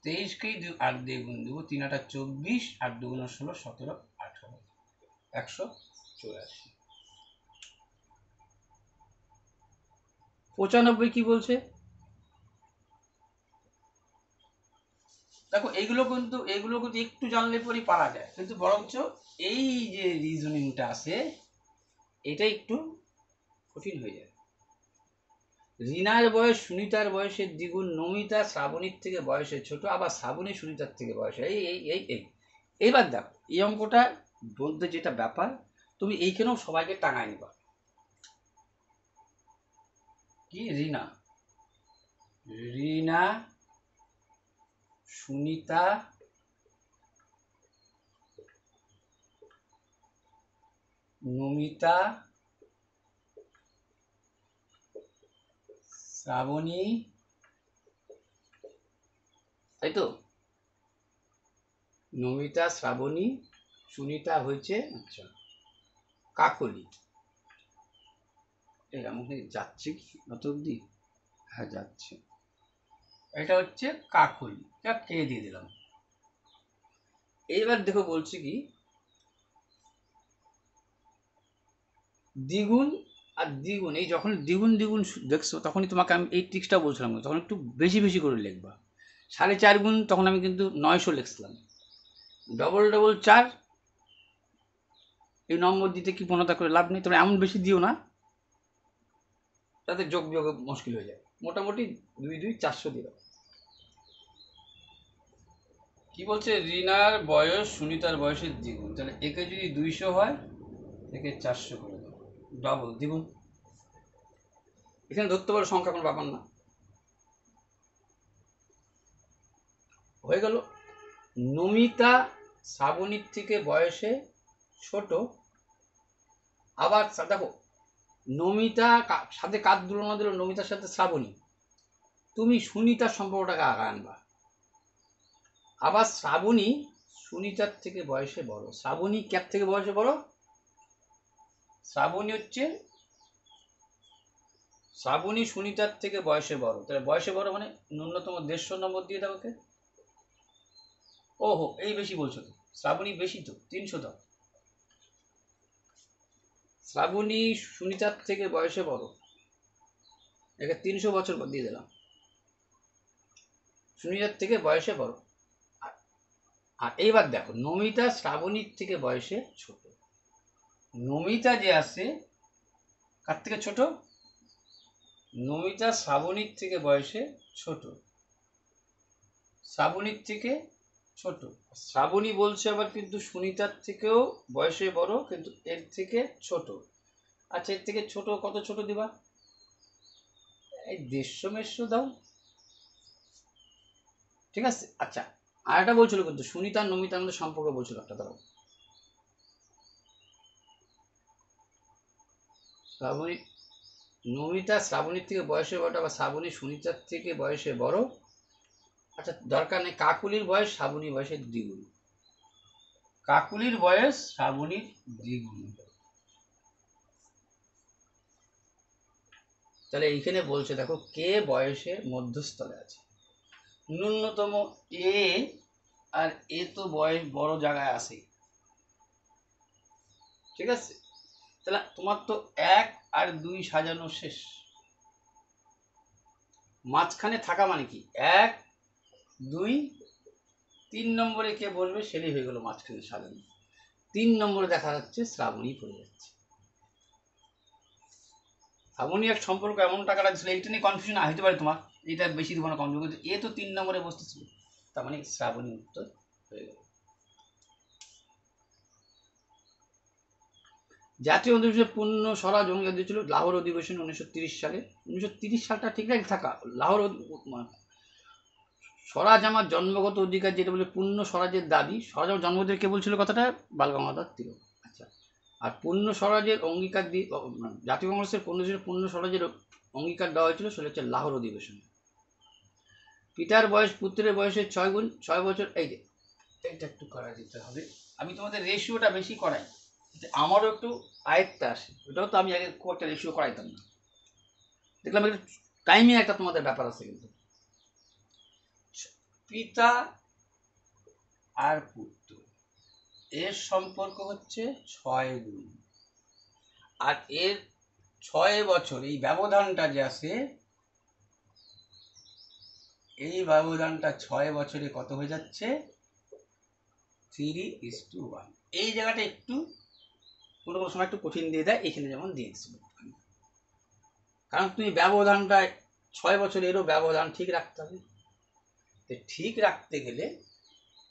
23কেই 8 দিয়ে গুণ দেবো, 3 8 24, 8 2 16, 17 18, 184। 95 কি বলছে দেখো, এইগুলো কিন্তু একটু জানলে পরেই পারা যায়, কিন্তু বরঞ্চ এই যে রিজনিংটা আছে এটা একটু কঠিন হয়ে যায়। রিনার বয়স সুনিতার বয়সের দ্বিগুণ, নমিতা শ্রাবণীর থেকে বয়সে ছোট, আবার শ্রাবণী সুনিতার থেকে বয়সে এই। এইবার দেখো এই অঙ্কটা বলতে যেটা ব্যাপার, তুমি এইখানেও সবাইকে টাঙায় নিবা। কি? রিনা সুনিতা নমিতা শ্রাবণী, তাই তো? নমিতা শ্রাবণী, সুনিতা হয়েছে আচ্ছা কাকলি। এই আমাকে যাচ্ছে কি অত অব্দি? হ্যাঁ যাচ্ছে। এটা হচ্ছে কাকলি, এটা কে দিয়ে দিলাম। এইবার দেখো বলছি কি, দ্বিগুণ আর দ্বিগুণ, এই যখন দ্বিগুণ দ্বিগুণ দেখছো তখনই তোমাকে আমি এই ট্রিক্সটা বলছিলাম, তখন একটু বেশি বেশি করে লিখবা। 4.5 গুণ তখন আমি কিন্তু 900 লিখছিলাম। ডবল 4, এই নম্বর দিতে কি পূর্ণতা করে লাভ নেই, তবে এমন বেশি দিও না তাতে যোগ বিয়োগ মুশকিল হয়ে যায়। মোটামুটি 2 2 400 দিয়ে দাও। কি বলছে? রিনার বয়স সুনিতার বয়সের দ্বিগুণ, তাহলে একে যদি 200 হয় একে 400 করে দাও, ডবল দ্বিগুণ। এখানে ধরতে পারো সংখ্যা কোনো ব্যাপার না, হয়ে গেল। নমিতা শ্রাবণীর থেকে বয়সে ছোট, আবার দেখো নমিতা সাথে কার তুলনা দিল? নমিতার সাথে শ্রাবণী। তুমি সুনিতার সম্পর্কটাকে আগে আনবা। আবার শ্রাবণী সুনিতার থেকে বয়সে বড়। শ্রাবণী কার থেকে বয়সে বড়? শ্রাবণী সুনিতার থেকে বয়সে বড়, তাহলে বয়সে বড় মানে ন্যূনতম 150 নম্বর দিয়ে দাও ওকে। ওহো, এই বেশি বলছো তো, শ্রাবণী বেশি তো, 300 দাও। শ্রাবণী সুনিতার থেকে বয়সে বড়, একে 300 বছর দিয়ে দিলাম। সুনিতার থেকে বয়সে বড়। আর এইবার দেখো নমিতা শ্রাবণীর থেকে বয়সে ছোট। নমিতা যে আছে কার থেকে ছোট? নমিতা শ্রাবণীর থেকে বয়সে ছোট, শ্রাবণীর থেকে ছোট। শ্রাবণী বলছে আবার কিন্তু সুনিতার থেকেও বয়সে বড়, কিন্তু এর থেকে ছোট। আচ্ছা, এর থেকে ছোট কত ছোট দিবা? এই 150 দাও, ঠিক আছে। আচ্ছা, আর একটা বলছিল কিন্তু সুনিতা আর নমিতার মধ্যে সম্পর্ক বলছিল একটা, দাঁড়াও। শ্রাবণী নমিতা শ্রাবণীর থেকে বয়সে বড়, আবার শ্রাবণী সুনিতার থেকে বয়সে বড়। আচ্ছা দরকার নেই, কাকুলির বয়স শ্রাবণীর বয়সের দ্বিগুণ। কাকুলির বয়স শ্রাবণীর দ্বিগুণ। তাহলে এইখানে বলছে দেখো কে বয়সে মধ্যস্থলে আছে। ন্যূনতম এ আর এ তো বয়স বড় জায়গায় আছে, ঠিক আছে। তাহলে তোমার তো 1 আর 2 সাজানো শেষ। মাঝখানে থাকা মানে কি 1 2 3 নম্বরে কে বলবে সেটাই হয়ে গেল মাঝখানে সাজানো। 3 নম্বরে দেখা যাচ্ছে শ্রাবণী পড়ে যাচ্ছে। শ্রাবণী এক সম্পর্ক এমন টাকাটা ছিল, এইটা নিয়ে কনফিউশন আসতে পারে তোমার, এটা বেশি দেবো না কম দেবো, এ তো 3 নম্বরে বসতেছিল, তার মানে শ্রাবণী উত্তর হয়ে গেল। জাতীয় অধিবেশনে পূর্ণ স্বরাজ অঙ্গীকার দিয়েছিল লাহোর অধিবেশন 1930 সালে। 1930 সালটা ঠিকঠাক থাকা, লাহোর স্বরাজ আমার জন্মগত অধিকার, যেটা বলে পূর্ণ স্বরাজের দাবি। স্বরাজ আমার জন্মগত কে বলছিল কথাটা? বালগঙ্গাধর তিলক। আচ্ছা, আর পূর্ণ স্বরাজের অঙ্গীকার দিয়ে জাতীয় কংগ্রেসের পূর্ণ স্বরাজের অঙ্গীকার দেওয়া হয়েছিল, সেটা হচ্ছে লাহোর অধিবেশনে। পিতার বয়স পুত্রের বয়সের 6 বছর। এই যে এটা একটু করা দিতে হবে, আমি তোমাদের রেশিওটা বেশি করাই, আমারও একটু আয়ত্তে আসে। ওটাও তো আমি আগে খুব একটা রেশিও করাইতাম না, দেখলাম একটু টাইমিং একটা তোমাদের ব্যাপার আছে। কিন্তু পিতা আর পুত্র এর সম্পর্ক হচ্ছে 6 গুণ, আর এর 6 বছর এই ব্যবধানটা যে আছে, এই ব্যবধানটা 6 বছরে কত হয়ে যাচ্ছে? 3:1। এই জায়গাটা একটু কোনো কোনো সময় একটু কঠিন দিয়ে দেয়, এখানে যেমন দিয়েছিল। কারণ তুমি ব্যবধানটা 6 বছর, এরও ব্যবধান ঠিক রাখতে হবে। ঠিক রাখতে গেলে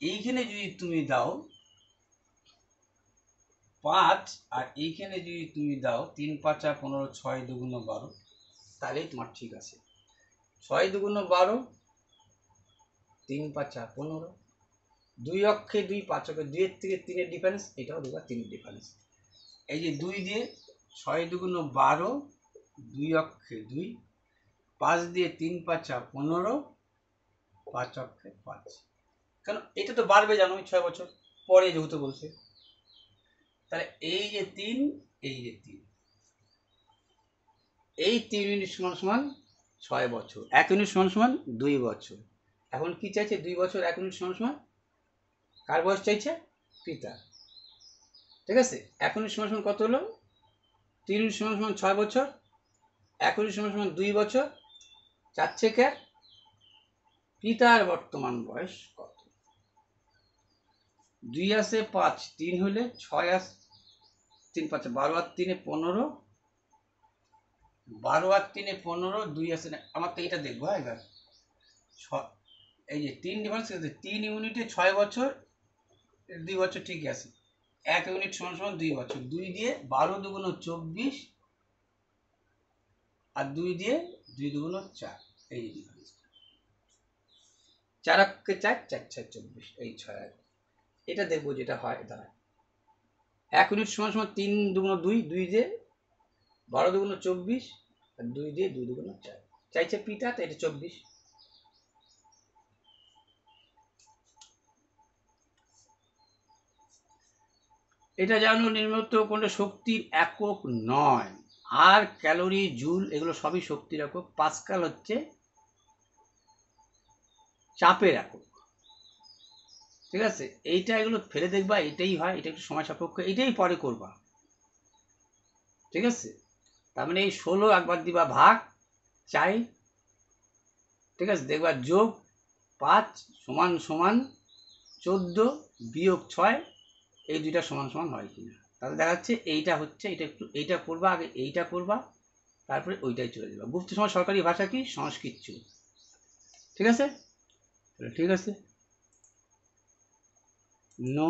এইখানে যদি তুমি দাও 5, আর এইখানে যদি তুমি দাও 3 × 5 = 15, 6 × 2 = 12, তাহলেই তোমার ঠিক আছে। 6 × 2 = 12, 3 × 5 = 15, 2 অক্ষে 2, 5 অক্ষে 2, এর থেকে 3-এর ডিফারেন্স, এটাও 2 আর 3-এর ডিফারেন্স। এই যে 2 দিয়ে 6 × 2 = 12, 2 অক্ষে 2, 5 দিয়ে 3 × 5 = 15, 5 অক্ষে 5। কেন এটা তো বাড়বে জানো, 6 বছর পরে যেহেতু বলছে। তাহলে এই যে 3, এই যে 3, এই 3 ইউনিট সমান 6 বছর, 1 ইউনিট সমান 2 বছর। এখন কি চাইছে? 2 বছর 1 ইউনিট সমান কার বয়স চাইছে? পিতা। ঠিক আছে, 1 ইউনিট সমান কত হলো? 3 ইউনিট সমান 6 বছর, 1 ইউনিট সমান 2 বছর। চাচ্ছে কে? পিতার বর্তমান বয়স কত? 2 আসে 5, 3 হলে 6 আসে 3 × 5 = 12, আর 3 = 15, 12 আর 3 = 15, 2 আসে না। আমার তো এটা দেখবো এবার। এই যে 3 ডিফারেন্স, 3 ইউনিটে 6 বছর, 2 বছর ঠিকই আছে। 1 ইউনিট সমান 2 বছর। 2 দিয়ে 12 × 2 = 24, আর 2 দিয়ে 2 × 2 = 4। এই ডিফারেন্স 4 অক্ষে 4, 4 × 6 = 24, এই 6। এটা দেখবো যেটা হয় দাঁড়ায় 1 ইউনিট সমান 3 × 2 = 2, 2 দিয়ে 12 × 2 = 24, আর 2 দিয়ে 2 × 2 = 4। চাইছে পিতা, তো এটা 24। এটা জানো নির্মিত কোনো শক্তির একক নয়, আর ক্যালোরি, জুল এগুলো সবই শক্তির একক। পাস্কাল হচ্ছে চাপের একক। ঠিক আছে, এইটা এগুলো ফেলে দেখবা, এটাই হয়, এটা একটু সময় সাপেক্ষ, এটাই পরে করবা। ঠিক আছে, তার মানে এই 16 একবার দিবা ভাগ 4। ঠিক আছে, দেখবা যোগ 5 = 14 বিয়োগ 6, এই দুইটা সমান হয় কিনা। তাহলে দেখা যাচ্ছে এইটা হচ্ছে, এটা একটু এইটা করবা আগে, এইটা করবা, তারপরে ওইটাই চলে যাবা। গুপ্ত সমাজ সরকারি ভাষা কি? সংস্কৃত ছিল। ঠিক আছে, ঠিক আছে, নো।